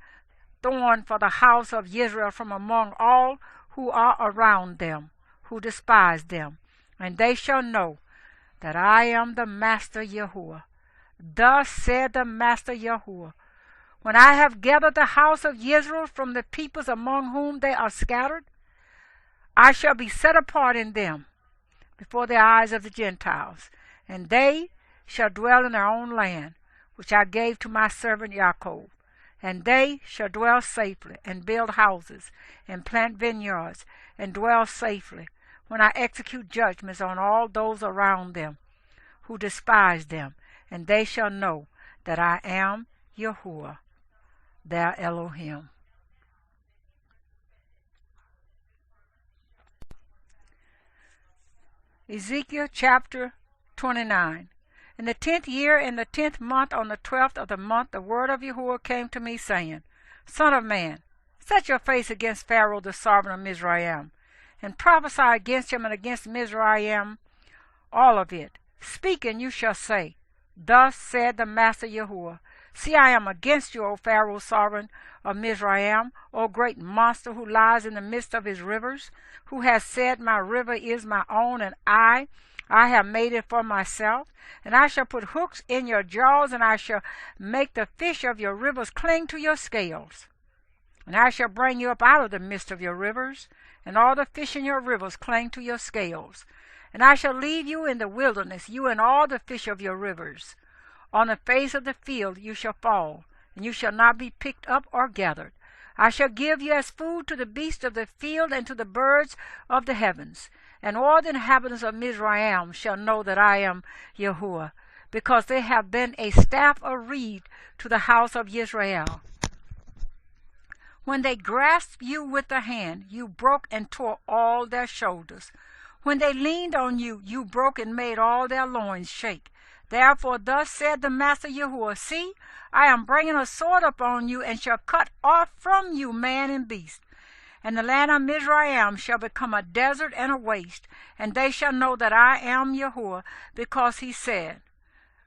thorn for the house of Israel from among all who are around them, who despise them. And they shall know that I am the Master Yahuwah. Thus said the Master Yahuwah, when I have gathered the house of Israel from the peoples among whom they are scattered, I shall be set apart in them before the eyes of the Gentiles, and they shall dwell in their own land, which I gave to my servant Jacob. And they shall dwell safely, and build houses, and plant vineyards, and dwell safely, when I execute judgments on all those around them who despise them. And they shall know that I am Yahuwah, their Elohim. Ezekiel chapter 29. In the 10th year, in the 10th month, on the 12th of the month, the word of Yahuwah came to me, saying, Son of man, set your face against Pharaoh the sovereign of Mizraim, and prophesy against him and against Mizraim, all of it. Speak, and you shall say, Thus said the Master Yahuwah, See, I am against you, O Pharaoh sovereign of Mizraim, O great monster who lies in the midst of his rivers, who has said, My river is my own, and I have made it for myself. And I shall put hooks in your jaws, and I shall make the fish of your rivers cling to your scales. And I shall bring you up out of the midst of your rivers, and all the fish in your rivers cling to your scales. And I shall leave you in the wilderness, you and all the fish of your rivers. On the face of the field you shall fall, and you shall not be picked up or gathered. I shall give you as food to the beasts of the field and to the birds of the heavens. And all the inhabitants of Mizraim shall know that I am Yahuwah, because they have been a staff of reed to the house of Israel. When they grasped you with the hand, you broke and tore all their shoulders. When they leaned on you, you broke and made all their loins shake. Therefore thus said the Master Yahuwah, see, I am bringing a sword upon you, and shall cut off from you man and beast. And the land of Mizraim shall become a desert and a waste, and they shall know that I am Yahuwah, because he said,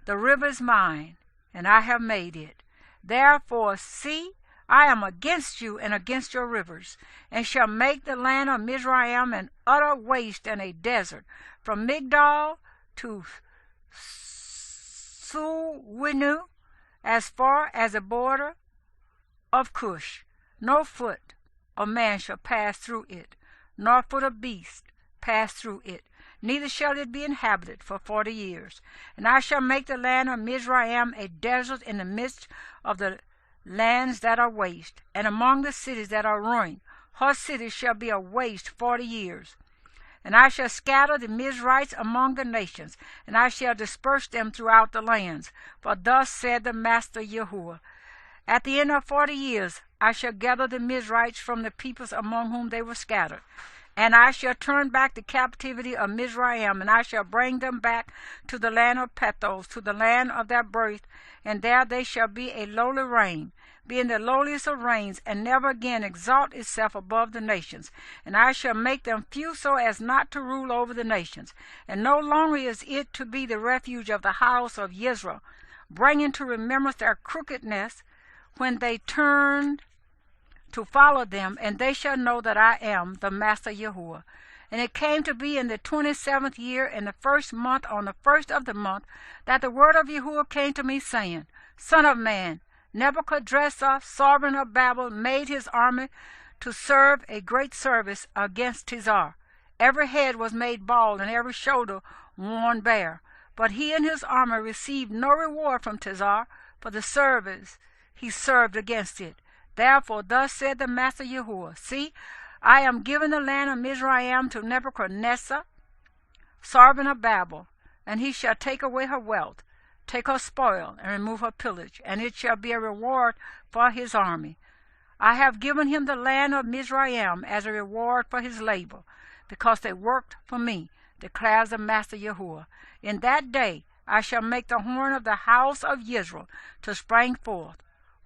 the river is mine, and I have made it. Therefore, see, I am against you and against your rivers, and shall make the land of Mizraim an utter waste and a desert, from Migdal to Suwinu, as far as the border of Cush. No foot of man shall pass through it, nor foot of beast pass through it, neither shall it be inhabited for 40 years. And I shall make the land of Mizraim a desert in the midst of the lands that are waste, and among the cities that are ruined. Her cities shall be a waste 40 years. And I shall scatter the Mizrites among the nations, and I shall disperse them throughout the lands. For thus said the Master Yahuwah, at the end of 40 years I shall gather the Mizrites from the peoples among whom they were scattered. And I shall turn back the captivity of Mizraim, and I shall bring them back to the land of Pethos, to the land of their birth, and there they shall be a lowly reign, being the lowliest of reigns, and never again exalt itself above the nations. And I shall make them few so as not to rule over the nations. And no longer is it to be the refuge of the house of Israel, bringing to remembrance their crookedness when they turned to follow them, and they shall know that I am the Master Yahuwah. And it came to be in the 27th year, in the 1st month, on the 1st of the month, that the word of Yahuwah came to me, saying, Son of man, Nebuchadrezzar, sovereign of Babel, made his army to serve a great service against Tizar. Every head was made bald, and every shoulder worn bare. But he and his army received no reward from Tizar for the service he served against it. Therefore thus said the Master Yahuwah, see, I am giving the land of Mizraim to Nebuchadnezzar, sovereign of Babel, and he shall take away her wealth, take her spoil, and remove her pillage, and it shall be a reward for his army. I have given him the land of Mizraim as a reward for his labor, because they worked for me, declares the Master Yahuwah. In that day I shall make the horn of the house of Israel to spring forth,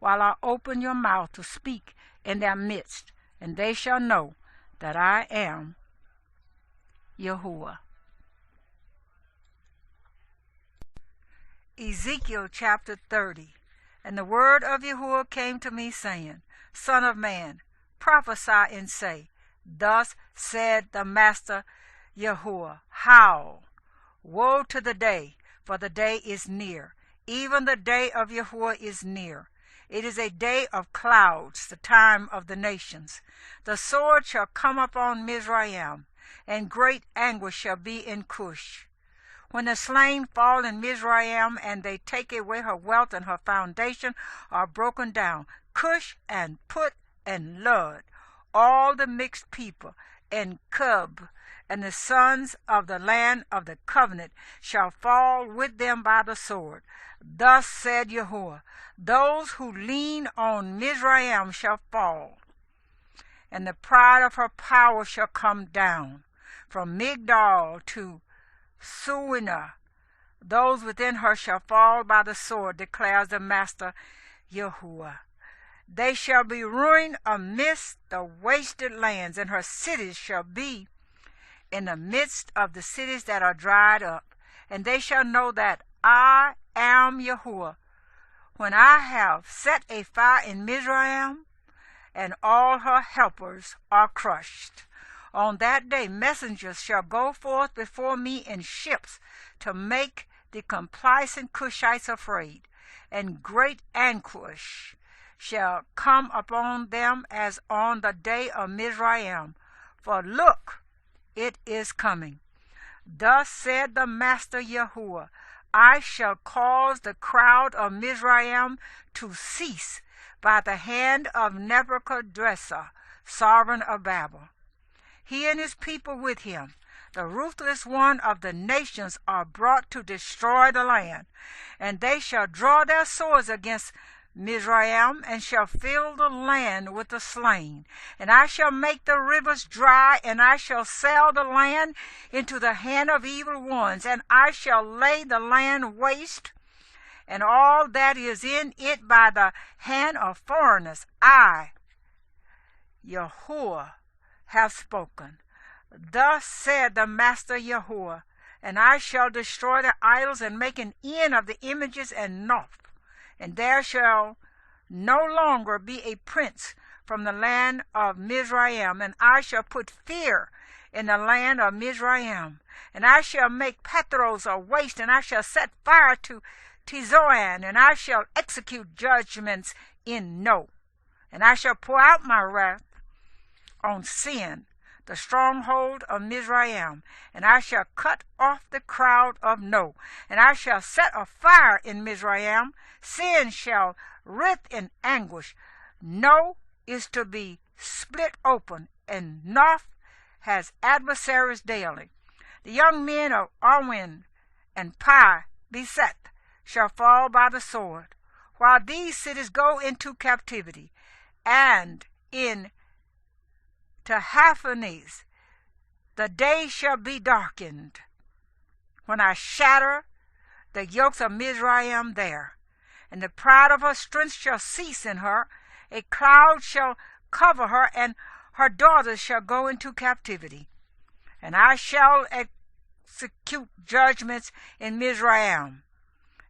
while I open your mouth to speak in their midst, and they shall know that I am Yahuwah. Ezekiel chapter 30. And the word of Yahuwah came to me, saying, Son of man, prophesy and say, Thus said the Master Yahuwah, Howl, woe to the day, for the day is near, even the day of Yahuwah is near. It is a day of clouds, the time of the nations. The sword shall come upon Mizraim, and great anguish shall be in Cush. When the slain fall in Mizraim, and they take away her wealth, and her foundation are broken down, Cush and Put and Lud, all the mixed people, and Cub, and the sons of the land of the covenant shall fall with them by the sword. Thus said Yahuwah, those who lean on Mizraim shall fall, and the pride of her power shall come down. From Migdal to Suwina, those within her shall fall by the sword, declares the Master Yahuwah. They shall be ruined amidst the wasted lands, and her cities shall be in the midst of the cities that are dried up. And they shall know that I am Yahuwah, when I have set a fire in Mizraim, and all her helpers are crushed. On that day messengers shall go forth before me in ships to make the complacent Cushites afraid, and great anguish shall come upon them as on the day of Mizraim. For look, it is coming. Thus said the Master Yahuwah, I shall cause the crowd of Mizraim to cease by the hand of Nebuchadrezzar, sovereign of Babel. He and his people with him, The ruthless one of the nations are brought to destroy the land, and they shall draw their swords against Mizraim, and shall fill the land with the slain. And I shall make the rivers dry, and I shall sell the land into the hand of evil ones, and I shall lay the land waste, and all that is in it by the hand of foreigners. I, Yahuwah, have spoken. Thus said the Master Yahuwah, and I shall destroy the idols and make an end of the images and Noph, and there shall no longer be a prince from the land of Mizraim, and I shall put fear in the land of Mizraim, and I shall make Pathros a waste, and I shall set fire to Tizoan, and I shall execute judgments in No, and I shall pour out my wrath on Sin, the stronghold of Mizraim, and I shall cut off the crowd of No, and I shall set a fire in Mizraim. Sin shall writhe in anguish. No is to be split open, and Noph has adversaries daily. The young men of Arwin and Pi Beseth shall fall by the sword, while these cities go into captivity, and in Tahaphanes the day shall be darkened, when I shatter the yokes of Mizraim there, and the pride of her strength shall cease in her. A cloud shall cover her, and her daughters shall go into captivity. And I shall execute judgments in Mizraim,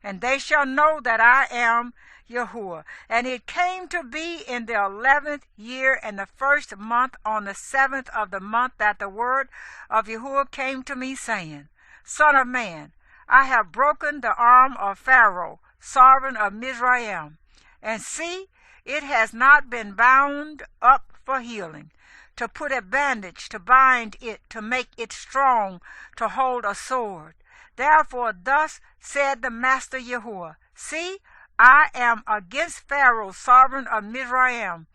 and they shall know that I am Yahuwah. And it came to be in the 11th year and the 1st month, on the 7th of the month, that the word of Yahuwah came to me, saying, Son of man, I have broken the arm of Pharaoh, sovereign of Mizraim, and see, it has not been bound up for healing, to put a bandage, to bind it, to make it strong, to hold a sword. Therefore thus said the Master Yahuwah, See, I am against Pharaoh, sovereign of Mizraim,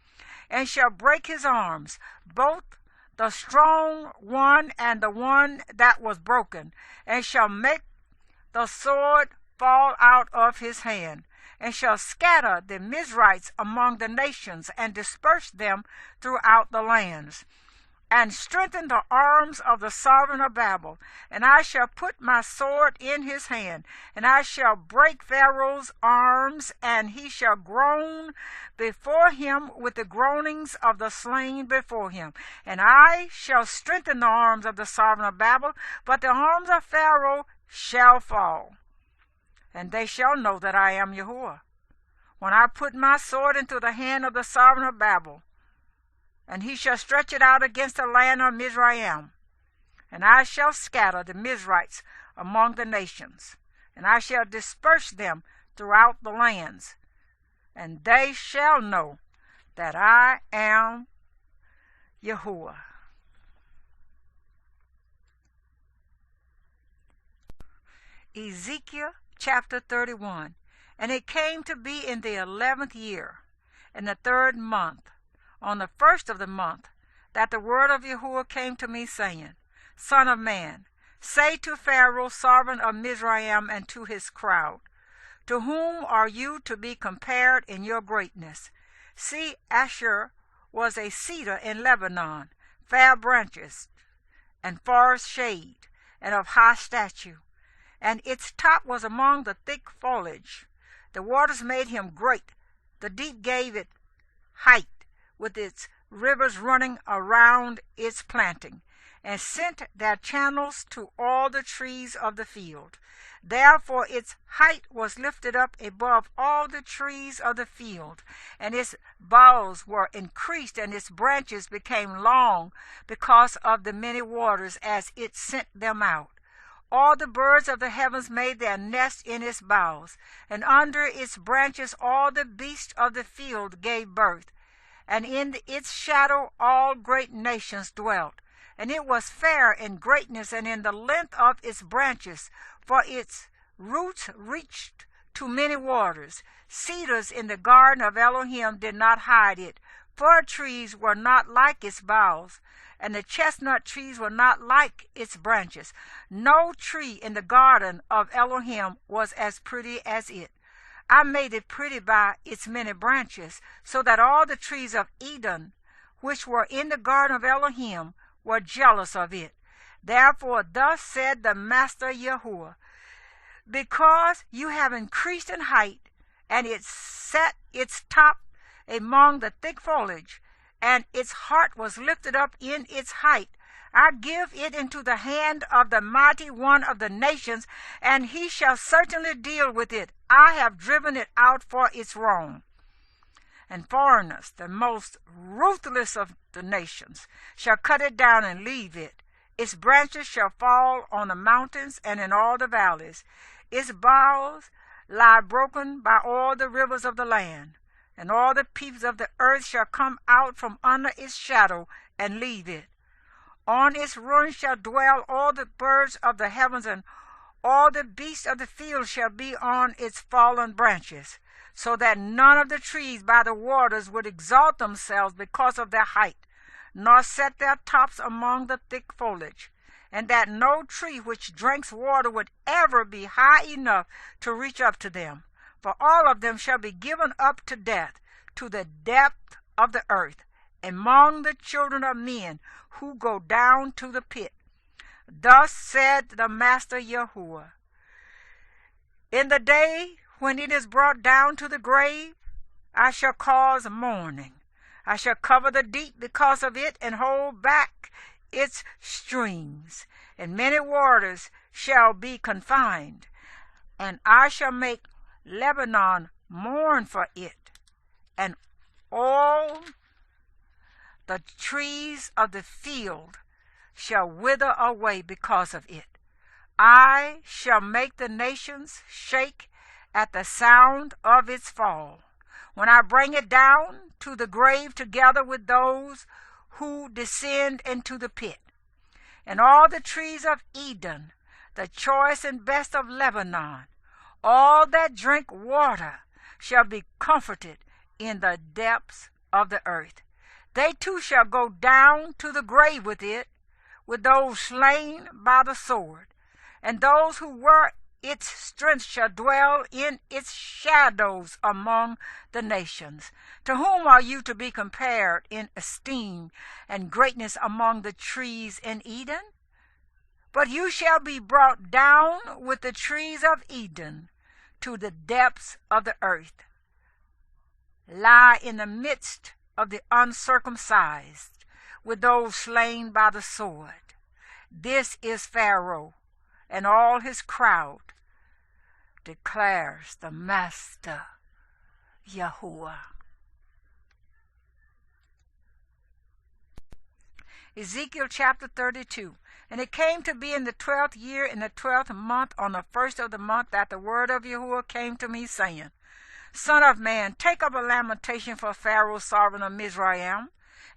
and shall break his arms, both the strong one and the one that was broken, and shall make the sword fall out of his hand, and shall scatter the Mizrites among the nations, and disperse them throughout the lands, and strengthen the arms of the sovereign of Babel. And I shall put my sword in his hand, and I shall break Pharaoh's arms, and he shall groan before him with the groanings of the slain before him. And I shall strengthen the arms of the sovereign of Babel, but the arms of Pharaoh shall fall. And they shall know that I am Yahuwah, when I put my sword into the hand of the sovereign of Babel, and he shall stretch it out against the land of Mizraim. And I shall scatter the Mizrites among the nations, and I shall disperse them throughout the lands, and they shall know that I am Yahuwah. Ezekiel chapter 31. And it came to be in the 11th year, in the 3rd month, on the 1st of the month, that the word of Yahuwah came to me, saying, Son of man, say to Pharaoh, sovereign of Mizraim, and to his crowd, To whom are you to be compared in your greatness? See, Asher was a cedar in Lebanon, fair branches, and forest shade, and of high stature, and its top was among the thick foliage. The waters made him great, the deep gave it height, with its rivers running around its planting, and sent their channels to all the trees of the field. Therefore its height was lifted up above all the trees of the field, and its boughs were increased, and its branches became long, because of the many waters as it sent them out. All the birds of the heavens made their nest in its boughs, and under its branches all the beasts of the field gave birth, and in its shadow all great nations dwelt. And it was fair in greatness and in the length of its branches, for its roots reached to many waters. Cedars in the garden of Elohim did not hide it. Fir trees were not like its boughs, and the chestnut trees were not like its branches. No tree in the garden of Elohim was as pretty as it. I made it pretty by its many branches, so that all the trees of Eden, which were in the garden of Elohim, were jealous of it. Therefore thus said the Master Yahuwah, because you have increased in height, and it set its top among the thick foliage, and its heart was lifted up in its height, I give it into the hand of the mighty one of the nations, and he shall certainly deal with it. I have driven it out for its wrong. And foreigners, the most ruthless of the nations, shall cut it down and leave it. Its branches shall fall on the mountains and in all the valleys. Its boughs lie broken by all the rivers of the land, and all the peoples of the earth shall come out from under its shadow and leave it. On its ruins shall dwell all the birds of the heavens, and all the beasts of the field shall be on its fallen branches, so that none of the trees by the waters would exalt themselves because of their height, nor set their tops among the thick foliage, and that no tree which drinks water would ever be high enough to reach up to them. For all of them shall be given up to death, to the depth of the earth, among the children of men who go down to the pit. Thus said the Master Yahuwah, in the day when it is brought down to the grave, I shall cause mourning. I shall cover the deep because of it, and hold back its streams, and many waters shall be confined, and I shall make Lebanon mourn for it, and all the trees of the field shall wither away because of it. I shall make the nations shake at the sound of its fall, when I bring it down to the grave together with those who descend into the pit. And all the trees of Eden, the choice and best of Lebanon, all that drink water, shall be comforted in the depths of the earth. They too shall go down to the grave with it, with those slain by the sword, and those who were its strength shall dwell in its shadows among the nations. To whom are you to be compared in esteem and greatness among the trees in Eden? But you shall be brought down with the trees of Eden to the depths of the earth. Lie in the midst of the uncircumcised, with those slain by the sword. This is Pharaoh and all his crowd, declares the Master Yahuwah. Ezekiel chapter 32. And it came to be in the 12th year, in the 12th month, on the first of the month, that the word of Yahuwah came to me, saying, Son of man, take up a lamentation for Pharaoh, sovereign of Mizraim,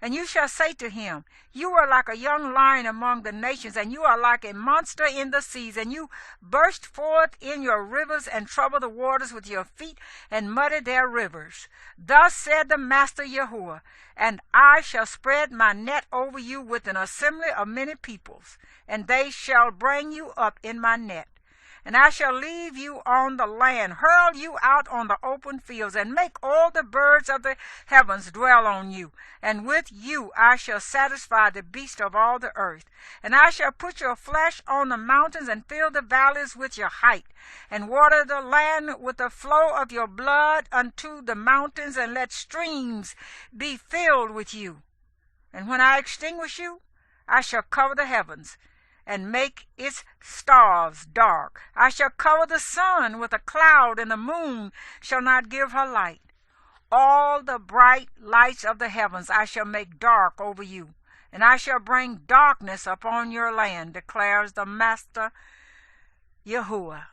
and you shall say to him, You are like a young lion among the nations, and you are like a monster in the seas, and you burst forth in your rivers, and trouble the waters with your feet, and muddy their rivers. Thus said the Master Yahuwah, and I shall spread my net over you with an assembly of many peoples, and they shall bring you up in my net. And I shall leave you on the land, hurl you out on the open fields, and make all the birds of the heavens dwell on you. And with you I shall satisfy the beasts of all the earth. And I shall put your flesh on the mountains, and fill the valleys with your height, and water the land with the flow of your blood unto the mountains, and let streams be filled with you. And when I extinguish you, I shall cover the heavens, and make its stars dark. I shall cover the sun with a cloud, and the moon shall not give her light. All the bright lights of the heavens I shall make dark over you, and I shall bring darkness upon your land, declares the Master Yahuwah.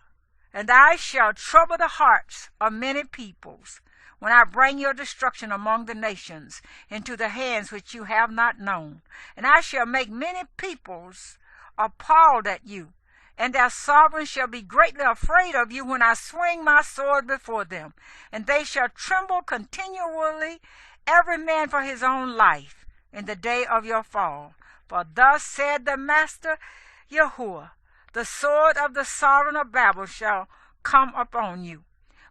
And I shall trouble the hearts of many peoples, when I bring your destruction among the nations into the hands which you have not known. And I shall make many peoples appalled at you, and their sovereigns shall be greatly afraid of you when I swing my sword before them, and they shall tremble continually, every man for his own life, in the day of your fall. For thus said the Master Yahuwah, the sword of the sovereign of Babel shall come upon you.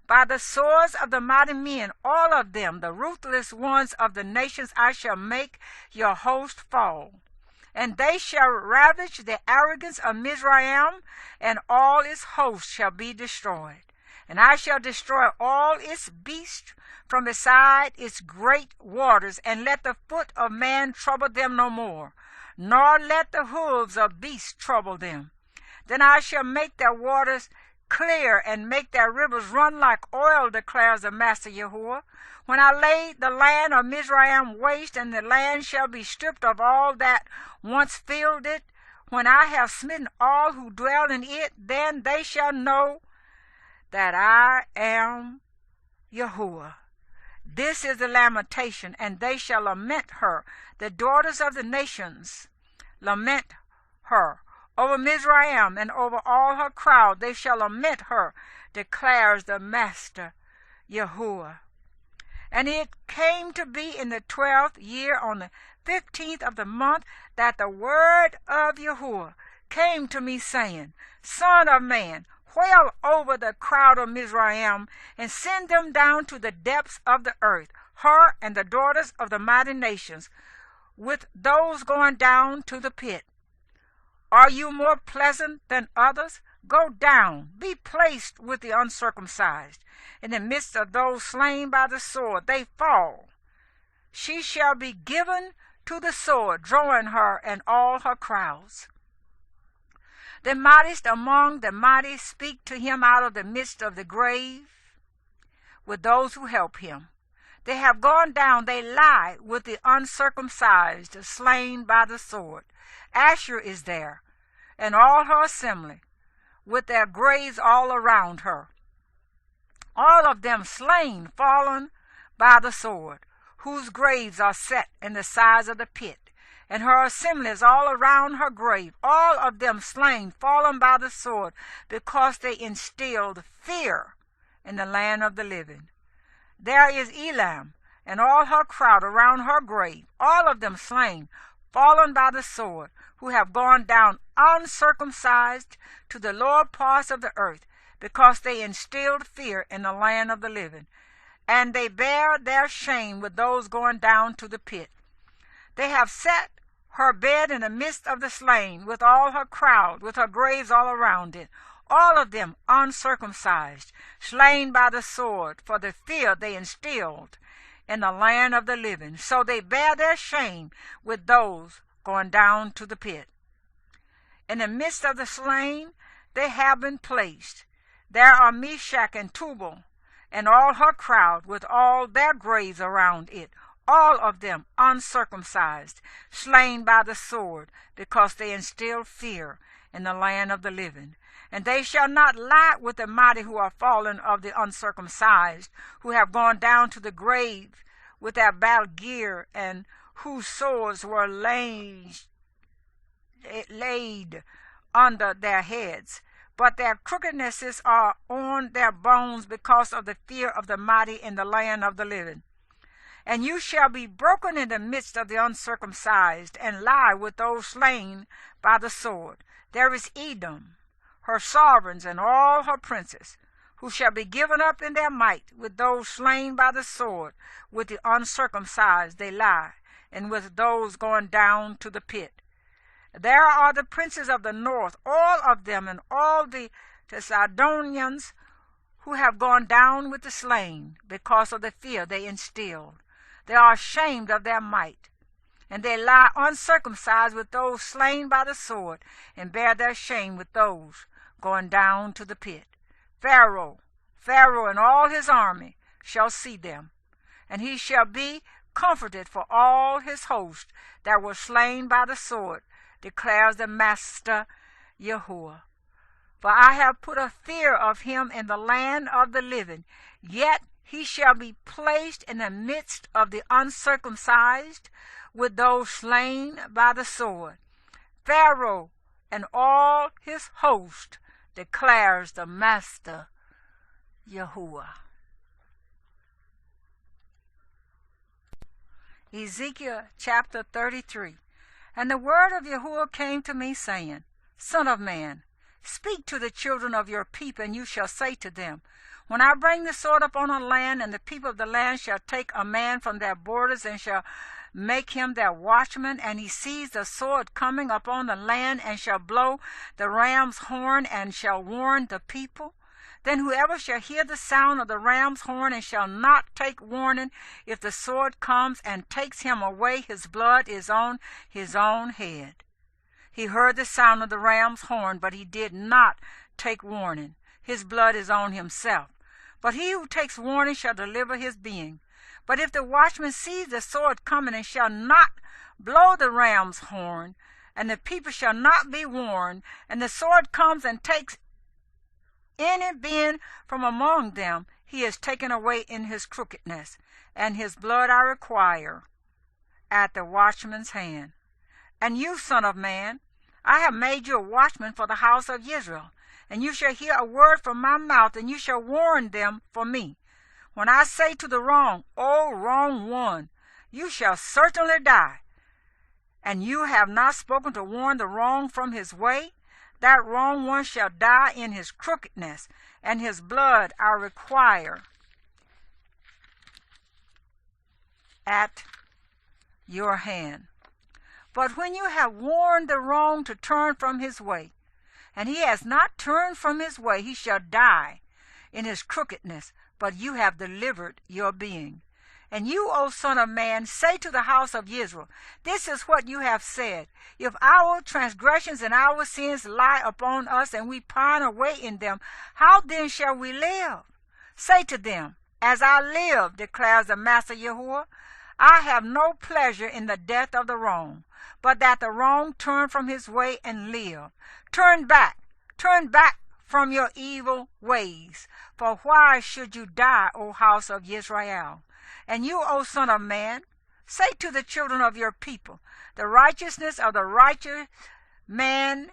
By the swords of the mighty men, all of them, the ruthless ones of the nations, I shall make your host fall. And they shall ravage the arrogance of Mizraim, and all its hosts shall be destroyed. And I shall destroy all its beasts from beside its great waters, and let the foot of man trouble them no more, nor let the hooves of beasts trouble them. Then I shall make their waters clear, and make their rivers run like oil, declares the Master Yahuwah. When I lay the land of Mizraim waste, and the land shall be stripped of all that once filled it, when I have smitten all who dwell in it, then they shall know that I am Yahuwah. This is the lamentation, and they shall lament her. The daughters of the nations lament her. Over Mizraim and over all her crowd they shall lament her, declares the Master Yahuwah. And it came to be in the 12th year, on the 15th of the month, that the word of Yahuwah came to me, saying, Son of man, wail over the crowd of Mizraim, and send them down to the depths of the earth, her and the daughters of the mighty nations, with those going down to the pit. Are you more pleasant than others? Go down, be placed with the uncircumcised. In the midst of those slain by the sword, they fall. She shall be given to the sword, drawing her and all her crowds. The mightiest among the mighty speak to him out of the midst of the grave with those who help him. They have gone down, they lie with the uncircumcised, slain by the sword. Asher is there, and all her assembly, with their graves all around her. All of them slain, fallen by the sword, whose graves are set in the sides of the pit, and her assemblies all around her grave, all of them slain, fallen by the sword, because they instilled fear in the land of the living. There is Elam, and all her crowd around her grave, all of them slain, fallen by the sword, who have gone down uncircumcised to the lower parts of the earth, because they instilled fear in the land of the living. And they bear their shame with those going down to the pit. They have set her bed in the midst of the slain, with all her crowd, with her graves all around it, all of them uncircumcised, slain by the sword, for the fear they instilled in the land of the living. So they bear their shame with those going down to the pit. In the midst of the slain they have been placed. There are Meshach and Tubal, and all her crowd, with all their graves around it, all of them uncircumcised, slain by the sword, because they instilled fear in the land of the living. And they shall not lie with the mighty who are fallen of the uncircumcised, who have gone down to the grave with their battle gear, and whose swords were laid under their heads. But their crookednesses are on their bones because of the fear of the mighty in the land of the living. And you shall be broken in the midst of the uncircumcised, and lie with those slain by the sword. There is Edom, her sovereigns, and all her princes, who shall be given up in their might with those slain by the sword. With the uncircumcised they lie, and with those going down to the pit. There are the princes of the north, all of them, and all the Sidonians, who have gone down with the slain, because of the fear they instilled. They are ashamed of their might, and they lie uncircumcised with those slain by the sword, and bear their shame with those going down to the pit. Pharaoh and all his army shall see them, and he shall be comforted for all his host that were slain by the sword, declares the Master Yahuwah. For I have put a fear of him in the land of the living, yet he shall be placed in the midst of the uncircumcised, with those slain by the sword. Pharaoh and all his host, declares the Master Yahuwah. Ezekiel chapter 33. And the word of Yahuwah came to me, saying, Son of man, speak to the children of your people, and you shall say to them, When I bring the sword upon a land, and the people of the land shall take a man from their borders, and shall make him their watchman, and he sees the sword coming upon the land, and shall blow the ram's horn, and shall warn the people, then whoever shall hear the sound of the ram's horn, and shall not take warning, if the sword comes and takes him away, his blood is on his own head. He heard the sound of the ram's horn, but he did not take warning. His blood is on himself. But he who takes warning shall deliver his being. But if the watchman sees the sword coming, and shall not blow the ram's horn, and the people shall not be warned, and the sword comes and takes any being from among them, he is taken away in his crookedness, and his blood I require at the watchman's hand. And you, son of man, I have made you a watchman for the house of Israel, and you shall hear a word from my mouth, and you shall warn them for me. When I say to the wrong, O wrong one, you shall certainly die, and you have not spoken to warn the wrong from his way, that wrong one shall die in his crookedness, and his blood I require at your hand. But when you have warned the wrong to turn from his way, and he has not turned from his way, he shall die in his crookedness, but you have delivered your being. And you, O son of man, say to the house of Israel, This is what you have said. If our transgressions and our sins lie upon us, and we pine away in them, how then shall we live? Say to them, As I live, declares the Master Yahuwah, I have no pleasure in the death of the wrong, but that the wrong turn from his way and live. Turn back from your evil ways. For why should you die, O house of Israel? And you, O son of man, say to the children of your people, The righteousness of the righteous man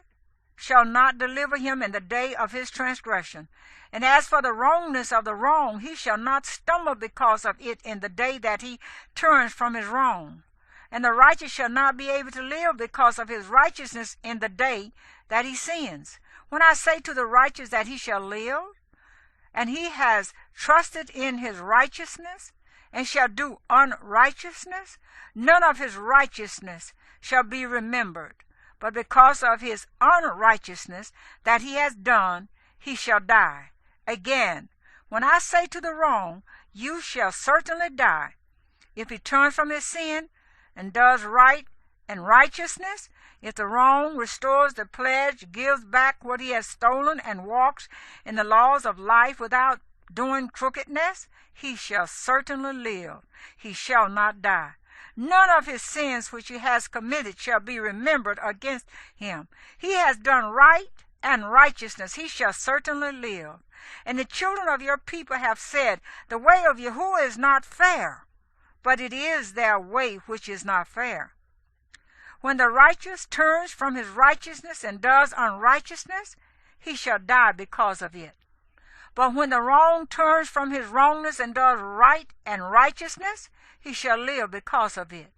shall not deliver him in the day of his transgression. And as for the wrongness of the wrong, he shall not stumble because of it in the day that he turns from his wrong. And the righteous shall not be able to live because of his righteousness in the day that he sins. When I say to the righteous that he shall live, and he has trusted in his righteousness, and shall do unrighteousness, none of his righteousness shall be remembered. But because of his unrighteousness that he has done, he shall die. Again, when I say to the wrong, You shall certainly die, if he turns from his sin and does right and righteousness, if the wrong restores the pledge, gives back what he has stolen, and walks in the laws of life without doing crookedness, he shall certainly live. He shall not die. None of his sins which he has committed shall be remembered against him. He has done right and righteousness. He shall certainly live. And the children of your people have said, The way of Yahuwah is not fair, but it is their way which is not fair. When the righteous turns from his righteousness and does unrighteousness, he shall die because of it. But when the wrong turns from his wrongness and does right and righteousness, he shall live because of it.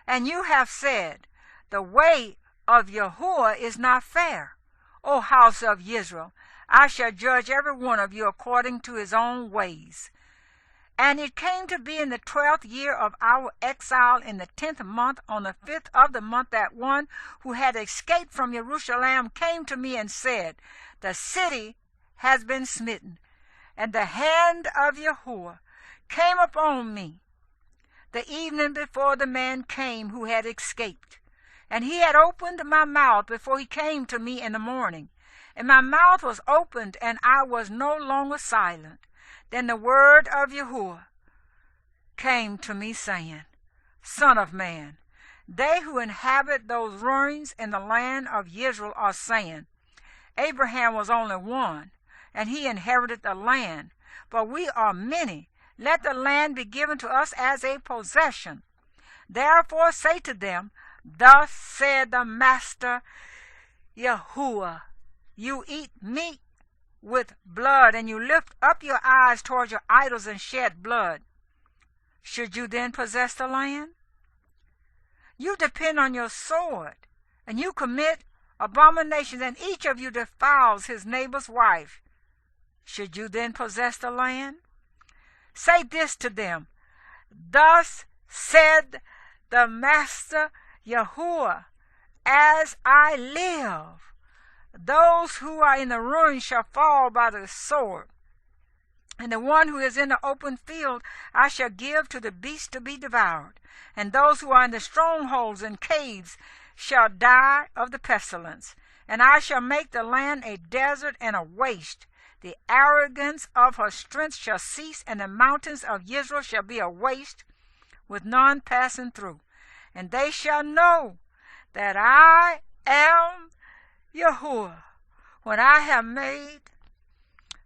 And you have said, The way of Yahuwah is not fair. O house of Israel, I shall judge every one of you according to his own ways. And it came to be in the 12th year of our exile, in the 10th month, on the 5th of the month, that one who had escaped from Jerusalem came to me and said, The city has been smitten, and the hand of Yahuwah came upon me the evening before the man came who had escaped. And he had opened my mouth before he came to me in the morning. And my mouth was opened, and I was no longer silent. Then the word of Yahuwah came to me, saying, Son of man, they who inhabit those ruins in the land of Israel are saying, Abraham was only one, and he inherited the land, but we are many. Let the land be given to us as a possession. Therefore say to them, Thus said the Master Yahuwah, You eat meat with blood, and you lift up your eyes towards your idols and shed blood. Should you then possess the land? You depend on your sword, and you commit abominations, and each of you defiles his neighbor's wife. Should you then possess the land? Say this to them, Thus said the Master Yahuwah, as I live, those who are in the ruin shall fall by the sword, and the one who is in the open field I shall give to the beast to be devoured, and those who are in the strongholds and caves shall die of the pestilence. And I shall make the land a desert and a waste. The arrogance of her strength shall cease, and the mountains of Israel shall be a waste, with none passing through. And they shall know that I am Yahuwah, when I have made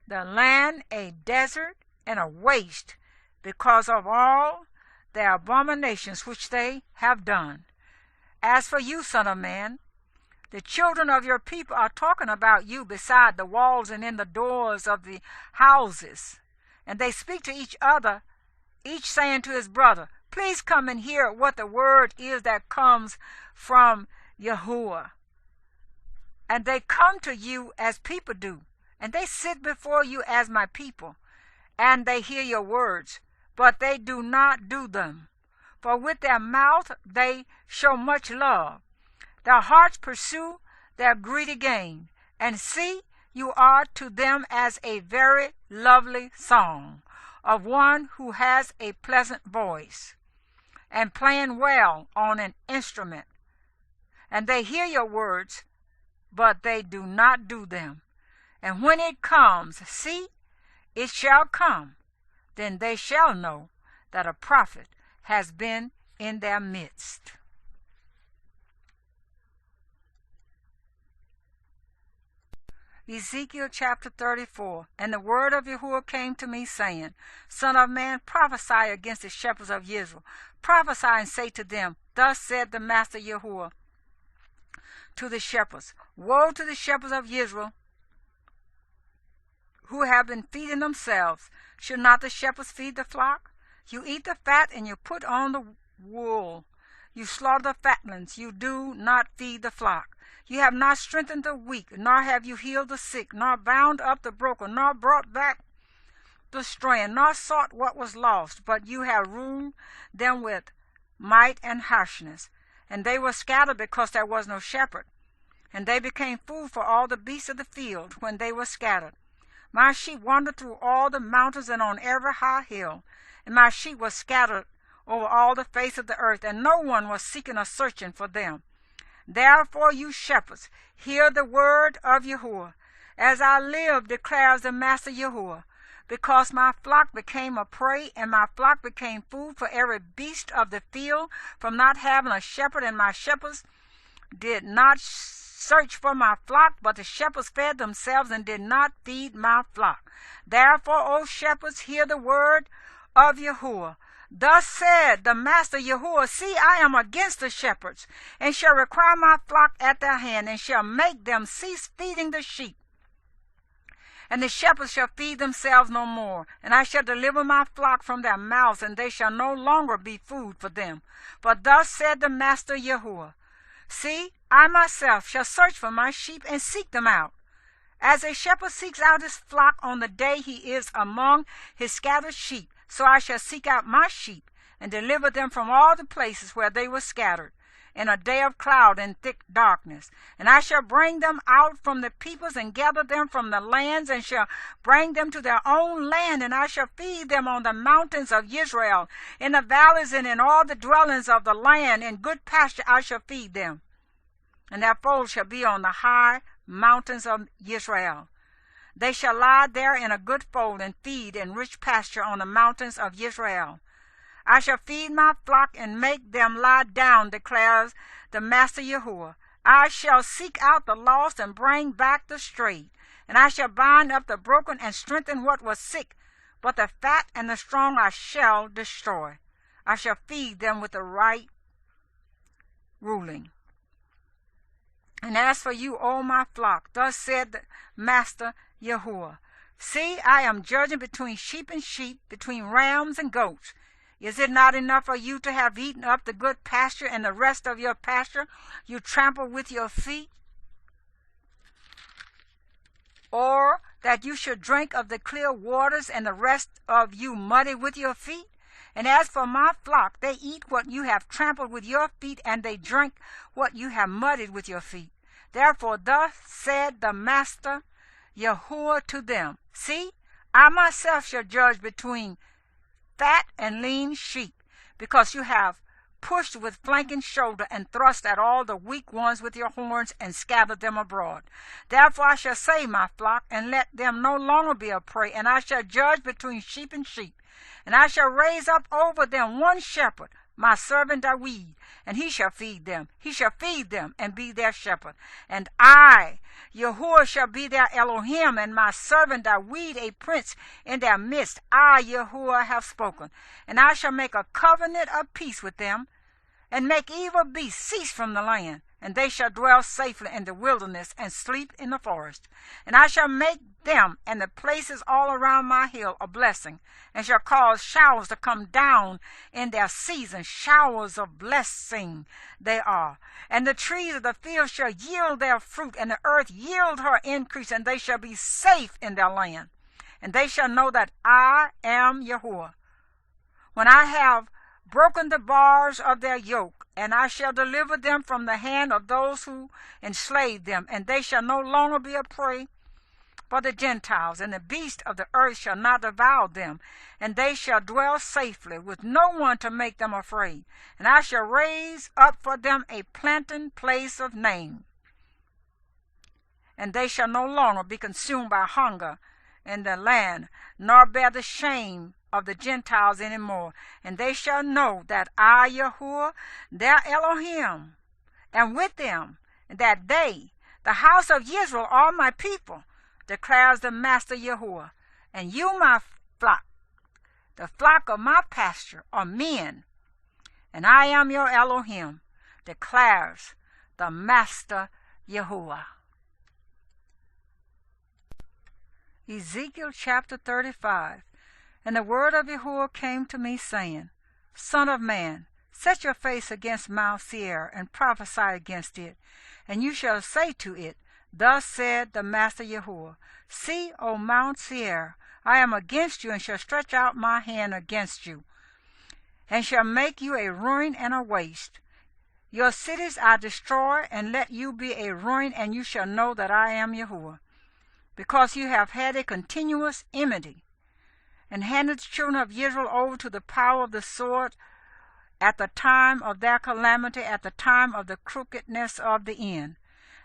the land a desert and a waste, because of all their abominations which they have done. As for you, son of man, the children of your people are talking about you beside the walls and in the doors of the houses. And they speak to each other, each saying to his brother, Please come and hear what the word is that comes from Yahuwah. And they come to you as people do, and they sit before you as my people, and they hear your words, but they do not do them. For with their mouth they show much love. Their hearts pursue their greedy gain, and see, you are to them as a very lovely song of one who has a pleasant voice, and playing well on an instrument. And they hear your words, but they do not do them. And when it comes, see, it shall come, then they shall know that a prophet has been in their midst. Ezekiel chapter 34. And the word of Yahuwah came to me, saying, Son of man, prophesy against the shepherds of Israel. Prophesy and say to them, Thus said the Master Yahuwah to the shepherds, Woe to the shepherds of Israel, who have been feeding themselves. Should not the shepherds feed the flock? You eat the fat, and you put on the wool. You slaughter the fatlings. You do not feed the flock. You have not strengthened the weak, nor have you healed the sick, nor bound up the broken, nor brought back the straying, nor sought what was lost, but you have ruled them with might and harshness. And they were scattered because there was no shepherd. And they became food for all the beasts of the field when they were scattered. My sheep wandered through all the mountains and on every high hill, and my sheep were scattered over all the face of the earth, and no one was seeking or searching for them. Therefore, you shepherds, hear the word of Yahuwah. As I live, declares the Master Yahuwah, because my flock became a prey, and my flock became food for every beast of the field, from not having a shepherd, and my shepherds did not search for my flock, but the shepherds fed themselves and did not feed my flock. Therefore, O shepherds, hear the word of Yahuwah. Thus said the Master Yahuwah, See, I am against the shepherds, and shall require my flock at their hand, and shall make them cease feeding the sheep. And the shepherds shall feed themselves no more, and I shall deliver my flock from their mouths, and they shall no longer be food for them. For thus said the Master Yahuwah, See, I myself shall search for my sheep and seek them out. As a shepherd seeks out his flock on the day he is among his scattered sheep, so I shall seek out my sheep and deliver them from all the places where they were scattered, in a day of cloud and thick darkness. And I shall bring them out from the peoples and gather them from the lands, and shall bring them to their own land, and I shall feed them on the mountains of Israel, in the valleys and in all the dwellings of the land. In good pasture I shall feed them, and their fold shall be on the high mountains of Israel. They shall lie there in a good fold and feed in rich pasture on the mountains of Israel. I shall feed my flock and make them lie down, declares the Master Yahuwah. I shall seek out the lost and bring back the strayed, and I shall bind up the broken and strengthen what was sick, but the fat and the strong I shall destroy. I shall feed them with the right ruling. And as for you, O my flock, thus said the Master Yahuwah, See, I am judging between sheep and sheep, between rams and goats. Is it not enough for you to have eaten up the good pasture, and the rest of your pasture you trample with your feet? Or that you should drink of the clear waters, and the rest of you muddy with your feet? And as for my flock, they eat what you have trampled with your feet, and they drink what you have muddied with your feet. Therefore thus said the Master Yahuwah to them, See, I myself shall judge between fat and lean sheep, because you have pushed with flanking shoulder, and thrust at all the weak ones with your horns, and scattered them abroad. Therefore I shall save my flock, and let them no longer be a prey, and I shall judge between sheep and sheep. And I shall raise up over them one shepherd, my servant David, and he shall feed them. He shall feed them and be their shepherd. And I, Yahuwah, shall be their Elohim, and my servant David a prince in their midst. I, Yahuwah, have spoken. And I shall make a covenant of peace with them, and make evil beasts cease from the land. And they shall dwell safely in the wilderness, and sleep in the forest. And I shall make them and the places all around my hill a blessing, and shall cause showers to come down in their season. Showers of blessing they are. And the trees of the field shall yield their fruit, and the earth yield her increase, and they shall be safe in their land. And they shall know that I am Yahuwah, when I have broken the bars of their yoke, and I shall deliver them from the hand of those who enslaved them, and they shall no longer be a prey for the Gentiles, and the beasts of the earth shall not devour them, and they shall dwell safely, with no one to make them afraid. And I shall raise up for them a planting place of name, and they shall no longer be consumed by hunger in the land, nor bear the shame of the Gentiles any more. And they shall know that I, Yahuwah, their Elohim, am with them, and that they, the house of Israel, are my people, declares the Master Yahuwah. And you, my flock, the flock of my pasture, are men, and I am your Elohim, declares the Master Yahuwah. Ezekiel chapter 35. And the word of Yahuwah came to me, saying, Son of man, set your face against Mount Seir, and prophesy against it. And you shall say to it, Thus said the Master Yahuwah, See, O Mount Seir, I am against you, and shall stretch out my hand against you, and shall make you a ruin and a waste. Your cities I destroy, and let you be a ruin, and you shall know that I am Yahuwah. Because you have had a continuous enmity, and handed the children of Israel over to the power of the sword at the time of their calamity, at the time of the crookedness of the end.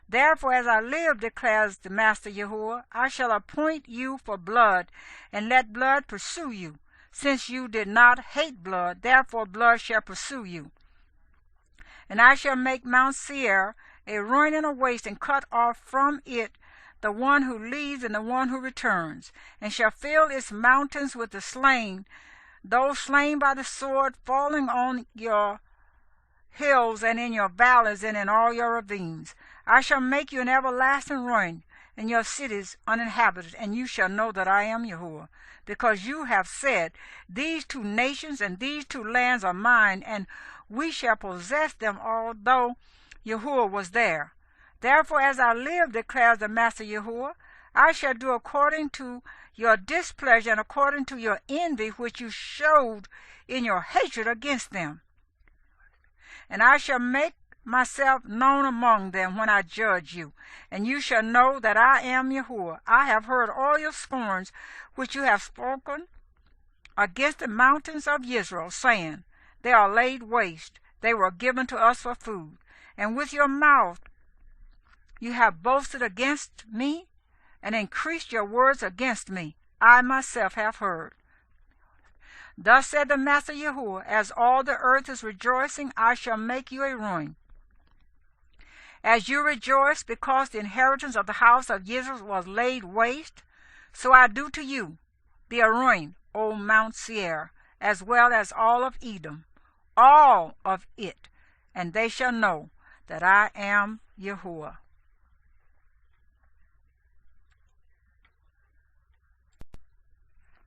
Therefore, as I live, declares the Master Yahuwah, I shall appoint you for blood, and let blood pursue you. Since you did not hate blood, therefore blood shall pursue you. And I shall make Mount Seir a ruin and a waste, and cut off from it the one who leaves and the one who returns, and shall fill its mountains with the slain, those slain by the sword, falling on your hills and in your valleys and in all your ravines. I shall make you an everlasting ruin, and your cities uninhabited, and you shall know that I am Yahuwah, because you have said, These two nations and these two lands are mine, and we shall possess them, although Yahuwah was there. Therefore, as I live, declares the Master Yahuwah, I shall do according to your displeasure and according to your envy which you showed in your hatred against them. And I shall make myself known among them when I judge you, and you shall know that I am Yahuwah. I have heard all your scorns which you have spoken against the mountains of Israel, saying, They are laid waste, they were given to us for food. And with your mouth you have boasted against me, and increased your words against me. I myself have heard. Thus said the Master Yahuwah, as all the earth is rejoicing, I shall make you a ruin. As you rejoice because the inheritance of the house of Israel was laid waste, so I do to you. Be a ruin, O Mount Seir, as well as all of Edom, all of it, and they shall know that I am Yahuwah.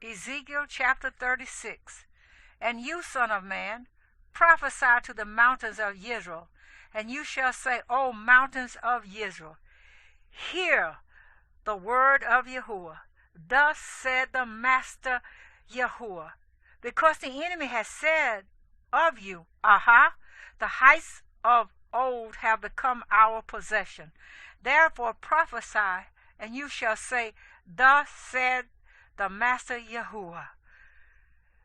Ezekiel chapter 36. And you, son of man, prophesy to the mountains of Israel, and you shall say, O mountains of Israel, hear the word of Yahuwah. Thus said the Master Yahuwah, because the enemy has said of you, Aha, the heights of old have become our possession. Therefore prophesy, and you shall say, Thus said the Master Yahuwah,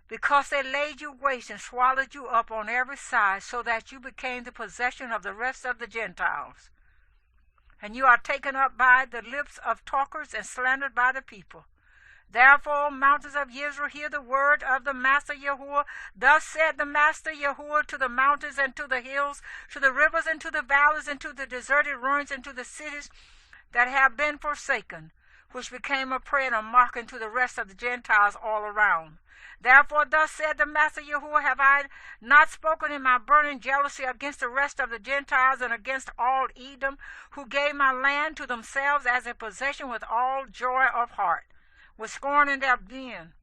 because they laid you waste and swallowed you up on every side, so that you became the possession of the rest of the Gentiles. And you are taken up by the lips of talkers and slandered by the people. Therefore, O mountains of Israel, hear the word of the Master Yahuwah. Thus said the Master Yahuwah to the mountains and to the hills, to the rivers and to the valleys, and to the deserted ruins, and to the cities that have been forsaken, which became a prey and a mocking to the rest of the Gentiles all around. Therefore, thus said the Master Yahuwah, have I not spoken in my burning jealousy against the rest of the Gentiles and against all Edom, who gave my land to themselves as a possession with all joy of heart, with scorn in their being,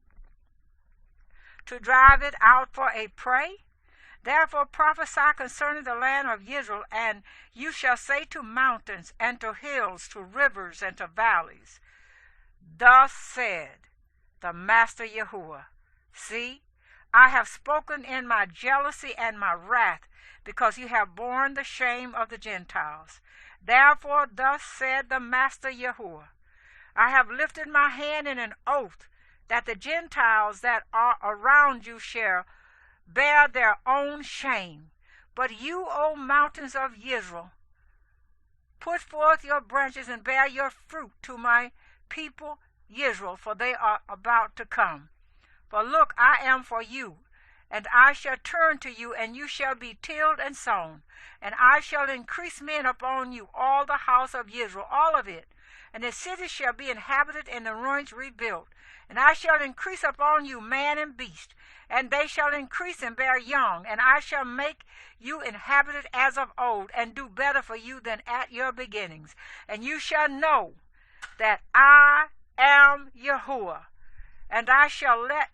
to drive it out for a prey? Therefore prophesy concerning the land of Israel, and you shall say to mountains, and to hills, to rivers, and to valleys, Thus said the Master Yahuwah, See, I have spoken in my jealousy and my wrath, because you have borne the shame of the Gentiles. Therefore thus said the Master Yahuwah, I have lifted my hand in an oath that the Gentiles that are around you shall bear their own shame. But you, O mountains of Israel, put forth your branches and bear your fruit to my people Israel, for they are about to come. For look, I am for you, and I shall turn to you, and you shall be tilled and sown, and I shall increase men upon you, all the house of Israel, all of it. And the cities shall be inhabited, and the ruins rebuilt. And I shall increase upon you man and beast, and they shall increase and bear young. And I shall make you inhabited as of old, and do better for you than at your beginnings. And you shall know that I am Yahuwah, and I shall let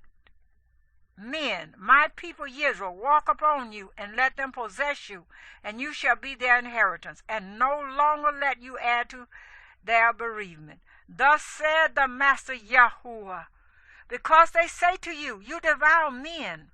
men, my people Israel, walk upon you, and let them possess you, and you shall be their inheritance, and no longer let you add to their bereavement. Thus said the Master Yahuwah, because they say to you, You devour men,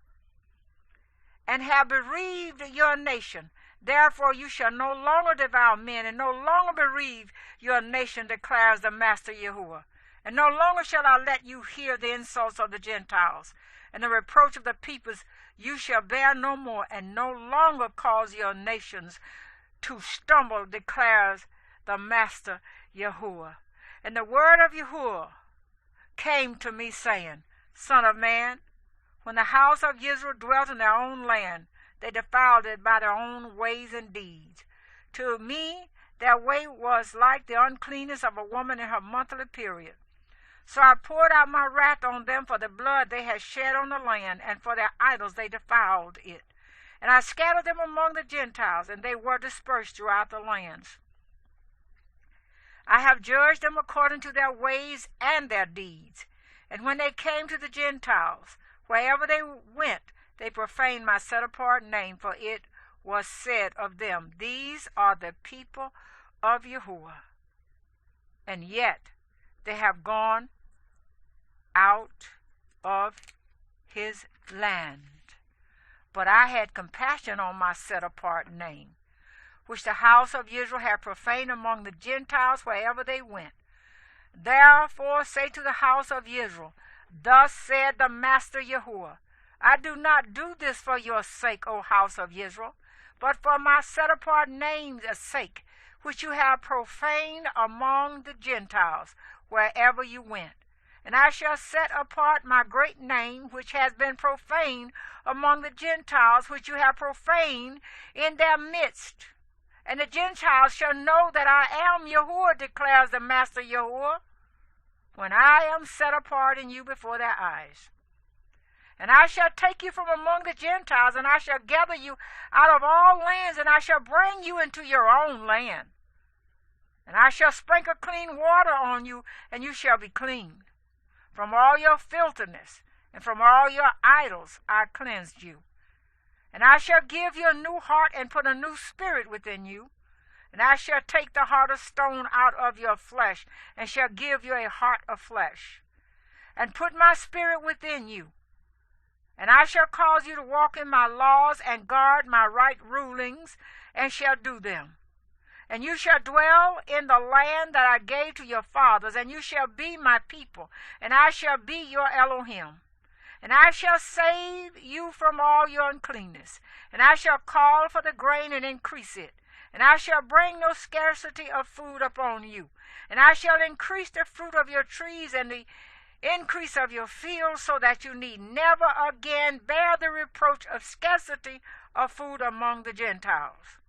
and have bereaved your nation. Therefore you shall no longer devour men, and no longer bereave your nation, declares the Master Yahuwah. And no longer shall I let you hear the insults of the Gentiles, and the reproach of the peoples you shall bear no more, and no longer cause your nations to stumble, declares the Master Yahuwah. And the word of Yahuwah came to me, saying, Son of man, when the house of Israel dwelt in their own land, they defiled it by their own ways and deeds. To me their way was like the uncleanness of a woman in her monthly period. So I poured out my wrath on them for the blood they had shed on the land, and for their idols they defiled it. And I scattered them among the Gentiles, and they were dispersed throughout the lands. I have judged them according to their ways and their deeds. And when they came to the Gentiles, wherever they went, they profaned my set-apart name, for it was said of them, These are the people of Yahuwah. And yet they have gone out of his land. But I had compassion on my set-apart name, which the house of Israel had profaned among the Gentiles wherever they went. Therefore say to the house of Israel, Thus said the Master Yahuwah, I do not do this for your sake, O house of Israel, but for my set-apart name's sake, which you have profaned among the Gentiles wherever you went. And I shall set apart my great name, which has been profaned among the Gentiles, which you have profaned in their midst. And the Gentiles shall know that I am Yahuwah, declares the Master Yahuwah, when I am set apart in you before their eyes. And I shall take you from among the Gentiles, and I shall gather you out of all lands, and I shall bring you into your own land. And I shall sprinkle clean water on you, and you shall be clean from all your filthiness, and from all your idols I cleansed you. And I shall give you a new heart and put a new spirit within you. And I shall take the heart of stone out of your flesh, and shall give you a heart of flesh, and put my spirit within you. And I shall cause you to walk in my laws and guard my right rulings, and shall do them. And you shall dwell in the land that I gave to your fathers, and you shall be my people, and I shall be your Elohim. And I shall save you from all your uncleanness, and I shall call for the grain and increase it. And I shall bring no scarcity of food upon you. And I shall increase the fruit of your trees and the increase of your fields, so that you need never again bear the reproach of scarcity of food among the Gentiles.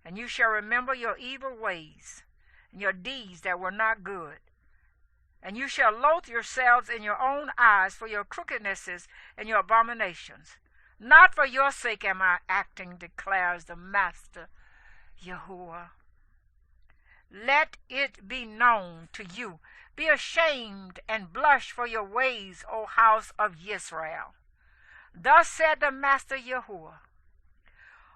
And you shall remember your evil ways and your deeds that were not good. And you shall loathe yourselves in your own eyes for your crookednesses and your abominations. Not for your sake am I acting, declares the Master Yahuwah. Let it be known to you. Be ashamed and blush for your ways, O house of Israel. Thus said the Master Yahuwah.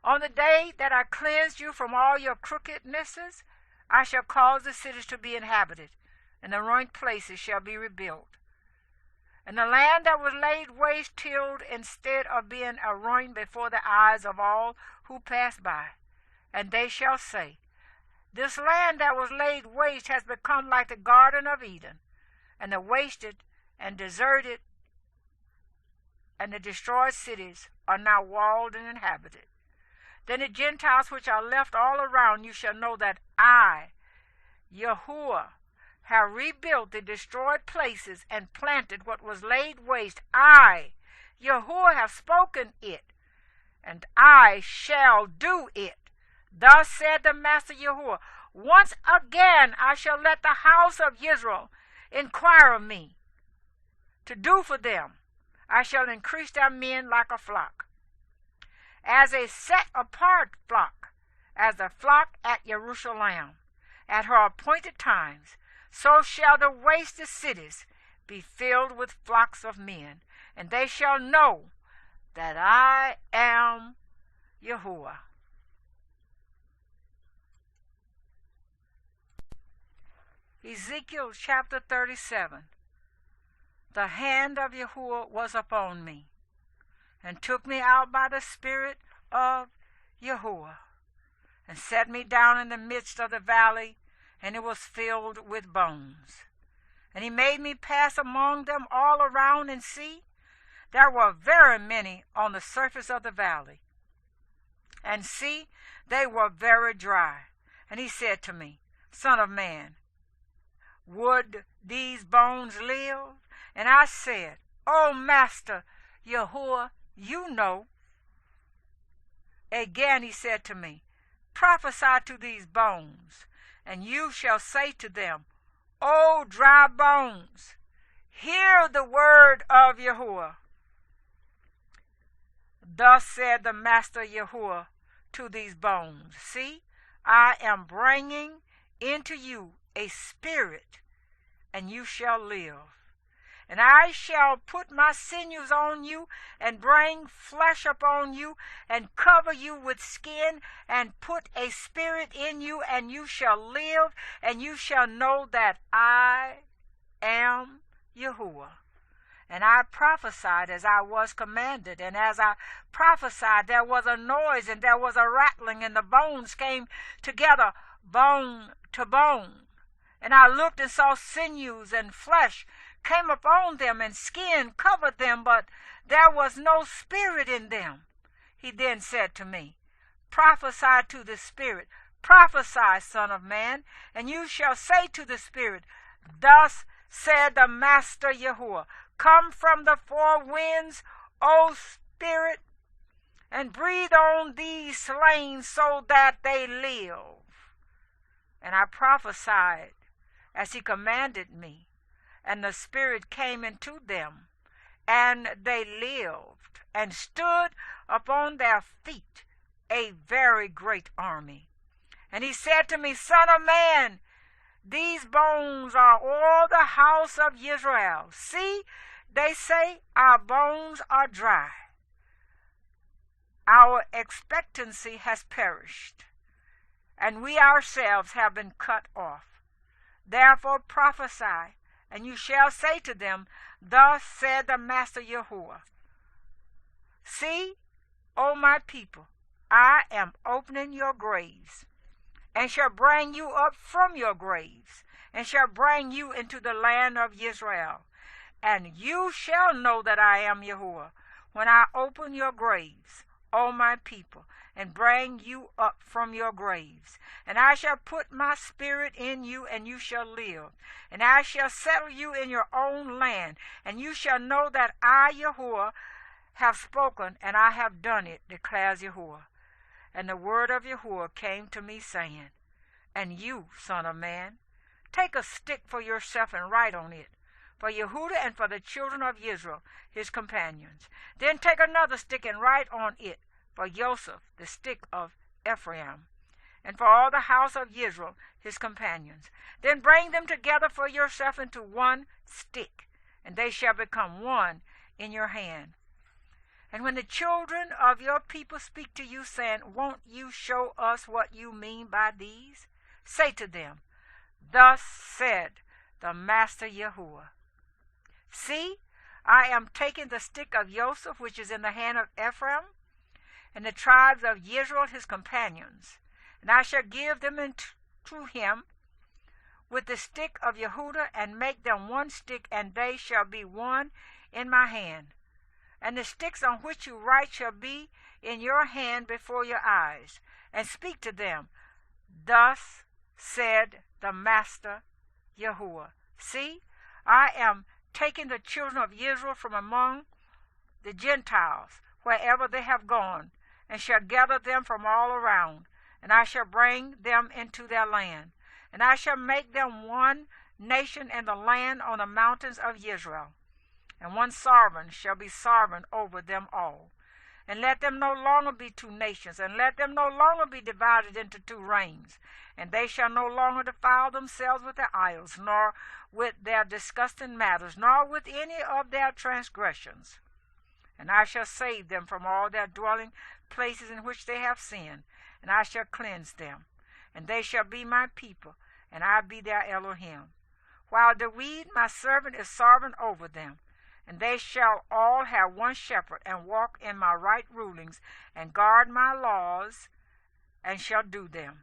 On the day that I cleanse you from all your crookednesses, I shall cause the cities to be inhabited, and the ruined places shall be rebuilt. And the land that was laid waste tilled, instead of being a ruin before the eyes of all who pass by. And they shall say, this land that was laid waste has become like the Garden of Eden, and the wasted and deserted and the destroyed cities are now walled and inhabited. Then the Gentiles which are left all around you shall know that I, Yahuwah, have rebuilt the destroyed places and planted what was laid waste. I, Yahuwah, have spoken it, and I shall do it. Thus said the Master Yahuwah, once again I shall let the house of Israel inquire of me to do for them. I shall increase their men like a flock, as a set-apart flock, as the flock at Jerusalem, at her appointed times. So shall the wasted cities be filled with flocks of men, and they shall know that I am Yahuwah. Ezekiel chapter 37. The hand of Yahuwah was upon me, and took me out by the Spirit of Yahuwah, and set me down in the midst of the valley, and it was filled with bones. And he made me pass among them all around, and see, there were very many on the surface of the valley. And see, they were very dry. And he said to me, Son of man, would these bones live? And I said, O Master Yahuwah, you know. Again he said to me, prophesy to these bones, and you shall say to them, O dry bones, hear the word of Yahuwah. Thus said the Master Yahuwah to these bones, see, I am bringing into you a spirit, and you shall live. And I shall put my sinews on you, and bring flesh upon you, and cover you with skin, and put a spirit in you, and you shall live, and you shall know that I am Yahuwah. And I prophesied as I was commanded, and as I prophesied there was a noise, and there was a rattling, and the bones came together, bone to bone. And I looked and saw sinews and flesh came upon them, and skin covered them, but there was no spirit in them. He then said to me, prophesy to the spirit, prophesy, Son of man, and you shall say to the spirit, thus said the Master Yahuwah, come from the four winds, O spirit, and breathe on these slain so that they live. And I prophesied as he commanded me, and the Spirit came into them, and they lived, and stood upon their feet, a very great army. And he said to me, Son of man, these bones are all the house of Israel. See, They say, our bones are dry. Our expectancy has perished, and we ourselves have been cut off. Therefore prophesy, and you shall say to them, Thus said the Master Yahuwah, See, O my people, I am opening your graves, and shall bring you up from your graves, and shall bring you into the land of Israel. And you shall know that I am Yahuwah, when I open your graves, O my people, and bring you up from your graves. And I shall put my spirit in you, and you shall live. And I shall settle you in your own land, and you shall know that I, Yahuwah, have spoken, and I have done it, declares Yahuwah. And the word of Yahuwah came to me, saying, And you, son of man, take a stick for yourself and write on it, for Yehudah and for the children of Israel, his companions. Then take another stick and write on it, for Joseph, the stick of Ephraim, and for all the house of Israel, his companions. Then bring them together for yourself into one stick, and they shall become one in your hand. And when the children of your people speak to you, saying, Won't you show us what you mean by these? Say to them, Thus said the Master Yahuwah, See, I am taking the stick of Joseph, which is in the hand of Ephraim, and the tribes of Israel his companions, and I shall give them to him with the stick of Yehudah, and make them one stick, and they shall be one in my hand. And the sticks on which you write shall be in your hand before your eyes, and speak to them, Thus said the Master Yahuwah, See, I am taking the children of Israel from among the Gentiles, wherever they have gone, and shall gather them from all around, and I shall bring them into their land, and I shall make them one nation in the land on the mountains of Israel, and one sovereign shall be sovereign over them all. And let them no longer be two nations, and let them no longer be divided into two reigns. And they shall no longer defile themselves with their idols, nor with their disgusting matters, nor with any of their transgressions. And I shall save them from all their dwelling places in which they have sinned, and I shall cleanse them. And they shall be my people, and I be their Elohim. While the weed, my servant, is sovereign over them. And they shall all have one shepherd, and walk in my right rulings, and guard my laws, and shall do them.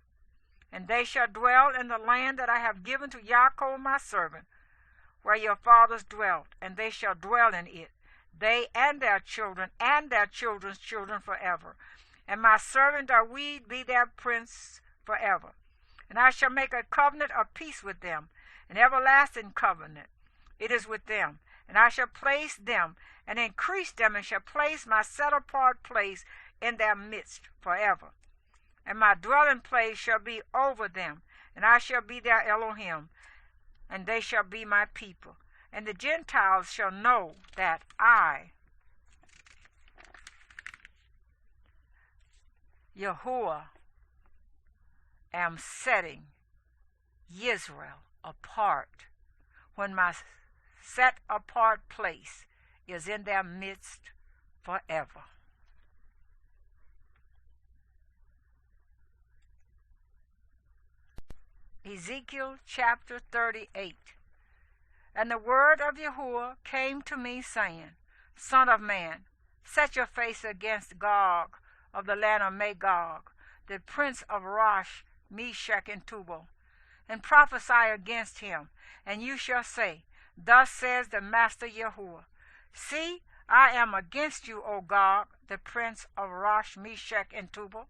And they shall dwell in the land that I have given to Yaakov my servant, where your fathers dwelt, and they shall dwell in it, they and their children, and their children's children forever. And my servant David be their prince forever. And I shall make a covenant of peace with them, an everlasting covenant. It is with them. And I shall place them and increase them, and shall place my set-apart place in their midst forever. And my dwelling place shall be over them, and I shall be their Elohim, and they shall be my people. And the Gentiles shall know that I, Yahuwah, am setting Israel apart, when my set-apart place is in their midst forever. Ezekiel chapter 38. And the word of Yahuwah came to me, saying, Son of man, set your face against Gog of the land of Magog, the prince of Rosh, Meshach, and Tubal, and prophesy against him. And you shall say, Thus says the Master Yahuwah, See, I am against you, O Gog, the prince of Rosh, Meshach, and Tubal,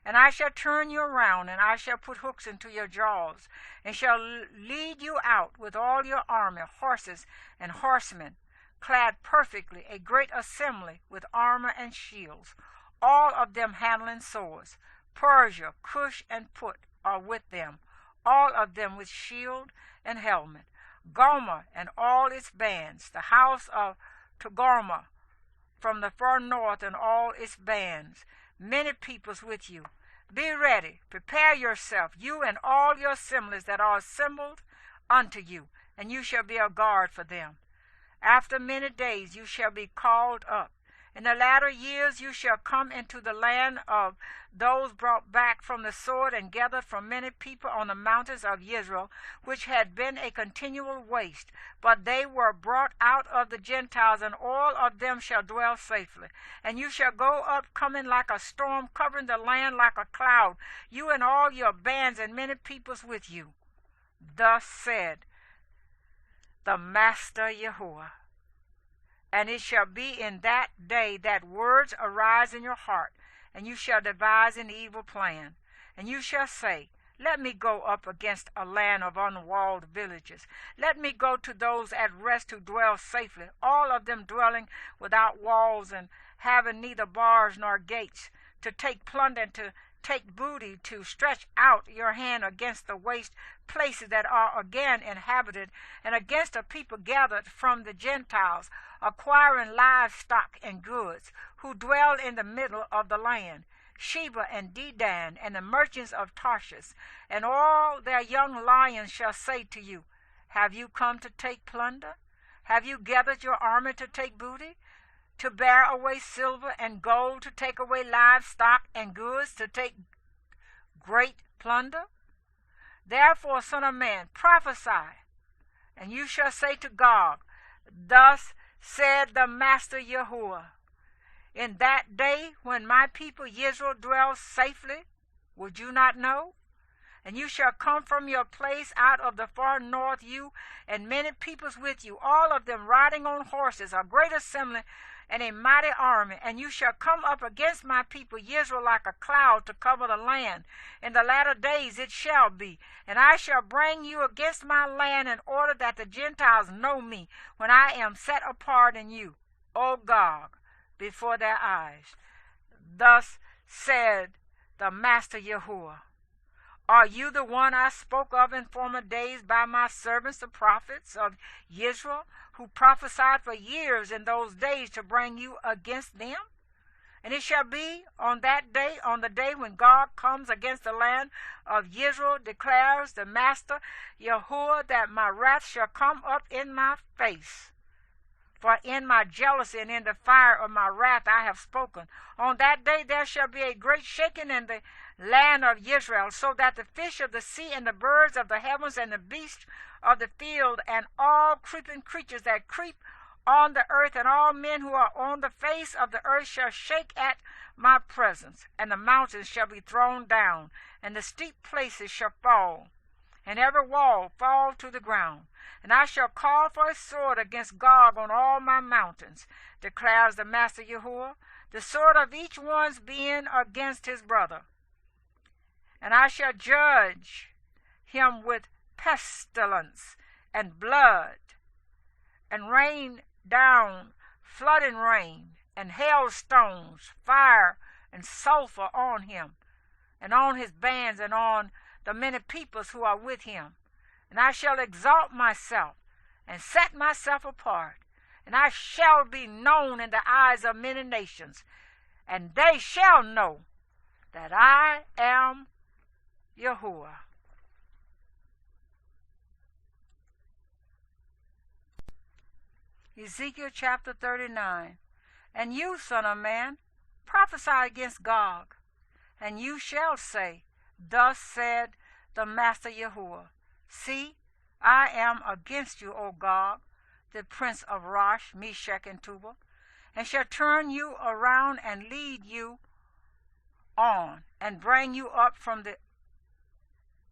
and I shall turn you around, and I shall put hooks into your jaws, and shall lead you out with all your army, horses and horsemen, clad perfectly, a great assembly with armor and shields, all of them handling swords. Persia, Cush, and Put are with them, all of them with shield and helmet. Gomer and all its bands, the house of Togarmah from the far north and all its bands, many peoples with you. Be ready, prepare yourself, you and all your assemblies that are assembled unto you, and you shall be a guard for them. After many days you shall be called up. In the latter years you shall come into the land of those brought back from the sword and gathered from many people on the mountains of Israel, which had been a continual waste. But they were brought out of the Gentiles, and all of them shall dwell safely. And you shall go up coming like a storm, covering the land like a cloud, you and all your bands and many peoples with you. Thus said the Master Yahuwah. And it shall be in that day that words arise in your heart, and you shall devise an evil plan. And you shall say, let me go up against a land of unwalled villages. Let me go to those at rest who dwell safely, all of them dwelling without walls and having neither bars nor gates, to take plunder and to take booty, to stretch out your hand against the waste places that are again inhabited, and against a people gathered from the Gentiles, acquiring livestock and goods, who dwell in the middle of the land, Sheba and Dedan, and the merchants of Tarshish, and all their young lions shall say to you, have you come to take plunder? Have you gathered your army to take booty? To bear away silver and gold, to take away livestock and goods, to take great plunder? Therefore, son of man, prophesy, and you shall say to Gog, thus said the Master Yahuwah, in that day when my people Israel dwells safely, would you not know? And you shall come from your place out of the far north, you and many peoples with you, all of them riding on horses, a great assembly and a mighty army. And you shall come up against my people Israel like a cloud to cover the land. In the latter days it shall be, and I shall bring you against my land in order that the Gentiles know me, when I am set apart in you, O Gog, before their eyes. Thus said the Master Yahuwah. Are you the one I spoke of in former days by my servants the prophets of Israel, who prophesied for years in those days to bring you against them? And it shall be on that day, on the day when God comes against the land of Israel, declares the Master Yahuwah, that my wrath shall come up in my face. For in my jealousy and in the fire of my wrath I have spoken. On that day there shall be a great shaking in the land of Israel, so that the fish of the sea and the birds of the heavens and the beasts of the field and all creeping creatures that creep on the earth and all men who are on the face of the earth shall shake at my presence, and the mountains shall be thrown down, and the steep places shall fall, and every wall fall to the ground. And I shall call for a sword against Gog on all my mountains, declares the Master Yahuwah, the sword of each one's being against his brother. And I shall judge him with pestilence and blood, and rain down flooding rain, and hailstones, fire, and sulfur on him, and on his bands, and on the many peoples who are with him. And I shall exalt myself, and set myself apart, and I shall be known in the eyes of many nations, and they shall know that I am Yahuwah. Ezekiel chapter 39. And you, son of man, prophesy against Gog, and you shall say, thus said the Master Yahuwah, see, I am against you, O Gog, the prince of Rosh, Meshech, and Tubal, and shall turn you around and lead you on, and bring you up from the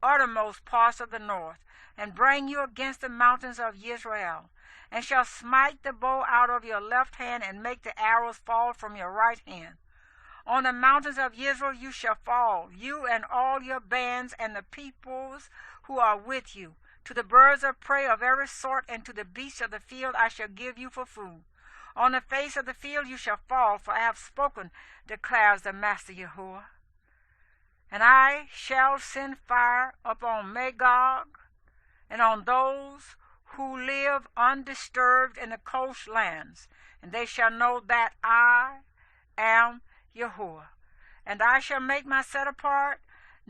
uttermost parts of the north, and bring you against the mountains of Israel, and shall smite the bow out of your left hand, and make the arrows fall from your right hand. On the mountains of Israel you shall fall, you and all your bands, and the peoples who are with you. To the birds of prey of every sort, and to the beasts of the field I shall give you for food. On the face of the field you shall fall, for I have spoken, declares the Master Yahuwah. And I shall send fire upon Magog, and on those who live undisturbed in the coastlands, and they shall know that I am Yahuwah. And I shall make my set apart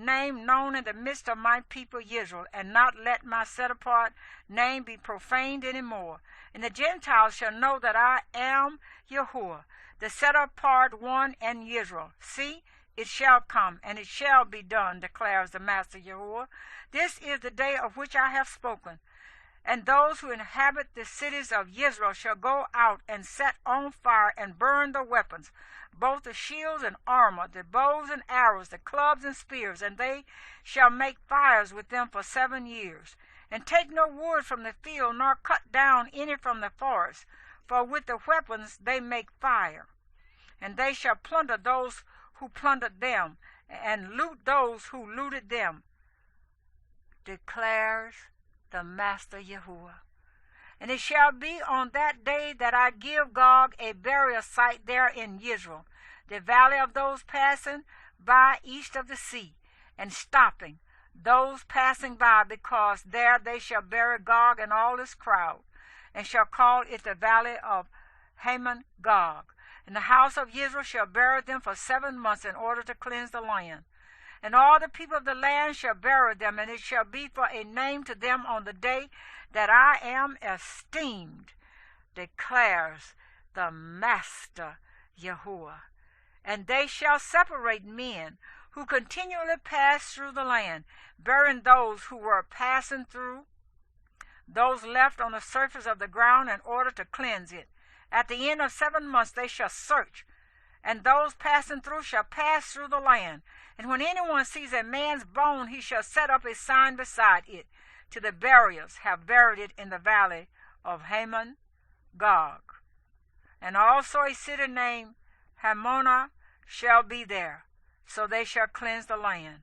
name known in the midst of my people Israel, and not let my set-apart name be profaned any more. And the Gentiles shall know that I am Yahuwah, the set-apart one in Israel. See, it shall come, and it shall be done, declares the Master Yahuwah. This is the day of which I have spoken. And those who inhabit the cities of Israel shall go out and set on fire and burn the weapons, both the shields and armor, the bows and arrows, the clubs and spears, and they shall make fires with them for 7 years. And take no wood from the field, nor cut down any from the forest, for with the weapons they make fire. And they shall plunder those who plundered them, and loot those who looted them, declares the Master Yahuwah. And it shall be on that day that I give Gog a burial site there in Israel, the valley of those passing by east of the sea, and stopping those passing by, because there they shall bury Gog and all his crowd, and shall call it the valley of Haman Gog. And the house of Israel shall bury them for 7 months in order to cleanse the land. And all the people of the land shall bury them, and it shall be for a name to them on the day that I am esteemed, declares the Master Yahuwah. And they shall separate men who continually pass through the land, burying those who were passing through, those left on the surface of the ground, in order to cleanse it. At the end of 7 months they shall search, and those passing through shall pass through the land. And when anyone sees a man's bone, he shall set up a sign beside it, to the buriers have buried it in the valley of Haman Gog. And also a city named Hamona shall be there, so they shall cleanse the land.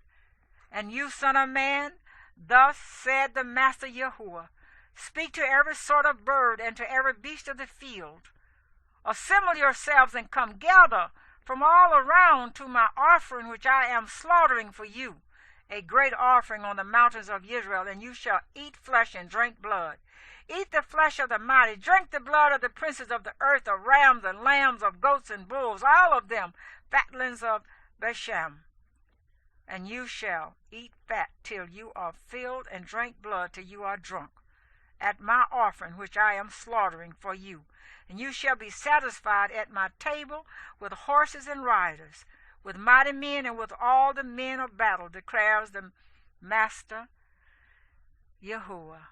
And you, son of man, thus said the Master Yahuwah, speak to every sort of bird and to every beast of the field. Assemble yourselves and come gather from all around to my offering which I am slaughtering for you, a great offering on the mountains of Israel, and you shall eat flesh and drink blood. Eat the flesh of the mighty, drink the blood of the princes of the earth, of rams and lambs, of goats and bulls, all of them fatlings of Bashan. And you shall eat fat till you are filled, and drink blood till you are drunk, at my offering which I am slaughtering for you. And you shall be satisfied at my table with horses and riders, with mighty men and with all the men of battle, declares the Master Yahuwah.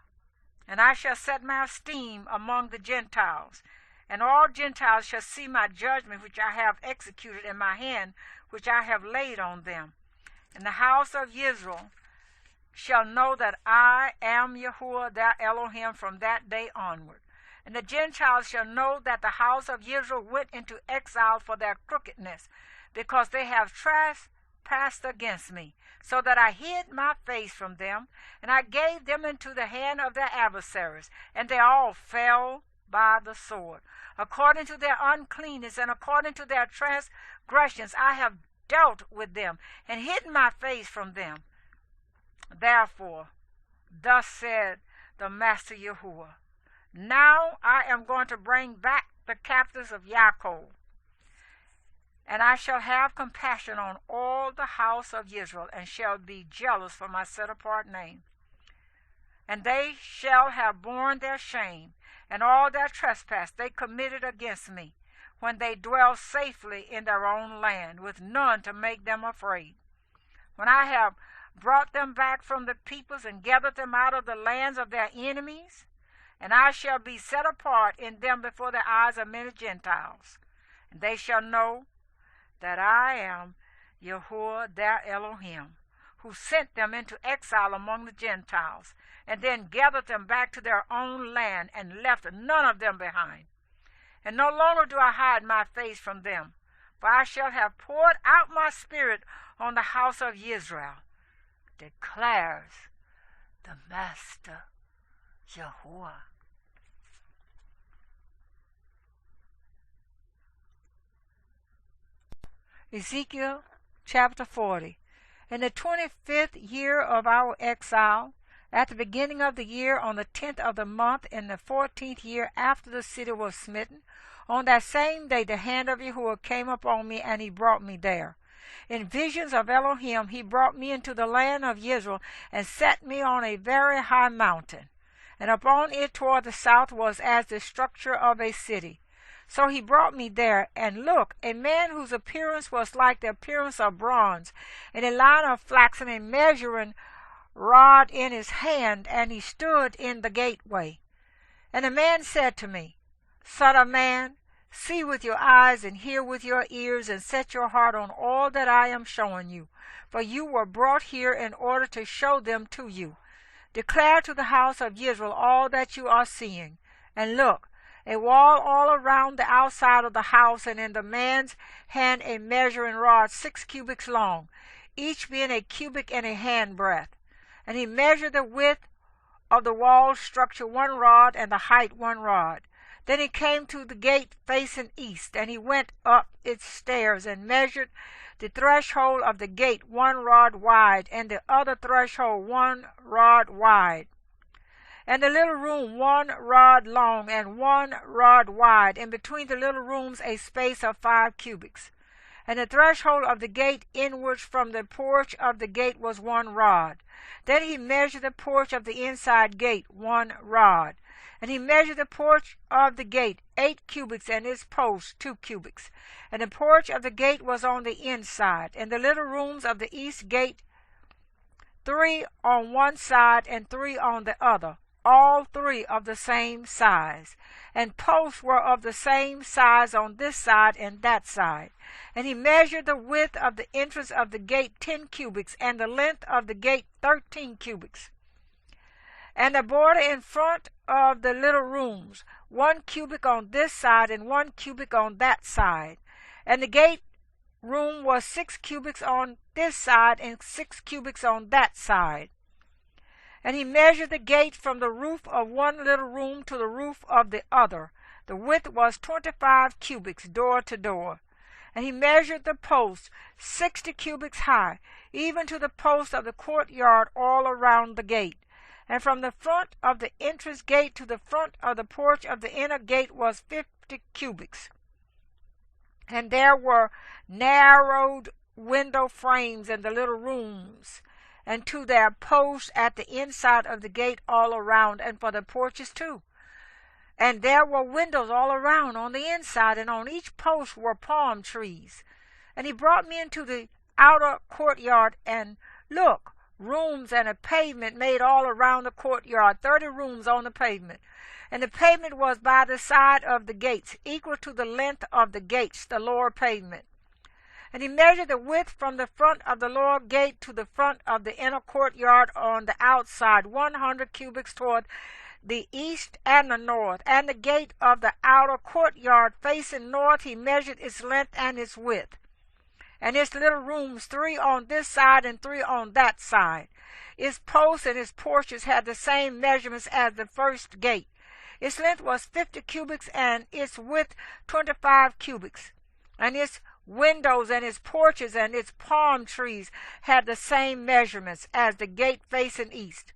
And I shall set my esteem among the Gentiles, and all Gentiles shall see my judgment which I have executed in my hand, which I have laid on them. And the house of Israel shall know that I am Yahuwah their Elohim from that day onward. And the Gentiles shall know that the house of Israel went into exile for their crookedness, because they have trespassed against me, so that I hid my face from them, and I gave them into the hand of their adversaries, and they all fell by the sword. According to their uncleanness and according to their transgressions I have dealt with them, and hidden my face from them. Therefore, thus said the Master Yahuwah, now I am going to bring back the captives of Yaakov, and I shall have compassion on all the house of Israel, and shall be jealous for my set-apart name. And they shall have borne their shame, and all their trespass they committed against me, when they dwell safely in their own land, with none to make them afraid. When I have brought them back from the peoples, and gathered them out of the lands of their enemies, and I shall be set apart in them before the eyes of many Gentiles. And they shall know that I am Yahuwah their Elohim, who sent them into exile among the Gentiles, and then gathered them back to their own land, and left none of them behind. And no longer do I hide my face from them, for I shall have poured out my spirit on the house of Israel, declares the Master Yahuwah. Ezekiel chapter 40. In the 25th year of our exile, at the beginning of the year, on the 10th of the month, in the 14th year after the city was smitten, on that same day the hand of Yahuwah came upon me, and he brought me there. In visions of Elohim he brought me into the land of Yehezqel, and set me on a very high mountain. And upon it toward the south was as the structure of a city. So he brought me there, and look, a man whose appearance was like the appearance of bronze, and a line of flax, and a measuring rod in his hand, and he stood in the gateway. And the man said to me, Son of man, see with your eyes, and hear with your ears, and set your heart on all that I am showing you. For you were brought here in order to show them to you. Declare to the house of Israel all that you are seeing. And look, a wall all around the outside of the house, and in the man's hand a measuring rod 6 cubits long, each being a cubit and a handbreadth. And he measured the width of the wall structure 1 rod, and the height 1 rod. Then he came to the gate facing east, and he went up its stairs, and measured the threshold of the gate 1 rod wide, and the other threshold 1 rod wide. And the little room 1 rod long, and 1 rod wide, and between the little rooms a space of 5 cubits. And the threshold of the gate inwards from the porch of the gate was 1 rod. Then he measured the porch of the inside gate 1 rod. And he measured the porch of the gate 8 cubits, and its posts 2 cubits. And the porch of the gate was on the inside, and the little rooms of the east gate 3 on one side, and 3 on the other, all 3 of the same size. And posts were of the same size on this side and that side. And he measured the width of the entrance of the gate 10 cubits, and the length of the gate 13 cubits. And the border in front of the little rooms, 1 cubit on this side, and 1 cubit on that side. And the gate room was 6 cubits on this side, and 6 cubits on that side. And he measured the gate from the roof of one little room to the roof of the other. The width was 25 cubits, door to door. And he measured the posts 60 cubits high, even to the posts of the courtyard all around the gate. And from the front of the entrance gate to the front of the porch of the inner gate was 50 cubits. And there were narrowed window frames in the little rooms, and to their posts at the inside of the gate all around, and for the porches too. And there were windows all around on the inside, and on each post were palm trees. And he brought me into the outer courtyard, and look, rooms and a pavement made all around the courtyard, 30 rooms on the pavement. And the pavement was by the side of the gates, equal to the length of the gates, the lower pavement. And he measured the width from the front of the lower gate to the front of the inner courtyard on the outside, 100 cubits toward the east and the north. And the gate of the outer courtyard facing north, he measured its length and its width. And its little rooms, 3 on this side and 3 on that side. Its posts and its porches had the same measurements as the first gate. Its length was 50 cubits, and its width 25 cubits. And its windows and its porches and its palm trees had the same measurements as the gate facing east.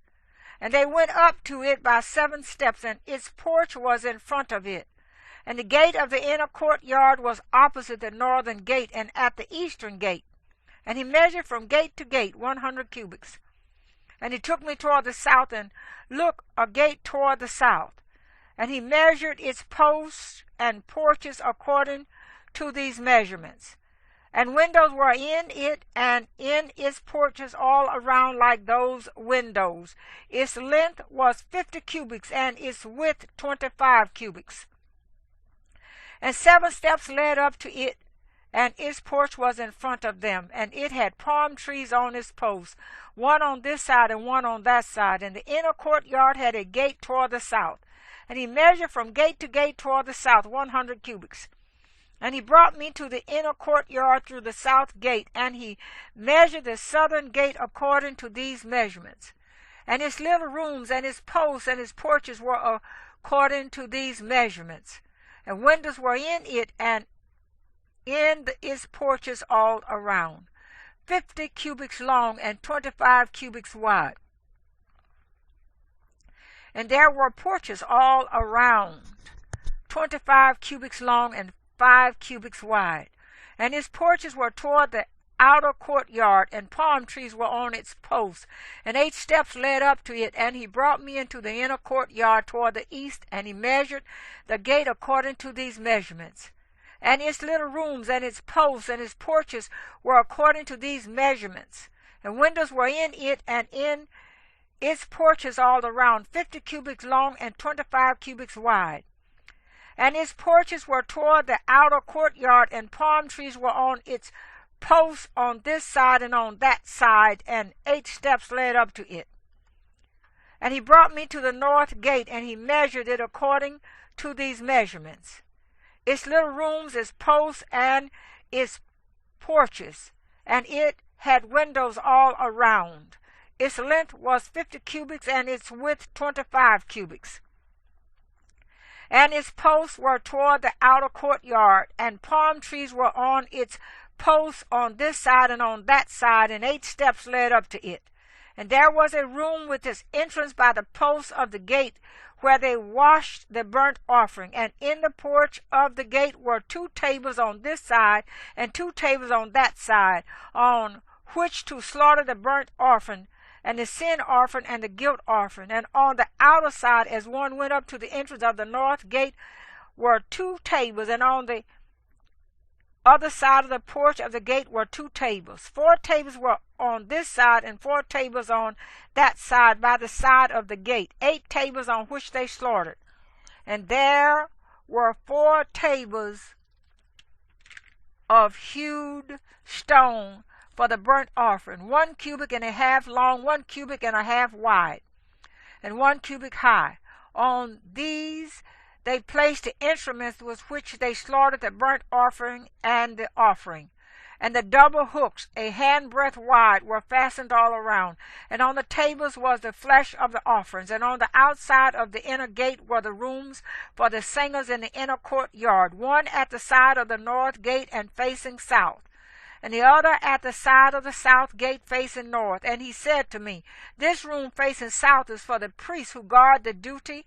And they went up to it by 7 steps, and its porch was in front of it. And the gate of the inner courtyard was opposite the northern gate and at the eastern gate. And he measured from gate to gate 100 cubits. And he took me toward the south, and look, a gate toward the south. And he measured its posts and porches according to these measurements. And windows were in it, and in its porches all around like those windows. Its length was 50 cubits, and its width 25 cubits. And 7 steps led up to it, and its porch was in front of them, and it had palm trees on its posts, 1 on this side and 1 on that side. And the inner courtyard had a gate toward the south. And he measured from gate to gate toward the south 100 cubits. And he brought me to the inner courtyard through the south gate, and he measured the southern gate according to these measurements. And its little rooms and its posts and its porches were according to these measurements. And windows were in it, and in its porches all around, 50 cubits long and 25 cubits wide. And there were porches all around, 25 cubits long and 5 cubits wide. And its porches were toward the outer courtyard, and palm trees were on its posts, and 8 steps led up to it. And he brought me into the inner courtyard toward the east, and he measured the gate according to these measurements. And its little rooms and its posts and its porches were according to these measurements. And windows were in it, and in its porches all around, 50 cubits long and 25 cubits wide. And its porches were toward the outer courtyard, and palm trees were on its posts on this side and on that side, and 8 steps led up to it. And he brought me to the north gate, and he measured it according to these measurements. Its little rooms, its posts, and its porches, and it had windows all around. Its length was 50 cubits, and its width 25 cubits. And its posts were toward the outer courtyard, and palm trees were on its posts on this side and on that side, and 8 steps led up to it. And there was a room with its entrance by the posts of the gate, where they washed the burnt offering. And in the porch of the gate were 2 tables on this side, and 2 tables on that side, on which to slaughter the burnt offering, and the sin offering, and the guilt offering. And on the outer side, as one went up to the entrance of the north gate, were 2 tables, and on the other side of the porch of the gate were 2 tables. 4 tables were on this side, and 4 tables on that side by the side of the gate, 8 tables on which they slaughtered. And there were 4 tables of hewed stone for the burnt offering, 1 cubit and a half long, 1 cubit and a half wide, and 1 cubit high. On these they placed the instruments with which they slaughtered the burnt offering and the offering. And the double hooks, a handbreadth wide, were fastened all around. And on the tables was the flesh of the offerings. And on the outside of the inner gate were the rooms for the singers in the inner courtyard, one at the side of the north gate and facing south, and the other at the side of the south gate facing north. And he said to me, This room facing south is for the priests who guard the duty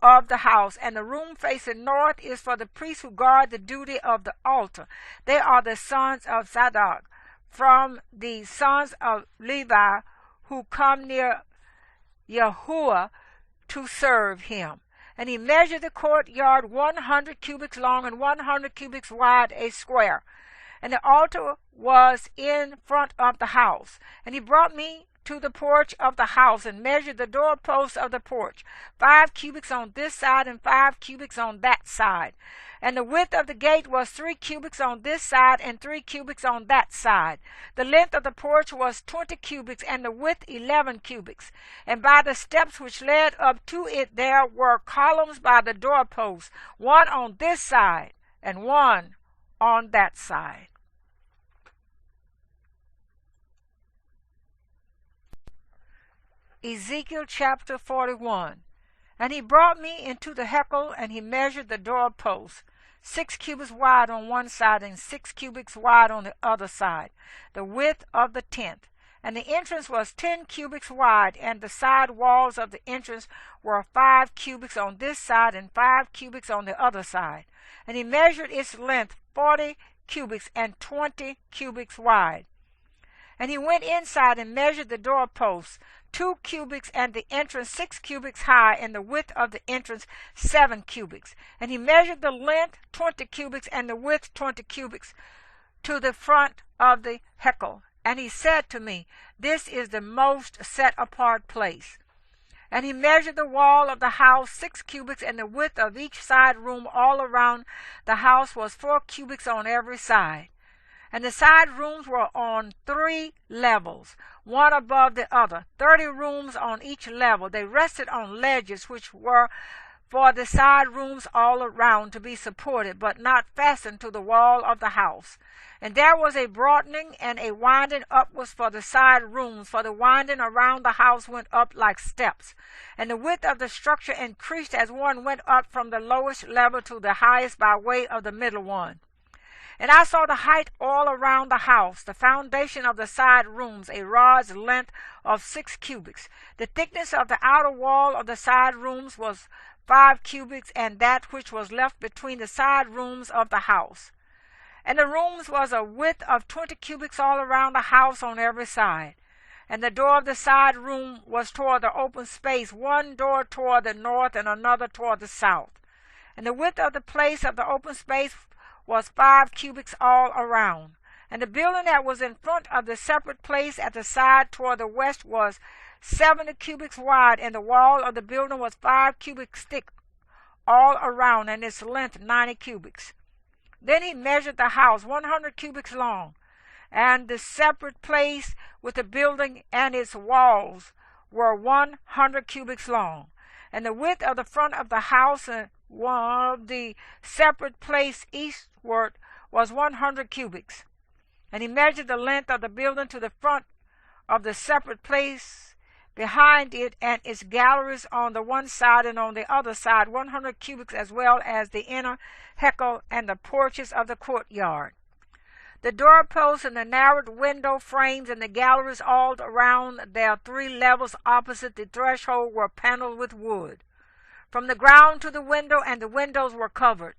of the house, and the room facing north is for the priests who guard the duty of the altar. They are the sons of Zadok, from the sons of Levi, who come near Yahuwah to serve him. And he measured the courtyard 100 cubits long and 100 cubits wide, a square. And the altar was in front of the house. And he brought me to the porch of the house, and measured the doorposts of the porch, 5 cubits on this side and 5 cubits on that side. And the width of the gate was 3 cubits on this side and 3 cubits on that side. The length of the porch was 20 cubits, and the width 11 cubits. And by the steps which led up to it there were columns by the doorposts, 1 on this side and 1 on that side. Ezekiel chapter 41. And he brought me into the Yehezqel, and he measured the doorposts, 6 cubits wide on one side and 6 cubits wide on the other side, the width of the tent. And the entrance was 10 cubits wide, and the side walls of the entrance were 5 cubits on this side and 5 cubits on the other side. And he measured its length 40 cubits and 20 cubits wide. And he went inside and measured the doorposts, 2 cubits, and the entrance 6 cubits high, and the width of the entrance 7 cubits. And he measured the length 20 cubits, and the width 20 cubits, to the front of the Yehezqel. And he said to me, This is the most set apart place. And he measured the wall of the house 6 cubits, and the width of each side room all around the house was 4 cubits on every side. And the side rooms were on 3 levels, one above the other, 30 rooms on each level. They rested on ledges which were for the side rooms all around to be supported, but not fastened to the wall of the house. And there was a broadening and a winding upwards for the side rooms, for the winding around the house went up like steps. And the width of the structure increased as one went up from the lowest level to the highest by way of the middle one. And I saw the height all around the house, the foundation of the side rooms, a rod's length of 6 cubits. The thickness of the outer wall of the side rooms was 5 cubits, and that which was left between the side rooms of the house. And the rooms was a width of 20 cubits all around the house on every side. And the door of the side room was toward the open space, one door toward the north and another toward the south. And the width of the place of the open space was 5 cubits all around. And the building that was in front of the separate place at the side toward the west was 70 cubits wide, and the wall of the building was 5 cubits thick all around, and its length 90 cubits. Then he measured the house 100 cubits long, and the separate place with the building and its walls were 100 cubits long. And the width of the front of the house and one of the separate place eastward was 100 cubits. And he measured the length of the building to the front of the separate place behind it, and its galleries on the one side and on the other side 100 cubits, as well as the inner Yehezqel and the porches of the courtyard. The doorposts and the narrowed window frames and the galleries all around their 3 levels opposite the threshold were paneled with wood, from the ground to the window, and the windows were covered,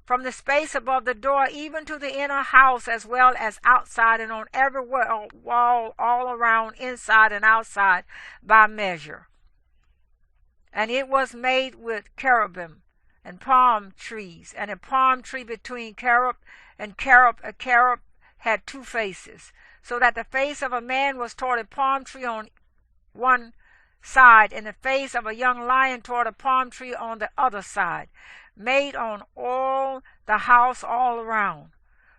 from the space above the door even to the inner house, as well as outside, and on every wall all around, inside and outside, by measure. And it was made with cherubim and palm trees, and a palm tree between cherub and cherub. A cherub had 2 faces, so that the face of a man was toward a palm tree on one side, and the face of a young lion toward a palm tree on the other side, made on all the house all around.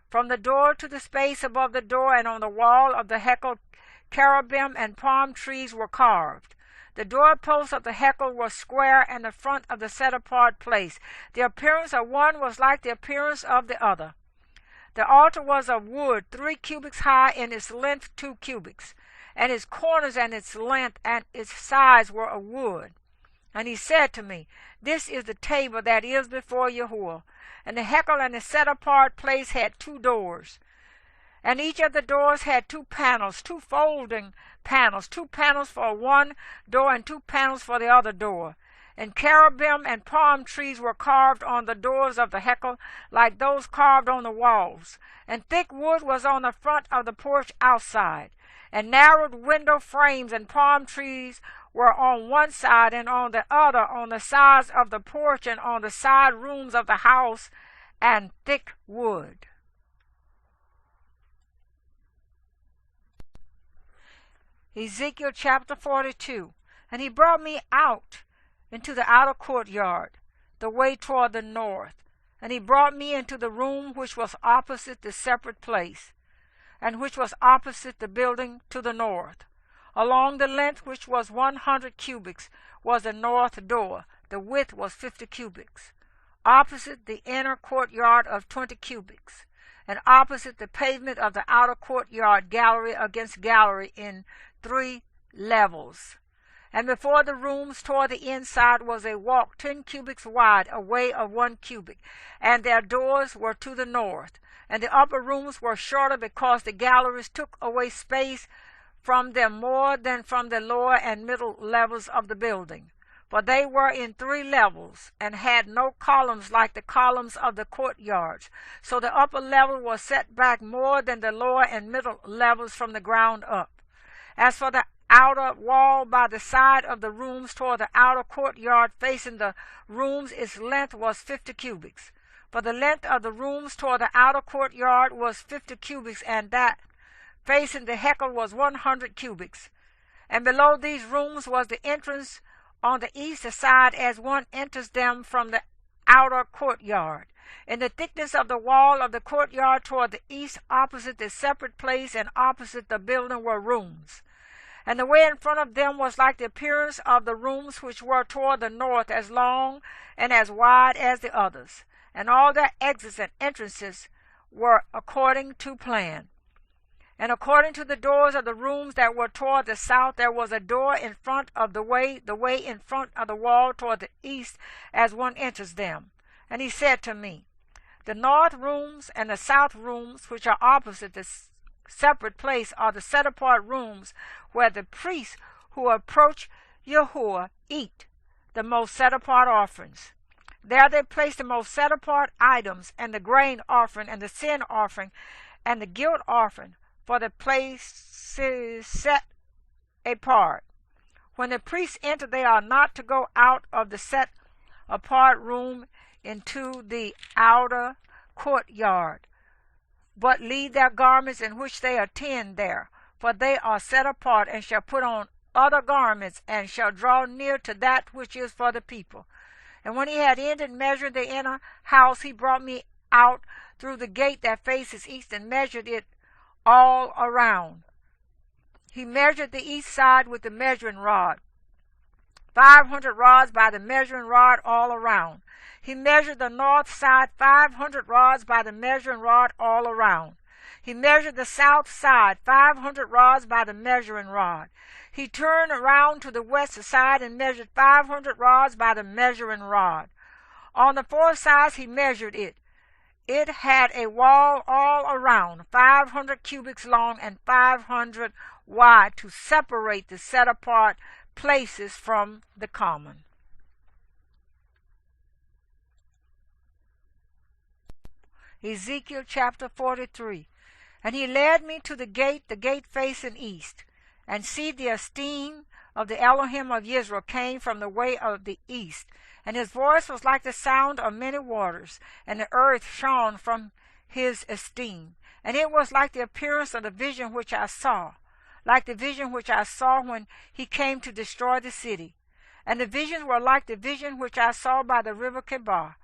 From the door to the space above the door and on the wall of the Yehezqel, cherubim and palm trees were carved. The doorposts of the Yehezqel were square, and the front of the set-apart place. The appearance of one was like the appearance of the other. The altar was of wood, 3 cubits high, and its length 2 cubits, and its corners and its length and its sides were of wood. And he said to me, This is the table that is before Yahuwah. And the Yehezqel and the set-apart place had 2 doors. And each of the doors had 2 panels, 2 folding panels, 2 panels for one door and 2 panels for the other door. And cherubim and palm trees were carved on the doors of the Yehezqel, like those carved on the walls. And thick wood was on the front of the porch outside. And narrowed window frames and palm trees were on one side, and on the other on the sides of the porch and on the side rooms of the house, and thick wood. Ezekiel chapter 42. And he brought me out into the outer courtyard, the way toward the north. And he brought me into the room which was opposite the separate place, and which was opposite the building to the north. Along the length, which was 100 cubits, was the north door. The width was 50 cubits. Opposite the inner courtyard of 20 cubits, and opposite the pavement of the outer courtyard, gallery against gallery in 3 levels. And before the rooms toward the inside was a walk 10 cubits wide, a way of 1 cubit, and their doors were to the north. And the upper rooms were shorter, because the galleries took away space from them more than from the lower and middle levels of the building. For they were in 3 levels, and had no columns like the columns of the courtyards. So the upper level was set back more than the lower and middle levels from the ground up. As for the outer wall by the side of the rooms toward the outer courtyard facing the rooms, its length was 50 cubits. For the length of the rooms toward the outer courtyard was 50 cubits, and that facing the Yehezqel was 100 cubits. And below these rooms was the entrance on the east side, as one enters them from the outer courtyard. In the thickness of the wall of the courtyard toward the east, opposite the separate place and opposite the building, were rooms. And the way in front of them was like the appearance of the rooms which were toward the north, as long and as wide as the others. And all their exits and entrances were according to plan. And according to the doors of the rooms that were toward the south, there was a door in front of the way in front of the wall toward the east, as one enters them. And he said to me, The north rooms and the south rooms, which are opposite the separate place, are the set-apart rooms where the priests who approach Yahuwah eat the most set-apart offerings. There they placed the most set-apart items, and the grain offering, and the sin offering, and the guilt offering, for the places set apart. When the priests enter, they are not to go out of the set-apart room into the outer courtyard, but leave their garments in which they attend there, for they are set apart, and shall put on other garments, and shall draw near to that which is for the people. And when he had ended measuring the inner house, he brought me out through the gate that faces east, and measured it all around. He measured the east side with the measuring rod, 500 rods by the measuring rod all around. He measured the north side 500 rods by the measuring rod all around. He measured the south side 500 rods by the measuring rod. He turned around to the west side and measured 500 rods by the measuring rod. On the four sides he measured it. It had a wall all around, 500 cubits long and 500 wide, to separate the set-apart places from the common. Ezekiel chapter 43. And he led me to the gate facing east. And see, the esteem of the Elohim of Israel came from the way of the east. And his voice was like the sound of many waters, and the earth shone from his esteem. And it was like the appearance of the vision which I saw, like the vision which I saw when he came to destroy the city. And the visions were like the vision which I saw by the river Kebar,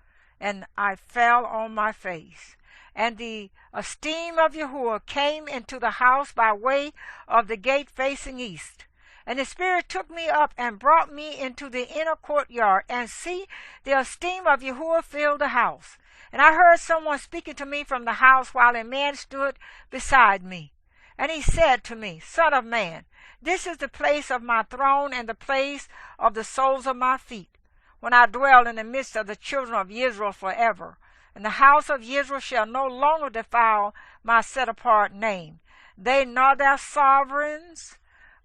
and I fell on my face. And the esteem of Yahuwah came into the house by way of the gate facing east. And the Spirit took me up and brought me into the inner courtyard. And see, the esteem of Yahuwah filled the house. And I heard someone speaking to me from the house, while a man stood beside me. And he said to me, Son of man, this is the place of my throne, and the place of the soles of my feet, when I dwell in the midst of the children of Israel forever. And the house of Israel shall no longer defile my set-apart name. They nor their sovereigns,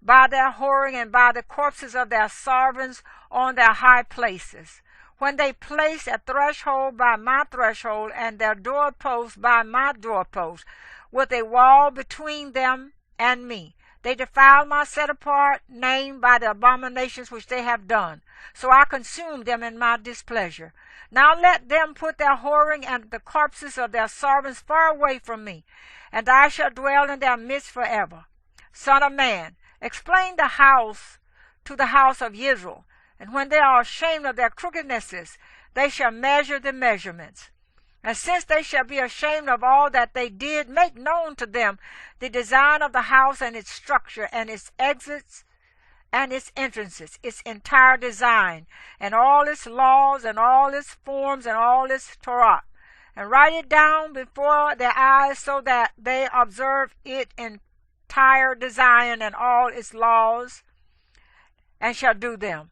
by their whoring, and by the corpses of their sovereigns on their high places. When they place a threshold by my threshold, and their doorpost by my doorpost, with a wall between them and me, they defile my set-apart name by the abominations which they have done. So I consumed them in my displeasure. Now let them put their whoring and the corpses of their servants far away from me, and I shall dwell in their midst forever. Son of man, explain the house to the house of Israel, and when they are ashamed of their crookednesses, they shall measure the measurements. And since they shall be ashamed of all that they did, make known to them the design of the house and its structure and its exits and its entrances, its entire design, and all its laws and all its forms and all its Torah, and write it down before their eyes, so that they observe its entire design and all its laws, and shall do them.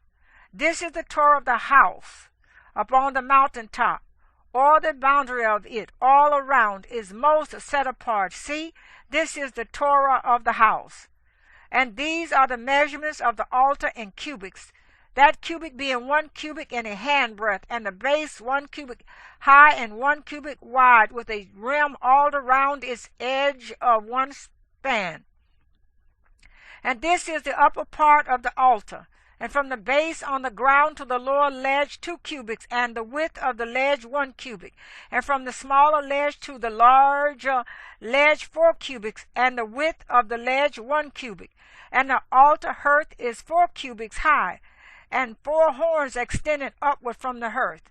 This is the Torah of the house upon the mountaintop. All the boundary of it all around is most set apart. See, this is the Torah of the house. And these are the measurements of the altar in cubits, that cubit being 1 cubit and a handbreadth, and the base 1 cubit high and 1 cubit wide, with a rim all around its edge of 1 span. And this is the upper part of the altar. And from the base on the ground to the lower ledge 2 cubits, and the width of the ledge 1 cubit. And from the smaller ledge to the larger ledge 4 cubits, and the width of the ledge 1 cubit. And the altar hearth is 4 cubits high, and 4 horns extended upward from the hearth.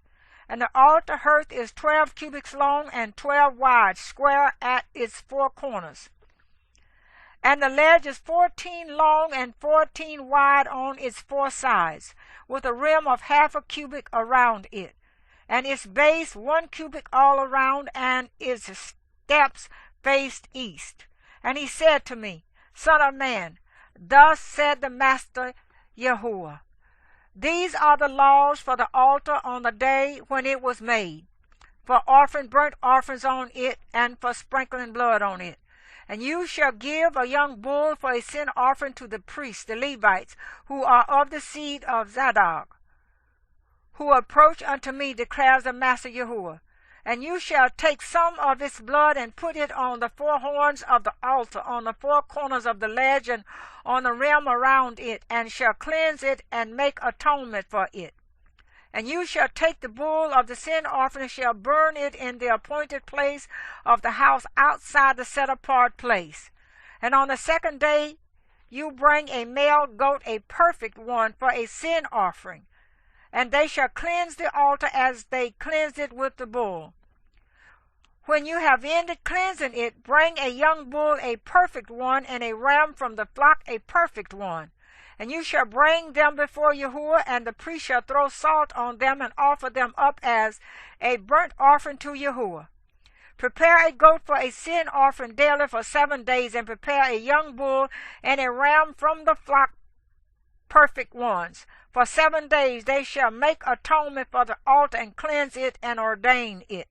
And the altar hearth is 12 cubits long and 12 wide, square at its 4 corners. And the ledge is 14 long and 14 wide on its 4 sides, with a rim of half a cubit around it, and its base 1 cubit all around, and its steps faced east. And he said to me, Son of man, thus said the Master Yahuwah, these are the laws for the altar on the day when it was made, for offering burnt offerings on it, and for sprinkling blood on it. And you shall give a young bull for a sin offering to the priests, the Levites, who are of the seed of Zadok, who approach unto me, declares the Master Yahuwah. And you shall take some of its blood and put it on the four horns of the altar, on the four corners of the ledge, and on the rim around it, and shall cleanse it and make atonement for it. And you shall take the bull of the sin offering and shall burn it in the appointed place of the house outside the set-apart place. And on the second day you bring a male goat, a perfect one, for a sin offering. And they shall cleanse the altar as they cleansed it with the bull. When you have ended cleansing it, bring a young bull, a perfect one, and a ram from the flock, a perfect one. And you shall bring them before Yahuwah, and the priest shall throw salt on them and offer them up as a burnt offering to Yahuwah. Prepare a goat for a sin offering daily for 7 days, and prepare a young bull and a ram from the flock, perfect ones. For 7 days they shall make atonement for the altar and cleanse it and ordain it.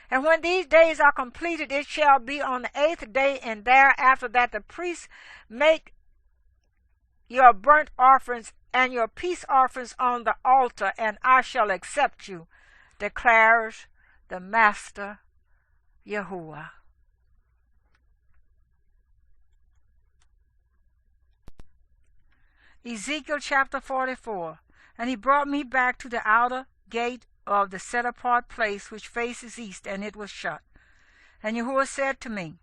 And when these days are completed, it shall be on the 8th day, and thereafter that the priests make your burnt offerings and your peace offerings on the altar, and I shall accept you, declares the Master Yahuwah. Ezekiel chapter 44. And he brought me back to the outer gate of the set-apart place which faces east, and it was shut. And Yahuwah said to me,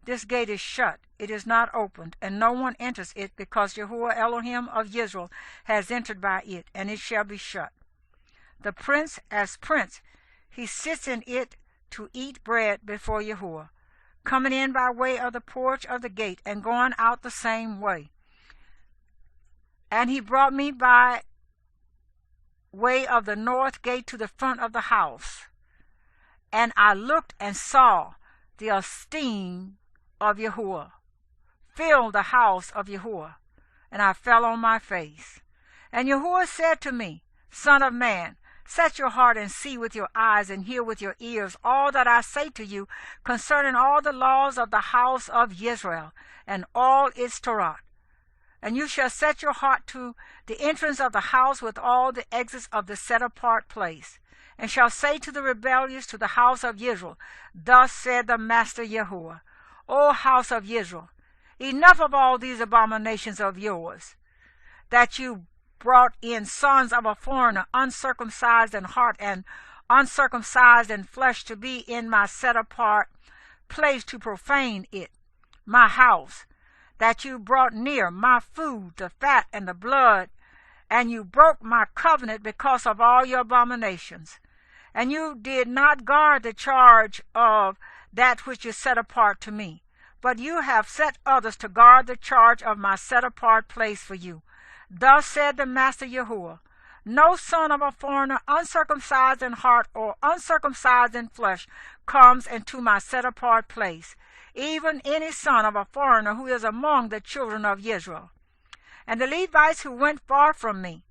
This gate is shut, it is not opened, and no one enters it, because Yahuwah Elohim of Israel has entered by it, and it shall be shut. The prince, as prince, he sits in it to eat bread before Yahuwah, coming in by way of the porch of the gate, and going out the same way. And he brought me by way of the north gate to the front of the house. And I looked and saw the esteem of Yahuwah fill the house of Yahuwah, and I fell on my face. And Yahuwah said to me, Son of man, set your heart and see with your eyes and hear with your ears all that I say to you concerning all the laws of the house of Israel and all its Torah. And you shall set your heart to the entrance of the house with all the exits of the set-apart place, and shall say to the rebellious, to the house of Israel, Thus said the Master Yahuwah, O house of Israel, enough of all these abominations of yours, that you brought in sons of a foreigner, uncircumcised in heart and uncircumcised in flesh, to be in my set-apart place to profane it, my house, that you brought near my food, the fat and the blood, and you broke my covenant because of all your abominations. And you did not guard the charge of that which is set apart to me, but you have set others to guard the charge of my set-apart place for you. Thus said the Master Yahuwah, No son of a foreigner, uncircumcised in heart or uncircumcised in flesh, comes into my set-apart place, even any son of a foreigner who is among the children of Israel. And the Levites who went far from me,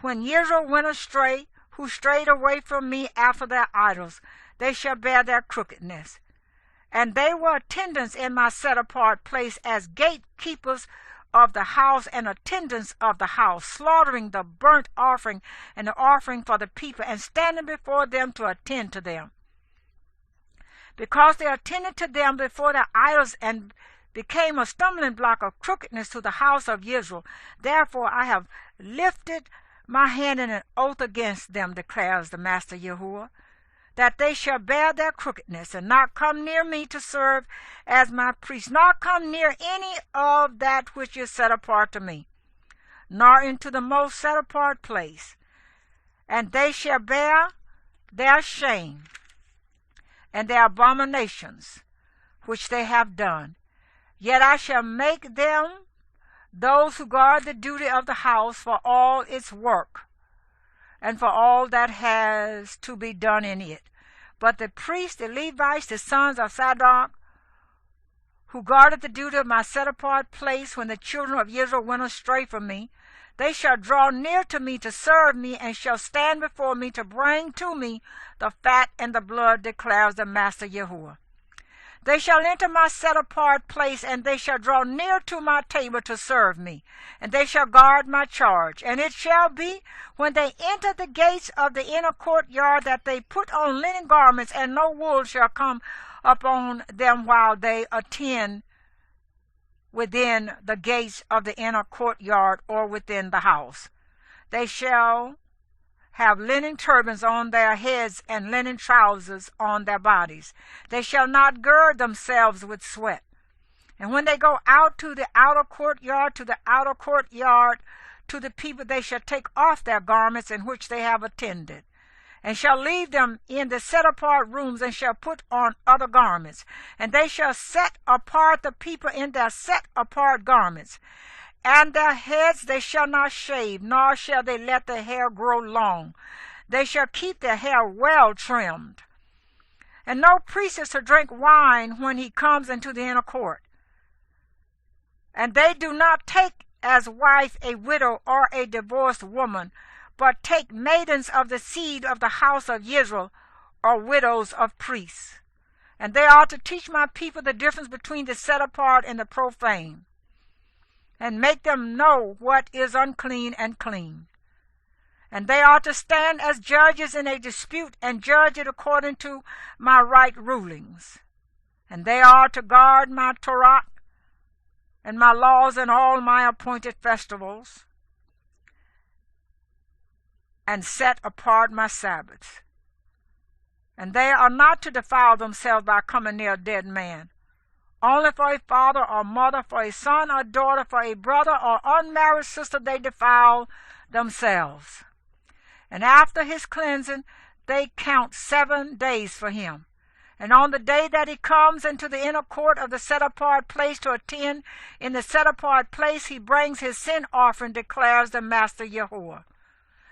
when Israel went astray, who strayed away from me after their idols, they shall bear their crookedness. And they were attendants in my set-apart place as gatekeepers of the house and attendants of the house, slaughtering the burnt offering and the offering for the people, and standing before them to attend to them. Because they attended to them before their idols and became a stumbling block of crookedness to the house of Israel, therefore I have lifted my hand in an oath against them, declares the Master Yahuwah, that they shall bear their crookedness, and not come near me to serve as my priest, nor come near any of that which is set apart to me, nor into the most set apart place. And they shall bear their shame and their abominations which they have done. Yet I shall make them those who guard the duty of the house for all its work, and for all that has to be done in it. But the priests, the Levites, the sons of Zadok, who guarded the duty of my set-apart place when the children of Israel went astray from me, they shall draw near to me to serve me, and shall stand before me to bring to me the fat and the blood, declares the Master Yahuwah. They shall enter my set-apart place, and they shall draw near to my table to serve me, and they shall guard my charge. And it shall be, when they enter the gates of the inner courtyard, that they put on linen garments, and no wool shall come upon them while they attend within the gates of the inner courtyard or within the house. They shall have linen turbans on their heads and linen trousers on their bodies. They shall not gird themselves with sweat. And when they go out to the outer courtyard, to the people, they shall take off their garments in which they have attended, and shall leave them in the set-apart rooms, and shall put on other garments. And they shall set apart the people in their set-apart garments. And their heads they shall not shave, nor shall they let their hair grow long. They shall keep their hair well trimmed. And no priest is to drink wine when he comes into the inner court. And they do not take as wife a widow or a divorced woman, but take maidens of the seed of the house of Israel, or widows of priests. And they are to teach my people the difference between the set apart and the profane, and make them know what is unclean and clean. And they are to stand as judges in a dispute, and judge it according to my right rulings. And they are to guard my Torah and my laws and all my appointed festivals, and set apart my Sabbaths. And they are not to defile themselves by coming near a dead man, only for a father or mother, for a son or daughter, for a brother or unmarried sister they defile themselves. And after his cleansing they count 7 days for him. And on the day that he comes into the inner court of the set-apart place to attend in the set-apart place, he brings his sin offering, declares the Master Yahuwah.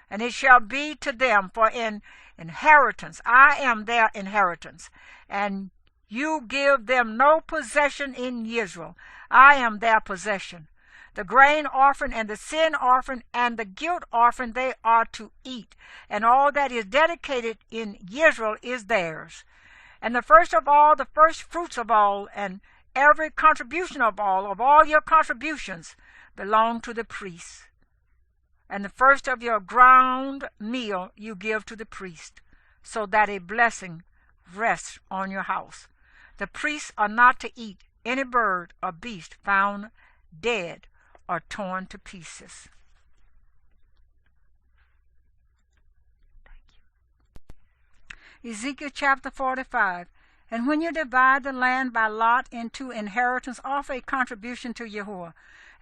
And it shall be to them for an inheritance. I am their inheritance, and you give them no possession in Israel. I am their possession. The grain offering and the sin offering and the guilt offering they are to eat, and all that is dedicated in Israel is theirs. And the first of all, the first fruits of all, and every contribution of all your contributions belong to the priests. And the first of your ground meal you give to the priest, so that a blessing rests on your house. The priests are not to eat any bird or beast found dead or torn to pieces. Ezekiel chapter 45. And when you divide the land by lot into inheritance, offer a contribution to Yahuwah,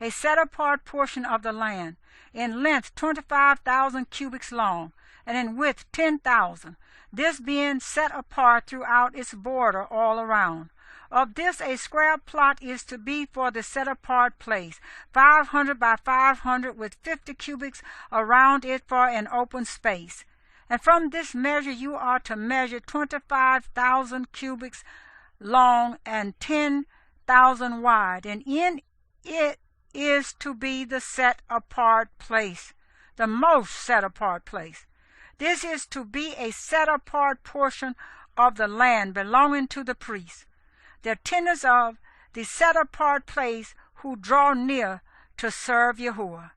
a set-apart portion of the land, in length 25,000 cubits long, and in width 10,000, this being set apart throughout its border all around. Of this a square plot is to be for the set-apart place, 500 by 500, with 50 cubits around it for an open space. And from this measure you are to measure 25,000 cubits long and 10,000 wide, and in it is to be the set-apart place, the most set-apart place. This is to be a set-apart portion of the land belonging to the priests, the attendants of the set-apart place who draw near to serve Yahuwah.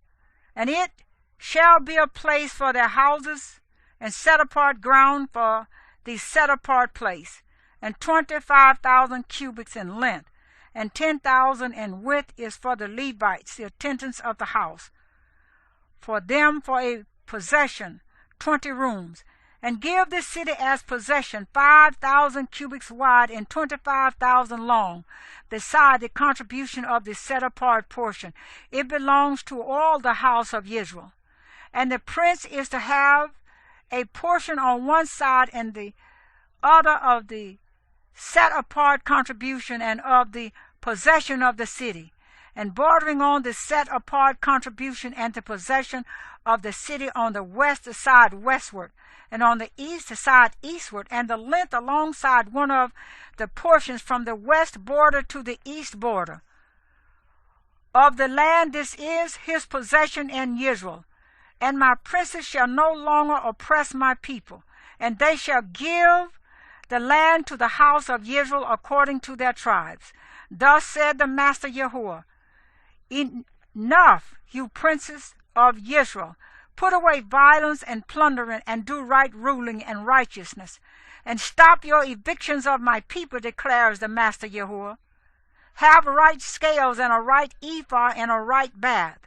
And it shall be a place for their houses, and set-apart ground for the set-apart place, and 25,000 cubits in length, and 10,000 in width is for the Levites, the attendants of the house. For them for a possession 20 rooms, and give this city as possession 5,000 cubits wide and 25,000 long, beside the contribution of the set-apart portion. It belongs to all the house of Israel. And the prince is to have a portion on one side and the other of the set-apart contribution and of the possession of the city, and bordering on the set-apart contribution and the possession of the city on the west side westward, and on the east side eastward, and the length alongside one of the portions from the west border to the east border. Of the land this is his possession in Israel, and my princes shall no longer oppress my people, and they shall give the land to the house of Israel according to their tribes. Thus said the Master Yahuwah, enough, you princes of Israel. Put away violence and plundering, and do right ruling and righteousness. And stop your evictions of my people, declares the Master Yahuwah. Have right scales and a right ephah and a right bath.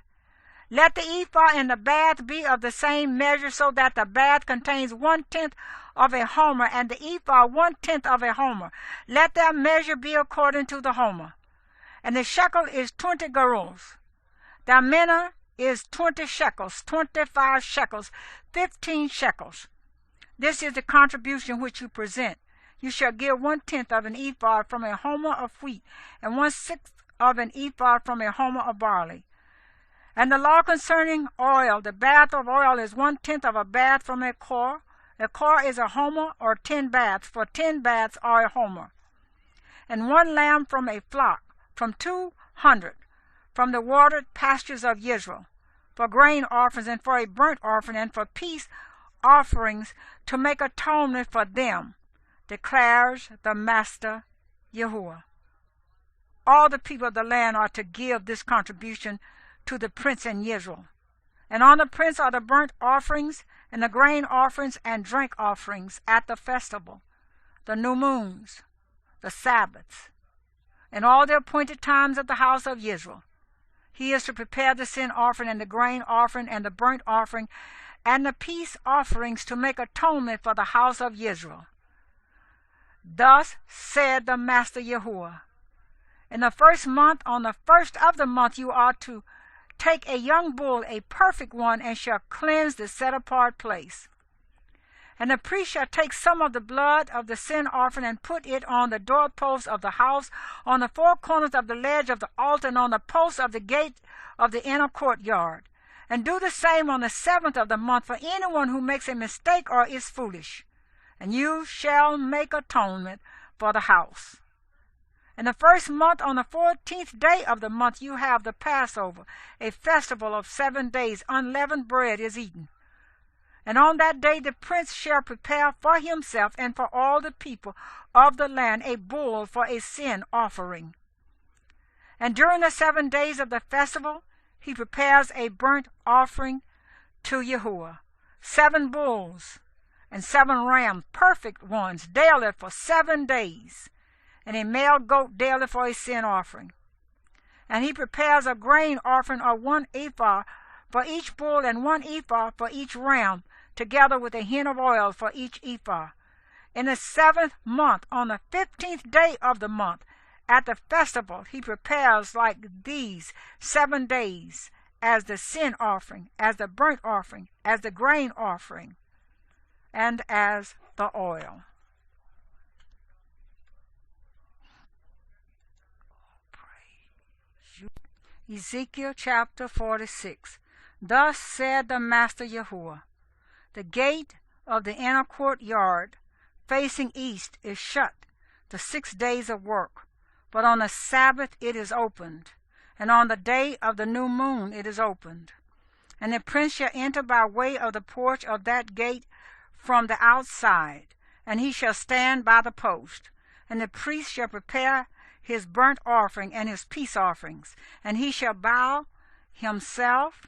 Let the ephah and the bath be of the same measure, so that the bath contains 1/10 of a homer, and the ephah 1/10 of a homer. Let their measure be according to the homer. And the shekel is 20 gerahs. The mina is 20 shekels, 25 shekels, 15 shekels. This is the contribution which you present. You shall give 1/10 of an ephah from a homer of wheat, and 1/6 of an ephah from a homer of barley. And the law concerning oil, the bath of oil is 1/10 of a bath from a kor. A kor is a homer, or 10 baths, for 10 baths are a homer. And 1 lamb from a flock, from 200, from the watered pastures of Israel, for grain offerings and for a burnt offering and for peace offerings, to make atonement for them, declares the Master Yahuwah. All the people of the land are to give this contribution to the prince in Israel. And on the prince are the burnt offerings and the grain offerings and drink offerings at the festival, the new moons, the Sabbaths, and all the appointed times of the house of Israel. He is to prepare the sin offering and the grain offering and the burnt offering and the peace offerings, to make atonement for the house of Israel. Thus said the Master Yahuwah, in the first month, on the first of the month, you are to take a young bull, a perfect one, and shall cleanse the set-apart place. And the priest shall take some of the blood of the sin offering and put it on the doorposts of the house, on the 4 corners of the ledge of the altar, and on the posts of the gate of the inner courtyard. And do the same on the 7th of the month for anyone who makes a mistake or is foolish. And you shall make atonement for the house. In the first month, on the 14th day of the month, you have the Passover, a festival of 7 days. Unleavened bread is eaten. And on that day the prince shall prepare for himself and for all the people of the land a bull for a sin offering. And during the 7 days of the festival, he prepares a burnt offering to Yahuwah, 7 bulls and 7 rams, perfect ones, daily for 7 days, and a male goat daily for a sin offering. And he prepares a grain offering of 1 ephah for each bull and 1 ephah for each ram, together with a hin of oil for each ephah. In the 7th month, on the 15th day of the month, at the festival, he prepares like these 7 days, as the sin offering, as the burnt offering, as the grain offering, and as the oil. Ezekiel chapter 46. Thus said the Master Yahuwah, the gate of the inner courtyard facing east is shut the 6 days of work, but on the Sabbath it is opened, and on the day of the new moon it is opened. And the prince shall enter by way of the porch of that gate from the outside, and he shall stand by the post. And the priest shall prepare his burnt offering and his peace offerings, and he shall bow himself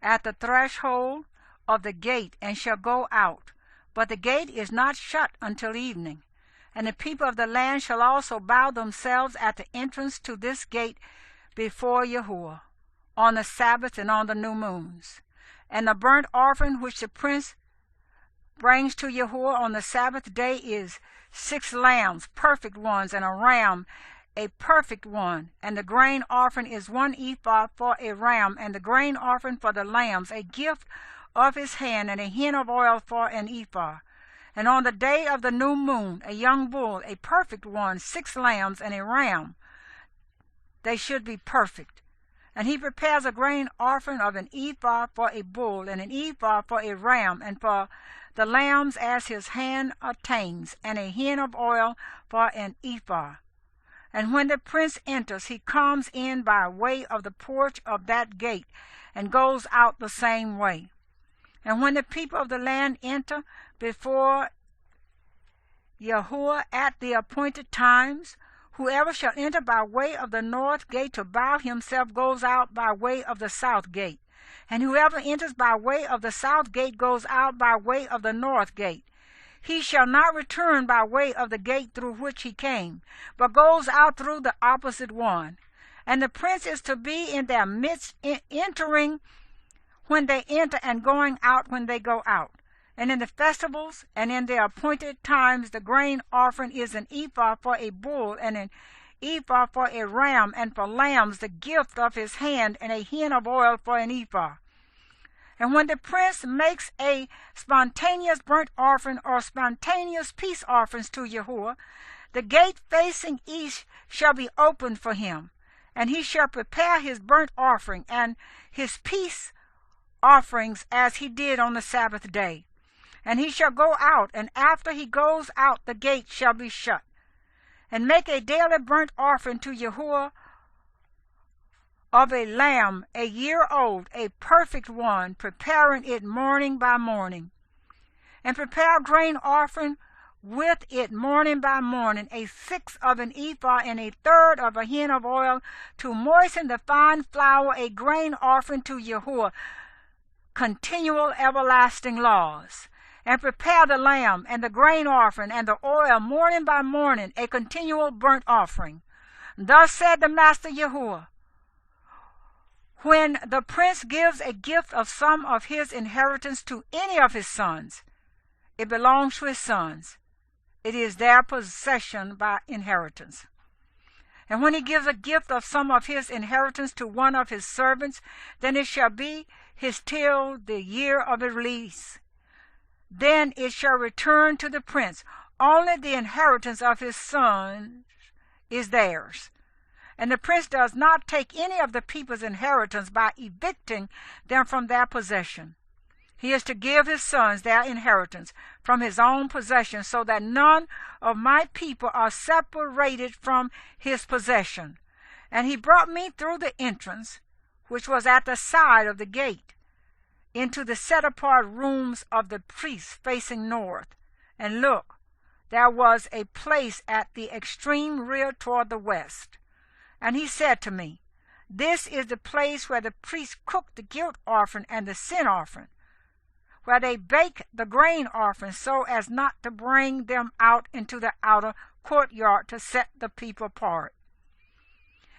at the threshold of the gate, and shall go out. But the gate is not shut until evening. And the people of the land shall also bow themselves at the entrance to this gate before Yahuwah, on the Sabbath and on the new moons. And the burnt offering which the prince brings to Yahuwah on the Sabbath day is 6 lambs, perfect ones, and a ram, a perfect one. And the grain offering is 1 ephah for a ram, and the grain offering for the lambs, a gift of his hand, and a hin of oil for an ephah. And on the day of the new moon, a young bull, a perfect one, 6 lambs, and a ram. They should be perfect. And he prepares a grain offering of an ephah for a bull, and an ephah for a ram, and for the lambs as his hand attains, and a hin of oil for an ephah. And when the prince enters, he comes in by way of the porch of that gate, and goes out the same way. And when the people of the land enter before Yahuwah at the appointed times. Whoever shall enter by way of the north gate to bow himself goes out by way of the south gate. And whoever enters by way of the south gate goes out by way of the north gate. He shall not return by way of the gate through which he came, but goes out through the opposite one. And the prince is to be in their midst, entering when they enter and going out when they go out. And in the festivals and in the appointed times the grain offering is an ephah for a bull, and an ephah for a ram, and for lambs the gift of his hand, and a hin of oil for an ephah. And when the prince makes a spontaneous burnt offering or spontaneous peace offerings to Yahuwah, the gate facing east shall be opened for him, and he shall prepare his burnt offering and his peace offerings as he did on the Sabbath day. And he shall go out, and after he goes out the gate shall be shut, and make a daily burnt offering to Yahuwah of a lamb a year old, a perfect one, preparing it morning by morning. And prepare grain offering with it morning by morning, a sixth of an ephah and a third of a hin of oil, to moisten the fine flour, a grain offering to Yahuwah, continual everlasting laws. And prepare the lamb and the grain offering and the oil morning by morning, a continual burnt offering. Thus said the Master Yahuwah, when the prince gives a gift of some of his inheritance to any of his sons, it belongs to his sons. It is their possession by inheritance. And when he gives a gift of some of his inheritance to one of his servants, then it shall be his till the year of release. Then it shall return to the prince. Only the inheritance of his sons is theirs. And the prince does not take any of the people's inheritance by evicting them from their possession. He is to give his sons their inheritance from his own possession, so that none of my people are separated from his possession. And he brought me through the entrance, which was at the side of the gate, into the set-apart rooms of the priests facing north. And look, there was a place at the extreme rear toward the west. And he said to me, this is the place where the priests cook the guilt offering and the sin offering, where they bake the grain offering so as not to bring them out into the outer courtyard to set the people apart.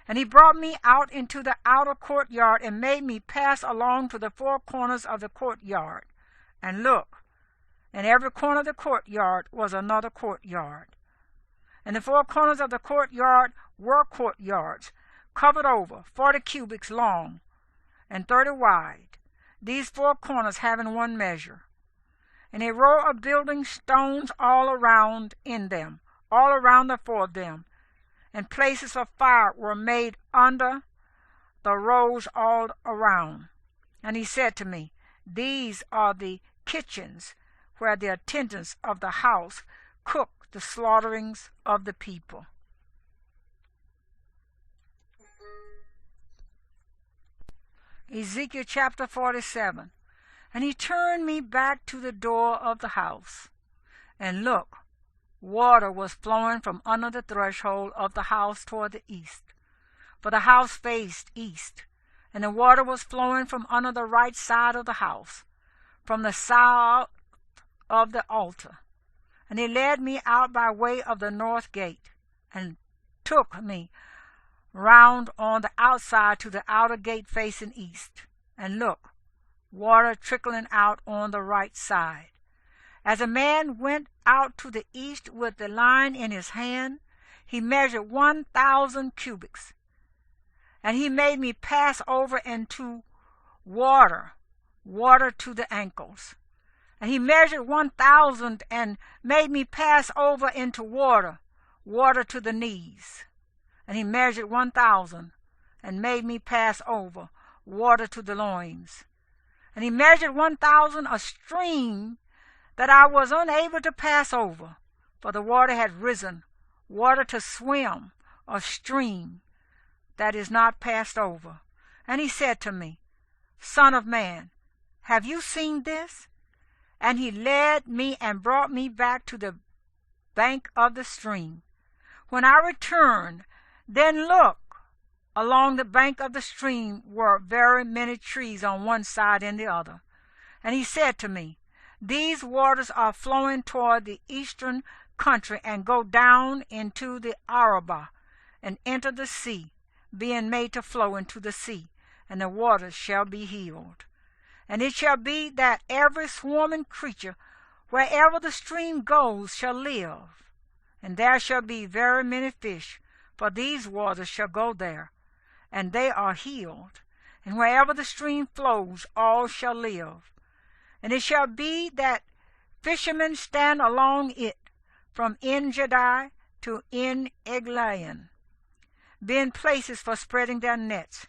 And he brought me out into the outer courtyard and made me pass along to the four corners of the courtyard. And look, in every corner of the courtyard was another courtyard. And the four corners of the courtyard were courtyards, covered over, 40 cubits long and 30 wide, these four corners having one measure. And a row of building stones all around in them, all around the four of them, and places of fire were made under the rows all around. And he said to me, these are the kitchens where the attendants of the house cook the slaughterings of the people. Ezekiel chapter 47. And he turned me back to the door of the house, and look, water was flowing from under the threshold of the house toward the east. For the house faced east, and the water was flowing from under the right side of the house, from the south of the altar. And he led me out by way of the north gate, and took me round on the outside to the outer gate facing east. And look, water trickling out on the right side. As a man went out to the east with the line in his hand, he measured 1,000 cubits. And he made me pass over into water to the ankles. And he measured 1,000 and made me pass over into water to the knees. And he measured 1,000 and made me pass over water to the loins. And he measured 1,000 a stream that I was unable to pass over, for the water had risen, water to swim, a stream that is not passed over. And he said to me, Son of man, have you seen this? And he led me and brought me back to the bank of the stream. When I returned, then look, along the bank of the stream were very many trees on one side and the other. And he said to me, These waters are flowing toward the eastern country and go down into the Arabah and enter the sea, being made to flow into the sea, and the waters shall be healed. And it shall be that every swarming creature, wherever the stream goes, shall live. And there shall be very many fish, for these waters shall go there, and they are healed. And wherever the stream flows, all shall live. And it shall be that fishermen stand along it, from En-Gedi to En-Eglaim, being places for spreading their nets.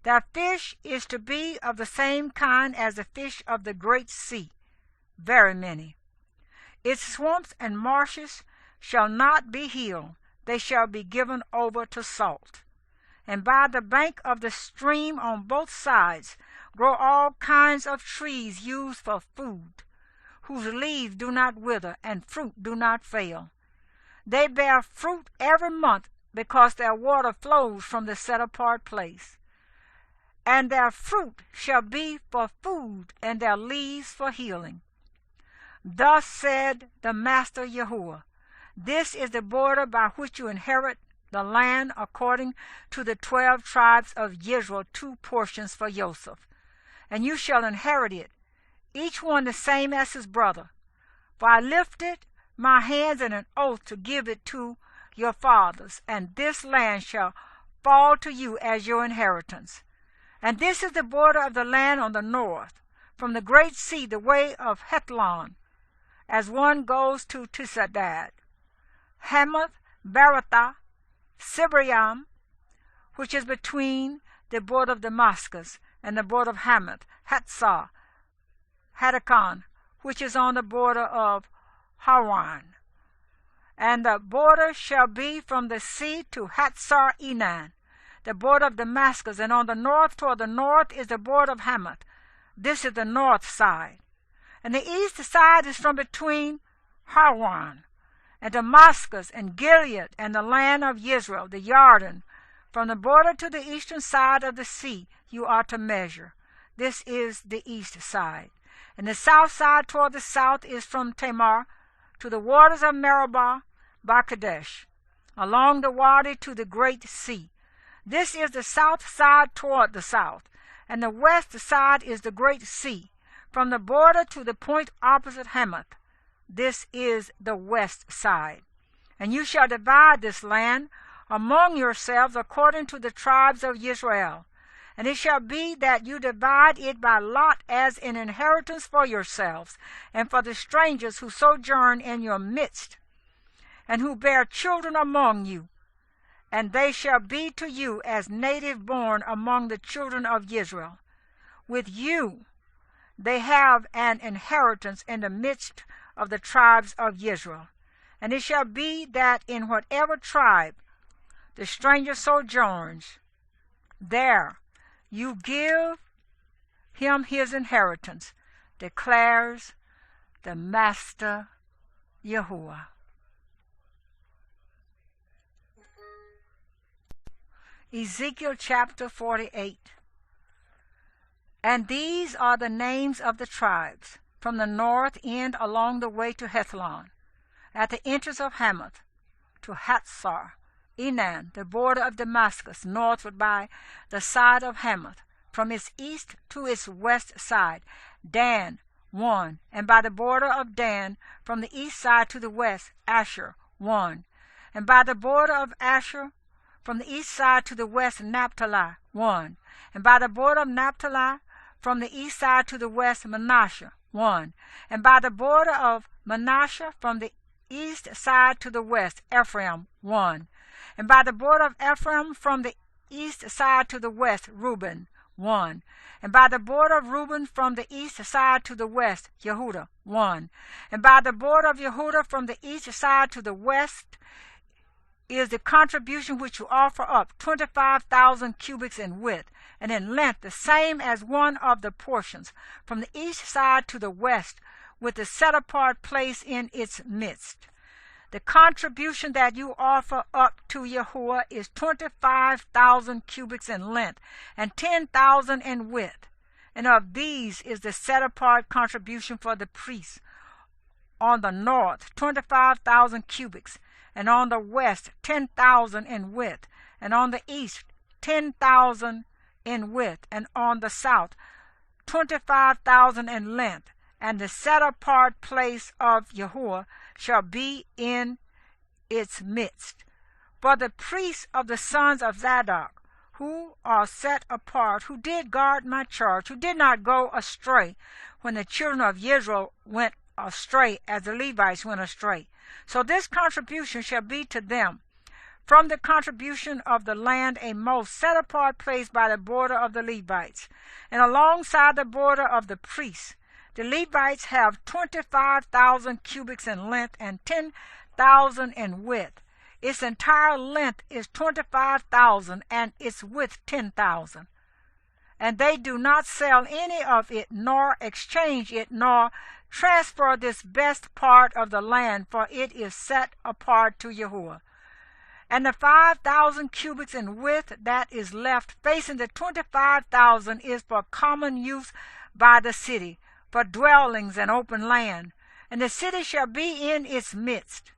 Their fish is to be of the same kind as the fish of the great sea, very many. Its swamps and marshes shall not be healed, they shall be given over to salt. And by the bank of the stream on both sides grow all kinds of trees used for food, whose leaves do not wither and fruit do not fail. They bear fruit every month, because their water flows from the set-apart place. And their fruit shall be for food, and their leaves for healing. Thus said the Master Yahuwah, This is the border by which you inherit the land according to the 12 tribes of Israel, 2 portions for Joseph. And you shall inherit it, each one the same as his brother. For I lifted my hands in an oath to give it to your fathers, and this land shall fall to you as your inheritance. And this is the border of the land on the north, from the great sea, the way of Hethlon, as one goes to Tisadad, Hamath, Beratha, Sibariam, which is between the border of Damascus and the border of Hamath, Hatzah, Hadakon, which is on the border of Haran. And the border shall be from the sea to Hatzar Enan, the border of Damascus, and on the north toward the north is the border of Hamath. This is the north side. And the east side is from between Haran and Damascus and Gilead and the land of Israel, the Jordan. From the border to the eastern side of the sea you are to measure. This is the east side. And the south side toward the south is from Tamar to the waters of Meribah by Kadesh, along the Wadi to the great sea. This is the south side toward the south, and the west side is the great sea, from the border to the point opposite Hamath. This is the west side. And you shall divide this land among yourselves according to the tribes of Israel. And it shall be that you divide it by lot as an inheritance for yourselves, and for the strangers who sojourn in your midst, and who bear children among you. And they shall be to you as native born among the children of Israel. With you they have an inheritance in the midst of the tribes of Israel. And it shall be that in whatever tribe the stranger sojourns, there you give him his inheritance, declares the Master Yahuwah. Ezekiel chapter 48. And these are the names of the tribes, from the north end along the way to Hethlon, at the entrance of Hamath, to Hatzar Enan, the border of Damascus, northward by the side of Hamath, from its east to its west side, Dan, 1, and by the border of Dan, from the east side to the west, Asher, 1, and by the border of Asher, from the east side to the west, Naphtali, 1, and by the border of Naphtali, from the east side to the west, Manasseh, 1, and by the border of Manasseh, from the east side to the west, Ephraim, 1, and by the border of Ephraim, from the east side to the west, Reuben, 1, and by the border of Reuben, from the east side to the west, Yehudah, 1, and by the border of Yehudah, from the east side to the west, is the contribution which you offer up, 25,000 cubits in width, and in length the same as one of the portions, from the east side to the west, with the set-apart place in its midst. The contribution that you offer up to Yahuwah is 25,000 cubits in length and 10,000 in width. And of these is the set-apart contribution for the priests. On the north, 25,000 cubits, and on the west, 10,000 in width, and on the east, 10,000 in width, and on the south, 25,000 in length. And the set-apart place of Yahuwah shall be in its midst. For the priests of the sons of Zadok, who are set apart, who did guard my charge, who did not go astray when the children of Israel went astray, as the Levites went astray. So this contribution shall be to them from the contribution of the land a most set apart place by the border of the Levites, and alongside the border of the priests. The Levites have 25,000 cubits in length and 10,000 in width. Its entire length is 25,000 and its width 10,000. And they do not sell any of it, nor exchange it, nor transfer this best part of the land, for it is set apart to Yahuwah. And the 5,000 cubits in width that is left facing the 25,000 is for common use by the city, for dwellings and open land, and the city shall be in its midst.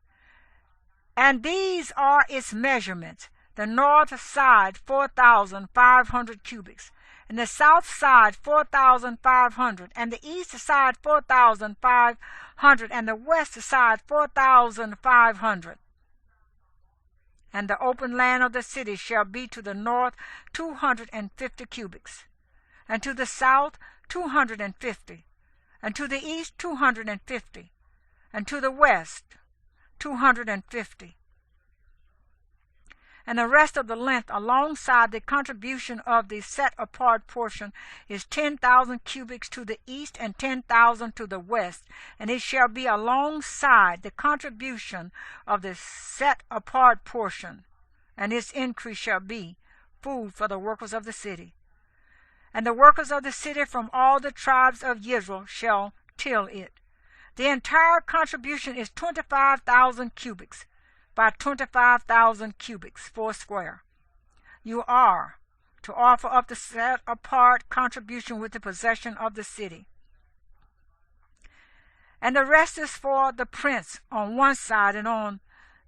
And these are its measurements: the north side 4,500 cubits, and the south side 4,500, and the east side 4,500, and the west side 4,500. And the open land of the city shall be to the north 250 cubits, and to the south 250, and to the east 250, and to the west 250. And the rest of the length alongside the contribution of the set-apart portion is 10,000 cubits to the east and 10,000 to the west, and it shall be alongside the contribution of the set-apart portion, and its increase shall be food for the workers of the city. And the workers of the city from all the tribes of Israel shall till it. The entire contribution is 25,000 cubits by 25,000 cubits foursquare. You are to offer up the set-apart contribution with the possession of the city. And the rest is for the prince on one side, and on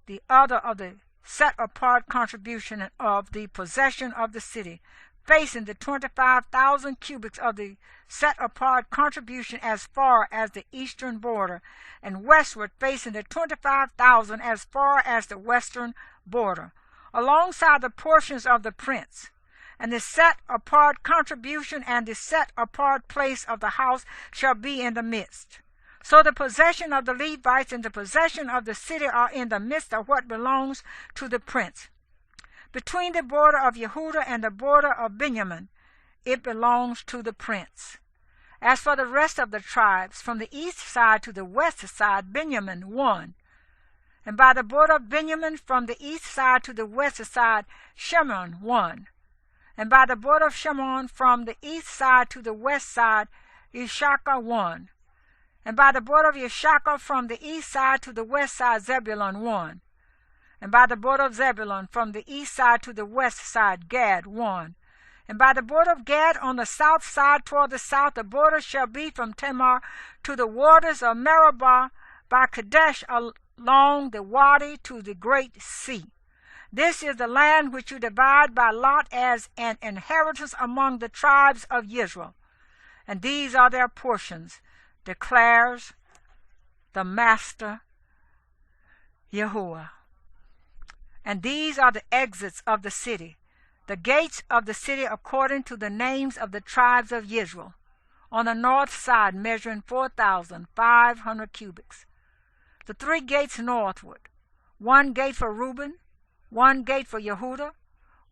the other of the set-apart contribution of the possession of the city, facing the 25,000 cubits of the set-apart contribution as far as the eastern border, and westward facing the 25,000 as far as the western border, alongside the portions of the prince. And the set-apart contribution and the set-apart place of the house shall be in the midst. So the possession of the Levites and the possession of the city are in the midst of what belongs to the prince. Between the border of Yehudah and the border of Benjamin, it belongs to the prince. As for the rest of the tribes, from the east side to the west side, Benjamin one. And by the border of Benjamin, from the east side to the west side, Shimon one. And by the border of Shimon, from the east side to the west side, Issachar one. And by the border of Issachar, from the east side to the west side, Zebulun one. And by the border of Zebulun, from the east side to the west side, Gad one. And by the border of Gad, on the south side toward the south, the border shall be from Tamar to the waters of Meribah, by Kadesh along the Wadi to the great sea. This is the land which you divide by lot as an inheritance among the tribes of Israel. And these are their portions, declares the Master Yahuwah. And these are the exits of the city, the gates of the city according to the names of the tribes of Israel, on the north side measuring 4,500 cubits. The three gates northward, one gate for Reuben, one gate for Yehudah,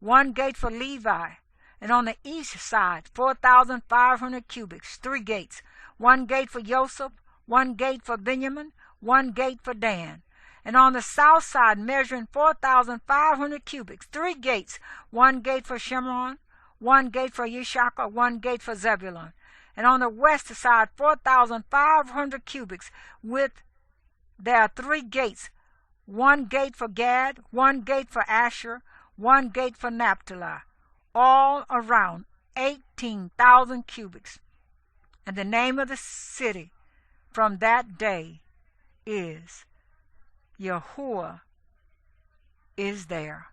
one gate for Levi, and on the east side 4,500 cubits, three gates, one gate for Joseph, one gate for Benjamin, one gate for Dan. And on the south side, measuring 4,500 cubits, three gates, one gate for Shimon, one gate for Issachar, one gate for Zebulun. And on the west side, 4,500 cubits, with their three gates, one gate for Gad, one gate for Asher, one gate for Naphtali, all around 18,000 cubits. And the name of the city from that day is Yahuwah is there.